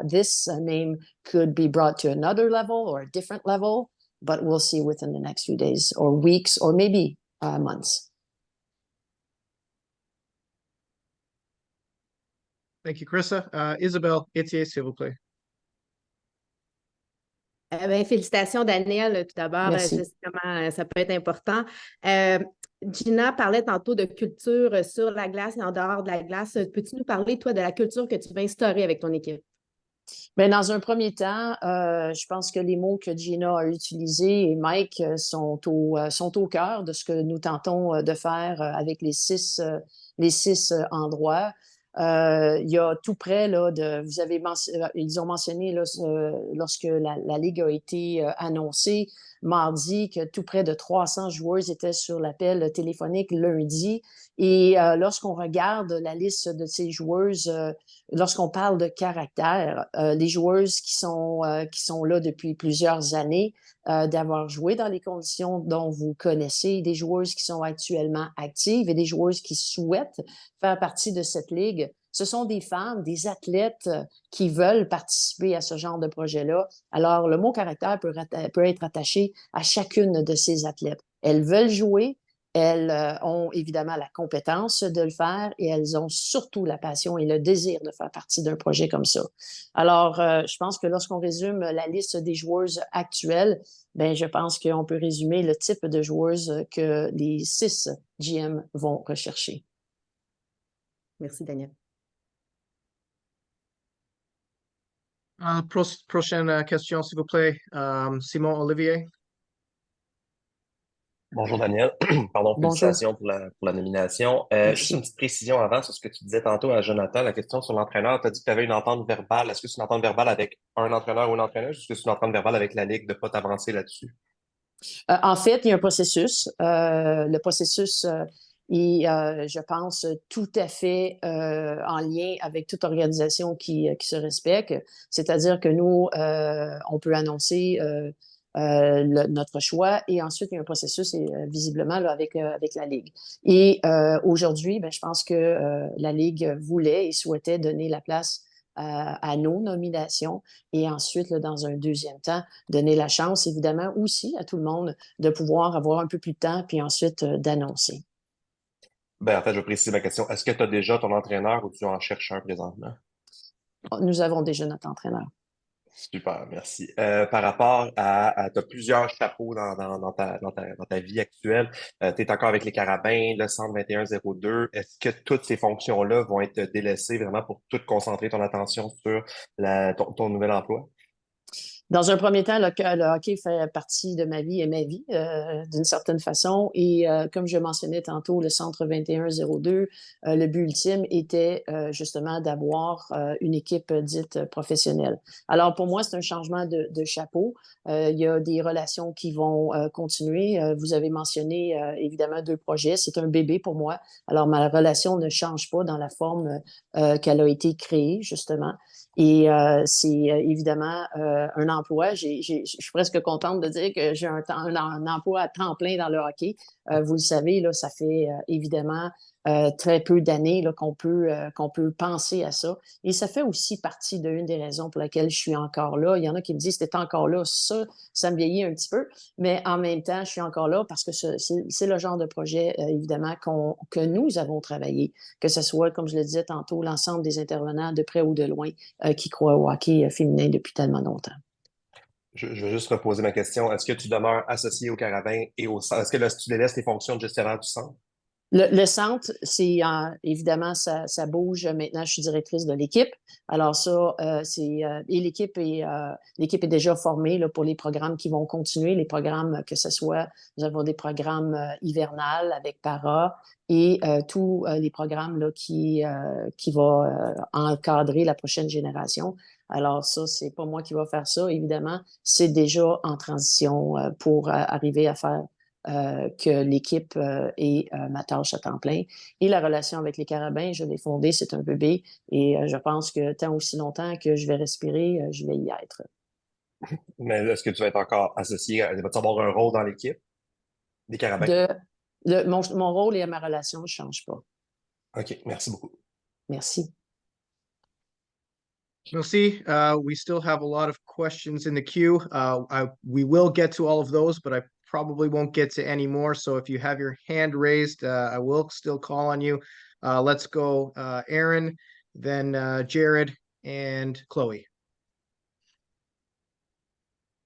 this name could be brought to another level or a different level, but we'll see within the next few days or weeks or maybe months. Thank you, Carissa. Isabelle Etier, s'il vous plaît. Félicitations, Danielle, tout d'abord. Merci. Je sais comment ça peut être important. Gina parlait tantôt de culture sur la glace et en dehors de la glace. Peux-tu nous parler, toi, de la culture que tu vas instaurer avec ton équipe? Bien, dans un premier temps, je pense que les mots que Gina a utilisés et Mike sont au cœur de ce que nous tentons de faire avec les six endroits. Il y a tout près, là, ils ont mentionné là, lorsque la Ligue a été annoncée mardi que tout près de 300 joueurs étaient sur l'appel téléphonique lundi Et lorsqu'on regarde la liste de ces joueuses, lorsqu'on parle de caractère, les joueuses qui sont là depuis plusieurs années, d'avoir joué dans les conditions dont vous connaissez, des joueuses qui sont actuellement actives et des joueuses qui souhaitent faire partie de cette ligue, ce sont des femmes, des athlètes qui veulent participer à ce genre de projet-là. Alors, le mot caractère peut être attaché à chacune de ces athlètes. Elles veulent jouer, elles ont évidemment la compétence de le faire et elles ont surtout la passion et le désir de faire partie d'un projet comme ça. Alors, je pense que lorsqu'on résume la liste des joueuses actuelles, ben, je pense qu'on peut résumer le type de joueuses que les 6 GM vont rechercher. Merci, Danielle. Prochaine question, s'il vous plaît. Simon Olivier. Bonjour Danielle, pardon, Bonjour. félicitations pour la nomination. Juste une petite précision avant sur ce que tu disais tantôt à Jonathan, la question sur l'entraîneur. Tu as dit que tu avais une entente verbale. Est-ce que c'est une entente verbale avec un entraîneur ou une entraîneuse ou est-ce que c'est une entente verbale avec la Ligue de ne pas t'avancer là-dessus? En fait, il y a un processus. Le processus est, je pense, tout à fait en lien avec toute organisation qui se respecte. C'est-à-dire que nous, on peut annoncer notre choix et ensuite, il y a un processus visiblement là, avec la Ligue. Et aujourd'hui, ben, je pense que la Ligue voulait et souhaitait donner la place à nos nominations et ensuite, là, dans un deuxième temps, donner la chance, évidemment, aussi à tout le monde de pouvoir avoir un peu plus de temps puis ensuite d'annoncer. Ben, en fait, je vais préciser ma question. Est-ce que tu as déjà ton entraîneur ou tu en cherches un présentement? Nous avons déjà notre entraîneur. Super, merci. Par rapport à tu as plusieurs chapeaux dans ta vie actuelle. Tu es encore avec les Carabins, le Centre 2102. Est-ce que toutes ces fonctions-là vont être délaissées vraiment pour tout concentrer ton attention sur ton nouvel emploi? Dans un premier temps, le hockey fait partie de ma vie et ma vie d'une certaine façon. Et comme je mentionnais tantôt, le Centre 2102, le but ultime était justement d'avoir une équipe dite professionnelle. Alors pour moi, c'est un changement de chapeau. Il y a des relations qui vont continuer. Vous avez mentionné évidemment 2 projets. C'est un bébé pour moi. Alors ma relation ne change pas dans la forme qu'elle a été créée, justement. Et c'est évidemment un emploi. Je suis presque contente de dire que j'ai un emploi à temps plein dans le hockey. Vous le savez, là, ça fait évidemment très peu d'années là, qu'on peut penser à ça. Et ça fait aussi partie d'une des raisons pour lesquelles je suis encore là. Il y en a qui me disent, t'es encore là, ça me vieillit un petit peu. Mais en même temps, je suis encore là parce que c'est le genre de projet, évidemment, que nous avons travaillé. Que ce soit, comme je le disais tantôt, l'ensemble des intervenants de près ou de loin qui croient au hockey féminin depuis tellement longtemps. Je vais juste reposer ma question. Est-ce que tu demeures associé au Carabin et au Centre? Est-ce que tu délaisses tes fonctions de gestionnaire du Centre? Le centre, c'est évidemment, ça bouge. Maintenant, je suis directrice de l'équipe. Alors ça, et l'équipe est déjà formée là, pour les programmes qui vont continuer, les programmes que ce soit, nous avons des programmes hivernales avec Para et tous les programmes là, qui vont encadrer la prochaine génération. Alors ça, c'est pas moi qui va faire ça, évidemment. C'est déjà en transition pour arriver à faire que l'équipe est ma tâche à temps plein. Et la relation avec les Carabins, je l'ai fondée, c'est un bébé. Et je pense que tant aussi longtemps que je vais respirer, je vais y être. Mais est-ce que tu vas être encore associé? Vas-tu avoir un rôle dans l'équipe des Carabins? Mon rôle et ma relation ne changent pas. OK, merci beaucoup. Merci. Merci. We still have a lot of questions in the queue. We will get to all of those, but I probably won't get to any more. So if you have your hand raised, I will still call on you. Let's go Aaron, then Jared, and Chloe.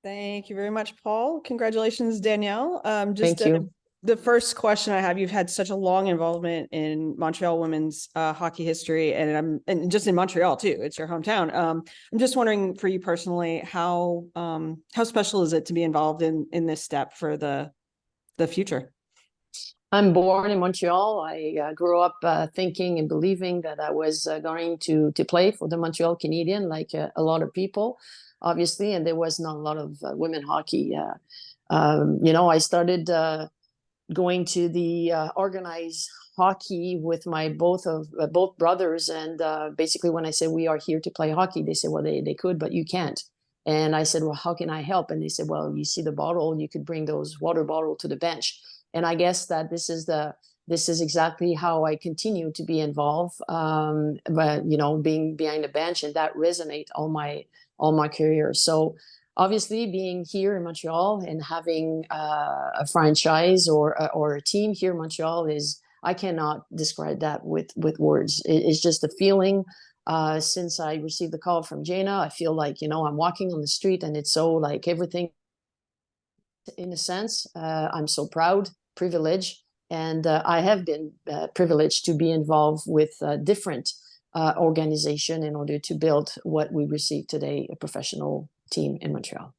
Thank you very much, Paul. Congratulations, Danielle. Thank you. The first question I have, you've had such a long involvement in Montreal women's hockey history, and just in Montreal too. It's your hometown. I'm just wondering for you personally, how special is it to be involved in this step for the future? I'm born in Montreal. I grew up thinking and believing that I was going to play for the Montreal Canadiens, like a lot of people, obviously, and there was not a lot of women hockey. I started going to the organized hockey with my both brothers, and basically when I said we are here to play hockey, they said, well, they could, but you can't. And I said, well, how can I help? And they said, well, you see the bottle, you could bring those water bottle to the bench. And I guess that this is exactly how I continue to be involved, but being behind the bench, and that resonate all my career. So obviously being here in Montreal and having a franchise or a team here in Montreal I cannot describe that with words. It's just a feeling. Since I received the call from Gina, I feel like, I'm walking on the street, and it's so like everything, in a sense. I'm so proud, privileged, and I have been privileged to be involved with different organization in order to build what we receive today, a professional team in Montreal.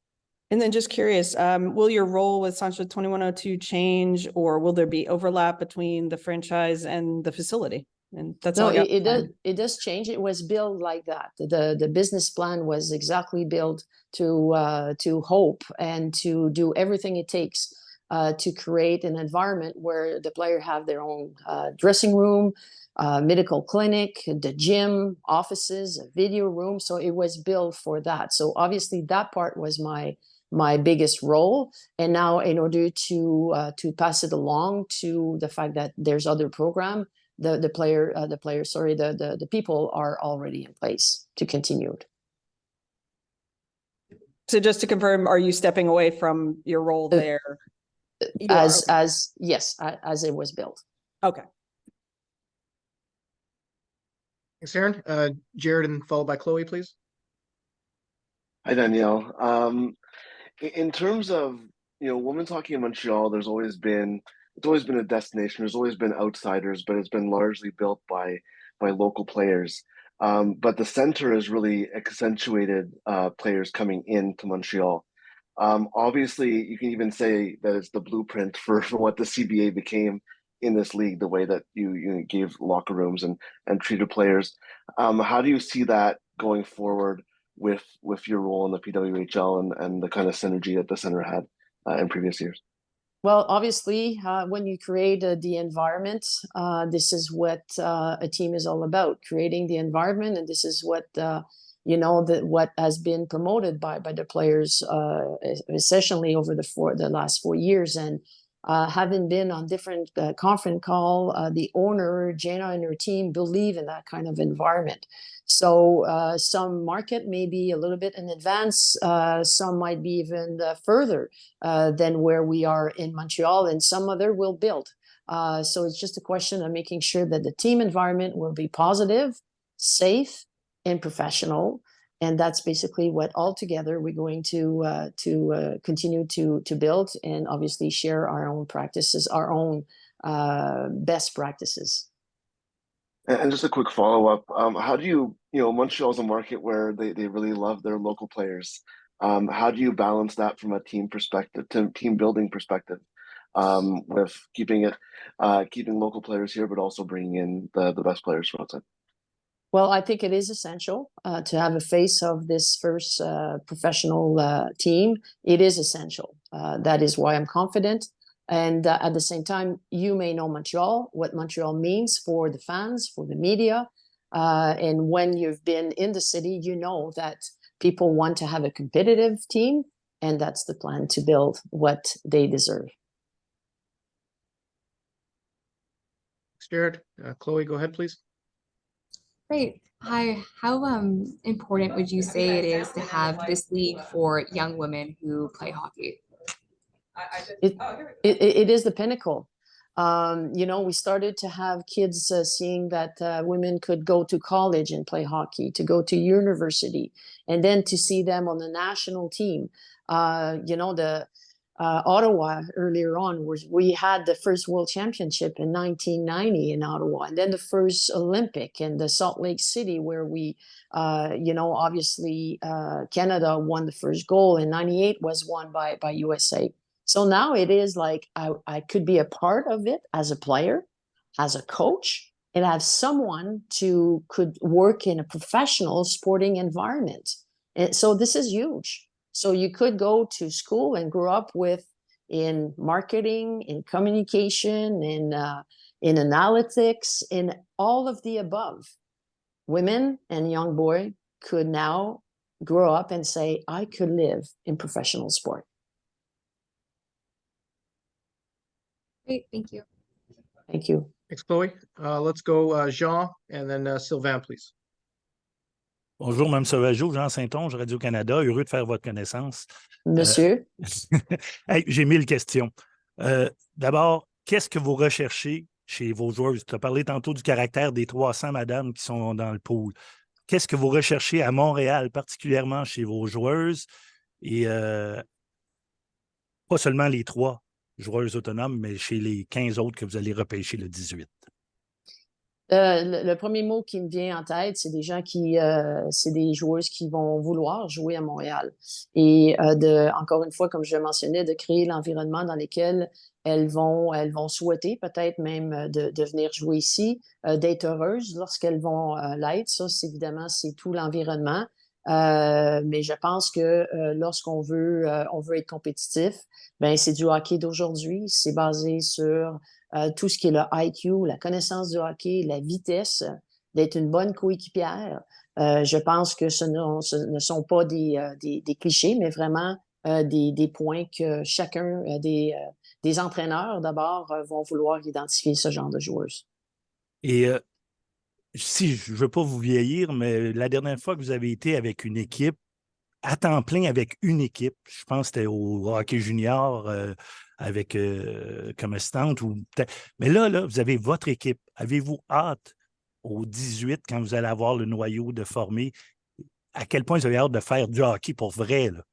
And then just curious, will your role with Sancho 2102 change, or will there be overlap between the franchise and the facility? And that's all. It does change. It was built like that. The business plan was exactly built to hope and to do everything it takes to create an environment where the player have their own dressing room, medical clinic, the gym, offices, a video room. So it was built for that. So obviously that part was my biggest role. And now in order to pass it along to the fact that there's other program, the people are already in place to continue it. So just to confirm, are you stepping away from your role there? Yes, as it was built. Okay. Thanks, Aaron. Jared, and followed by Chloe, please. Hi, Danielle. In terms of, women's hockey in Montreal, it's always been a destination. There's always been outsiders, but it's been largely built by local players. But the center has really accentuated players coming into Montreal. Obviously, you can even say that it's the blueprint for what the CBA became in this league, the way that you gave locker rooms and treated players. How do you see that going forward with your role in the PWHL and the kind of synergy that the center had in previous years? Well, obviously, when you create the environment, this is what a team is all about, creating the environment. And this is what, what has been promoted by the players, essentially over the last 4 years. And having been on different conference call, the owner, Gina, and her team believe in that kind of environment. So some market may be a little bit in advance, some might be even further than where we are in Montreal, and some other will build. So it's just a question of making sure that the team environment will be positive, safe, and professional. And that's basically what altogether we're going to continue to build, and obviously share our own practices, our own best practices. And just a quick follow-up, how do you, Montreal's a market where they really love their local players. How do you balance that from a team perspective, team building perspective, with keeping local players here, but also bringing in the best players from outside? Well, I think it is essential to have a face of this first professional team. It is essential. That is why I'm confident. And at the same time, you may know Montreal, what Montreal means for the fans, for the media. And when you've been in the city, you know that people want to have a competitive team, and that's the plan, to build what they deserve. Thanks, Jared. Chloe, go ahead, please. Great. Hi. How important would you say it is to have this league for young women who play hockey? It is the pinnacle. We started to have kids seeing that women could go to college and play hockey, to go to university, and then to see them on the national team. Ottawa earlier on, we had the first World Championship in 1990 in Ottawa, and then the first Olympic in the Salt Lake City, where we, obviously Canada won the first goal, and 98 was won by USA. So now it is like I could be a part of it as a player, as a coach, and have someone could work in a professional sporting environment. And so this is huge. So you could go to school and grow up with in marketing, in communication, in analytics, in all of the above. Women and young boys could now grow up and say, I could live in professional sport. Great, thank you. Thank you. Thanks, Chloe. Let's go Jean and then Sylvain, please. Bonjour, Mme Sauvageau, Jean Saint-Onge, Radio-Canada. Heureux de faire votre connaissance. Monsieur. Hey, j'ai 1000 questions. D'abord, qu'est-ce que vous recherchez chez vos joueuses? Tu as parlé tantôt du caractère des 300 madames qui sont dans le pool. Qu'est-ce que vous recherchez à Montréal, particulièrement chez vos joueuses? Et pas seulement les 3 joueuses autonomes, mais chez les 15 autres que vous allez repêcher le 18. Le premier mot qui me vient en tête, c'est des gens c'est des joueuses qui vont vouloir jouer à Montréal. Et encore une fois, comme je le mentionnais, de créer l'environnement dans lequel elles vont souhaiter peut-être même de venir jouer ici, d'être heureuses lorsqu'elles vont l'être. Ça, évidemment, c'est tout l'environnement. Mais je pense que lorsqu'on veut être compétitif, ben c'est du hockey d'aujourd'hui. C'est basé sur tout ce qui est le IQ, la connaissance du hockey, la vitesse, d'être une bonne coéquipière. Je pense que ce ne sont pas des clichés, mais vraiment des points que chacun des entraîneurs, d'abord, vont vouloir identifier ce genre de joueuses. Et si je ne veux pas vous vieillir, mais la dernière fois que vous avez été avec une équipe, à temps plein avec une équipe, je pense que c'était au hockey junior avec comme assistante. Mais là, vous avez votre équipe. Avez-vous hâte au 18, quand vous allez avoir le noyau de formés, à quel point vous avez hâte de faire du hockey pour vrai, là?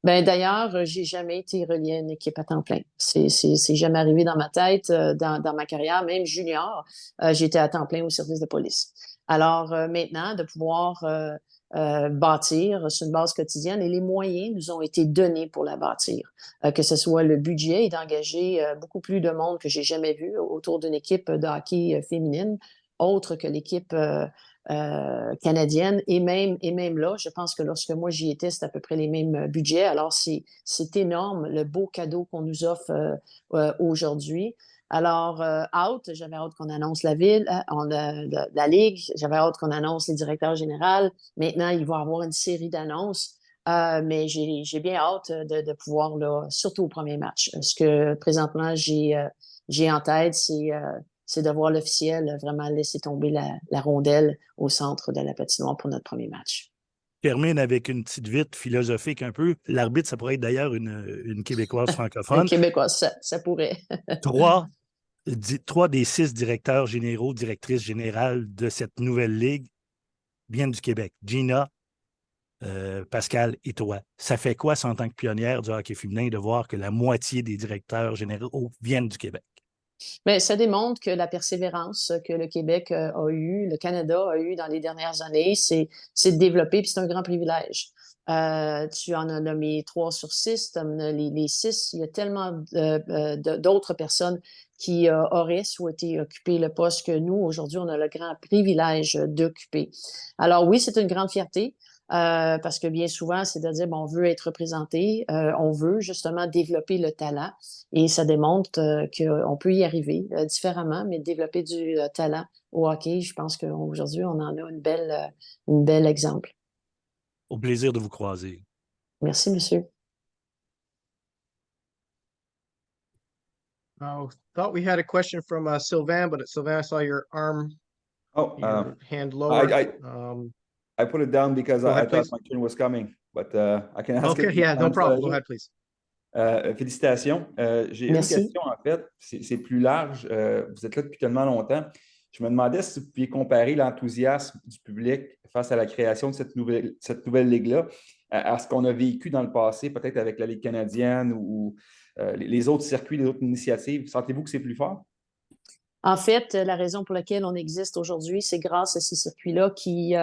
Ben, d'ailleurs, j'ai jamais été reliée à une équipe à temps plein. C'est jamais arrivé dans ma tête, dans ma carrière, même junior, j'étais à temps plein au service de police. Alors maintenant, de pouvoir bâtir sur une base quotidienne, et les moyens nous ont été donnés pour la bâtir. Que ce soit le budget et d'engager beaucoup plus de monde que j'ai jamais vu autour d'une équipe de hockey féminine, autre que l'équipe canadienne. Et même là, je pense que lorsque moi j'y étais, c'est à peu près les mêmes budgets. Alors, c'est énorme, le beau cadeau qu'on nous offre aujourd'hui. Alors, j'avais hâte qu'on annonce la ville, la Ligue, j'avais hâte qu'on annonce les directeurs généraux. Maintenant, il va y avoir une série d'annonces. Mais j'ai bien hâte de pouvoir, là, surtout au premier match. Ce que présentement j'ai en tête, c'est de voir l'officiel vraiment laisser tomber la rondelle au centre de la patinoire pour notre premier match. Je termine avec une petite vite philosophique un peu. L'arbitre, ça pourrait être d'ailleurs une Québécoise francophone. Une Québécoise, ça pourrait. 3 des 6 directeurs généraux, directrices générales de cette nouvelle ligue viennent du Québec. Gina, Pascal et toi. Ça fait quoi, ça, en tant que pionnière du hockey féminin, de voir que la moitié des directeurs généraux viennent du Québec? Bien, ça démontre que la persévérance que le Québec a eue, le Canada a eue dans les dernières années, c'est de développer, puis c'est un grand privilège. Tu en as nommé 3 sur 6, tu en as les 6. Il y a tellement d'autres personnes qui auraient souhaité occuper le poste que nous, aujourd'hui, on a le grand privilège d'occuper. Alors oui, c'est une grande fierté. Parce que bien souvent, c'est de dire, bon, on veut être représenté, on veut justement développer le talent, et ça démontre qu'on peut y arriver différemment, mais développer du talent au hockey, je pense qu'aujourd'hui, on en a une belle exemple. Au plaisir de vous croiser. Merci, monsieur. Thought we had a question from Sylvain, but Sylvain, I saw your hand lower. I put it down because I thought my turn was coming, but I can ask it. Okay, yeah, no problem. Go ahead, please. Félicitations. J'ai une question, en fait. C'est plus large. Vous êtes là depuis tellement longtemps. Je me demandais si vous pouviez comparer l'enthousiasme du public face à la création de cette nouvelle ligue-là à ce qu'on a vécu dans le passé, peut-être avec la Ligue canadienne ou les autres circuits, les autres initiatives. Sentez-vous que c'est plus fort? En fait, la raison pour laquelle on existe aujourd'hui, c'est grâce à ces circuits-là qui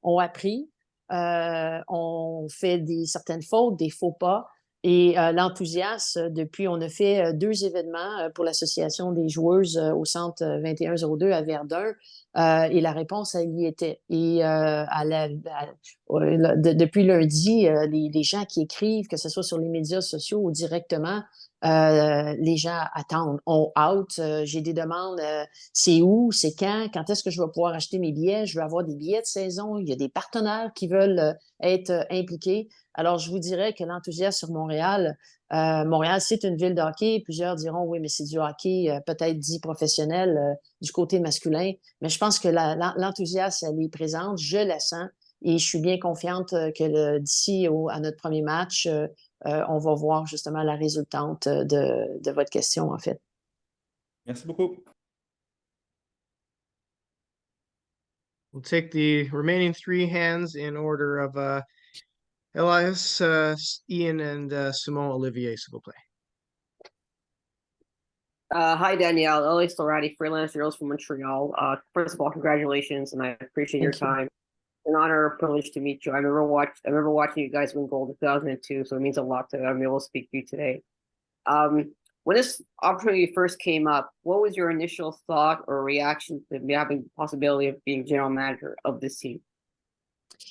ont appris, ont fait certaines fautes, des faux pas, et l'enthousiasme, depuis, on a fait 2 événements pour l'Association des joueuses au centre 2102 à Verdun, et la réponse, elle y était. Et depuis lundi, les gens qui écrivent, que ce soit sur les médias sociaux ou directement, Les gens attendent, ont hâte. J'ai des demandes, c'est où, c'est quand est-ce que je vais pouvoir acheter mes billets? Je veux avoir des billets de saison. Il y a des partenaires qui veulent être impliqués. Alors, je vous dirais que l'enthousiasme sur Montréal, Montréal, c'est une ville de hockey. Plusieurs diront, oui, mais c'est du hockey peut-être dit professionnel du côté masculin. Mais je pense que l'enthousiasme, elle est présente. Je la sens. Et je suis bien confiante que d'ici à notre premier match, on va voir justement la résultante de votre question, en fait. Merci beaucoup. We'll take the remaining three hands in order of Elias, Ian, and Simone Olivier, s'il vous plaît. Hi, Danielle. Elias Larati, freelance girls from Montreal. First of all, congratulations, and I appreciate your time. An honor, a privilege to meet you. I remember watching you guys win gold in 2002, so it means a lot to be able to speak to you today. When this opportunity first came up, what was your initial thought or reaction to having the possibility of being general manager of this team?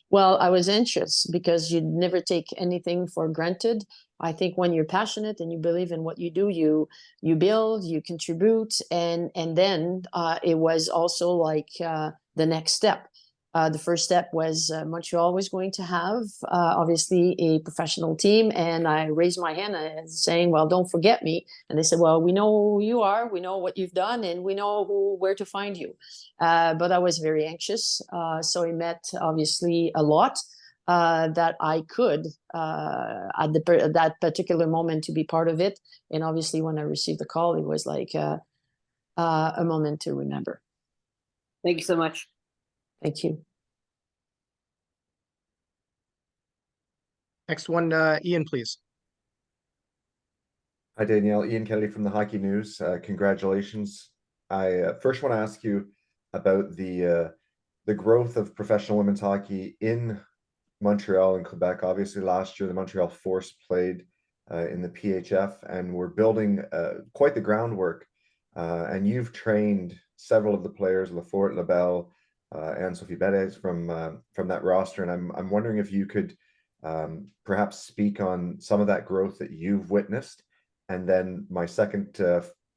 Well, I was anxious because you never take anything for granted. I think when you're passionate and you believe in what you do, you build, you contribute, and then it was also like the next step. The first step was Montreal was going to have, obviously, a professional team. And I raised my hand and saying, well, don't forget me. And they said, well, we know who you are. We know what you've done, and we know where to find you. But I was very anxious. So I met, obviously, a lot that I could, at that particular moment, to be part of it. And obviously, when I received the call, it was like a moment to remember. Thank you so much. Thank you. Next one, Ian, please. Hi, Danielle. Ian Kennedy from the Hockey News. Congratulations. I first want to ask you about the growth of professional women's hockey in Montreal and Quebec. Obviously, last year, the Montreal Force played in the PHF, and we're building quite the groundwork. And you've trained several of the players, Lafort, Labelle, and Sophie Bedes from that roster, and I'm wondering if you could perhaps speak on some of that growth that you've witnessed. And then my second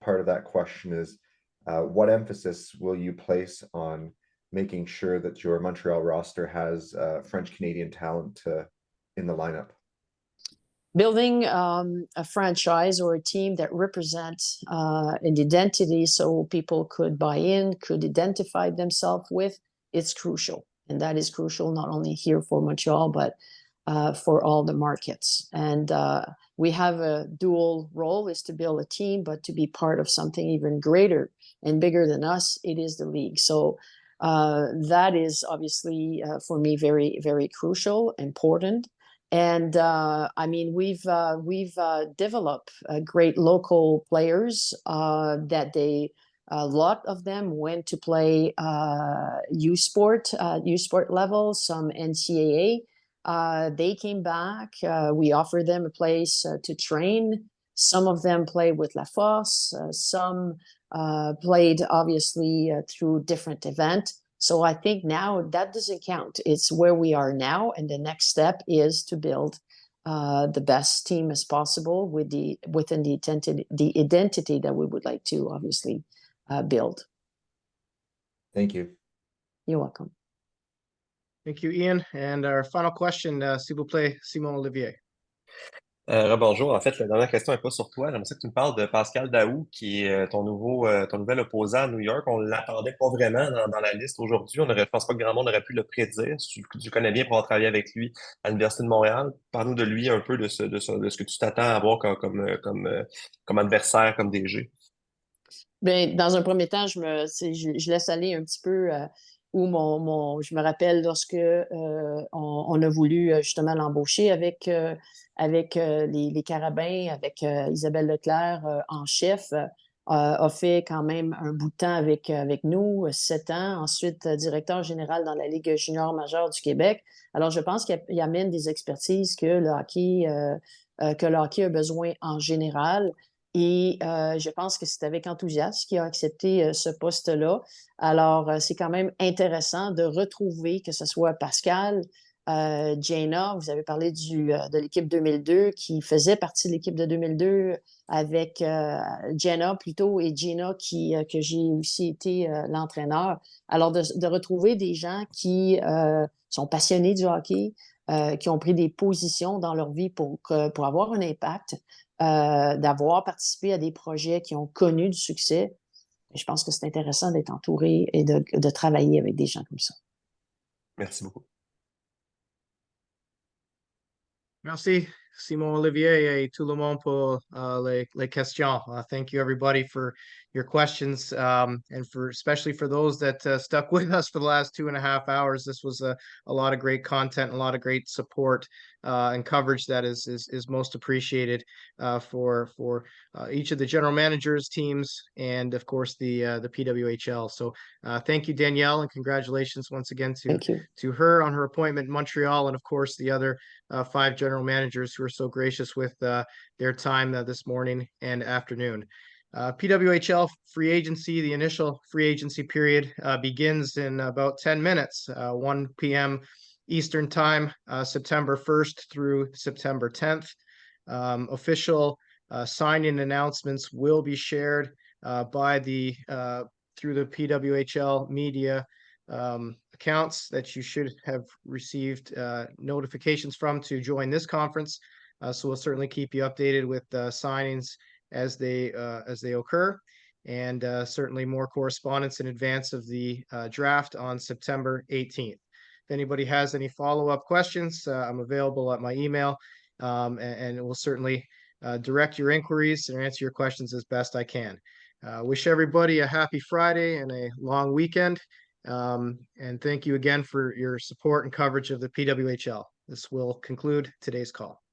part of that question is, what emphasis will you place on making sure that your Montreal roster has French-Canadian talent in the lineup? Building a franchise or a team that represents an identity so people could buy in, could identify themselves with, it's crucial. And that is crucial not only here for Montreal, but for all the markets. And we have a dual role, is to build a team, but to be part of something even greater and bigger than us, it is the league. So that is obviously for me very, very crucial, important. And I mean, we've developed great local players that a lot of them went to play U sport level, some NCAA. They came back. We offered them a place to train. Some of them played with La Force. Some played obviously through different events. So I think now that doesn't count. It's where we are now, and the next step is to build the best team as possible within the identity that we would like to obviously build. Thank you. You're welcome. Thank you, Ian. And our final question, s'il vous plaît, Simon Olivier. Bonjour. En fait, la dernière question n'est pas sur toi. J'aimerais ça que tu me parles de Pascal Daoust, qui est ton nouvel opposant à New York. On ne l'attendait pas vraiment dans la liste aujourd'hui. Je pense pas que grand monde aurait pu le prédire. Tu connais bien pour avoir travaillé avec lui à l'Université de Montréal. Parle-nous de lui un peu, de ce que tu t'attends à avoir comme adversaire, comme DG. Ben, dans un premier temps, je laisse aller un petit peu où je me rappelle lorsque on a voulu justement l'embaucher avec les Carabins, avec Isabelle Leclerc en chef, a fait quand même un bout de temps avec nous, 7 ans, ensuite directeur général dans la Ligue junior majeure du Québec. Alors, je pense qu'il amène des expertises que le hockey a besoin en général. Et je pense que c'est avec enthousiasme qu'il a accepté ce poste-là. Alors, c'est quand même intéressant de retrouver que ce soit Pascal, Gina, vous avez parlé de l'équipe 2002 qui faisait partie de l'équipe de 2002 avec Jenna plutôt et Gina que j'ai aussi été l'entraîneur. Alors de retrouver des gens qui sont passionnés du hockey, qui ont pris des positions dans leur vie pour avoir un impact, d'avoir participé à des projets qui ont connu du succès. Et je pense que c'est intéressant d'être entouré et de travailler avec des gens comme ça. Merci beaucoup. Merci, Simon Olivier et tout le monde pour les questions. Thank you everybody for your questions, and especially for those that stuck with us for the last 2.5 hours. This was a lot of great content, a lot of great support and coverage that is most appreciated for each of the general managers, teams, and of course the PWHL. So thank you, Danielle, and congratulations once again to her on her appointment in Montreal, and of course the other 5 general managers who are so gracious with their time this morning and afternoon. PWHL free agency, the initial free agency period begins in about 10 minutes, 1 p.m. Eastern time, September 1st through September 10th. Official signing announcements will be shared by through the PWHL media accounts that you should have received notifications from to join this conference. So we'll certainly keep you updated with signings as they occur, and certainly more correspondence in advance of the draft on September 18th. If anybody has any follow-up questions, I'm available at my email, and we'll certainly direct your inquiries and answer your questions as best I can. Wish everybody a happy Friday and a long weekend. And thank you again for your support and coverage of the PWHL. This will conclude today's call.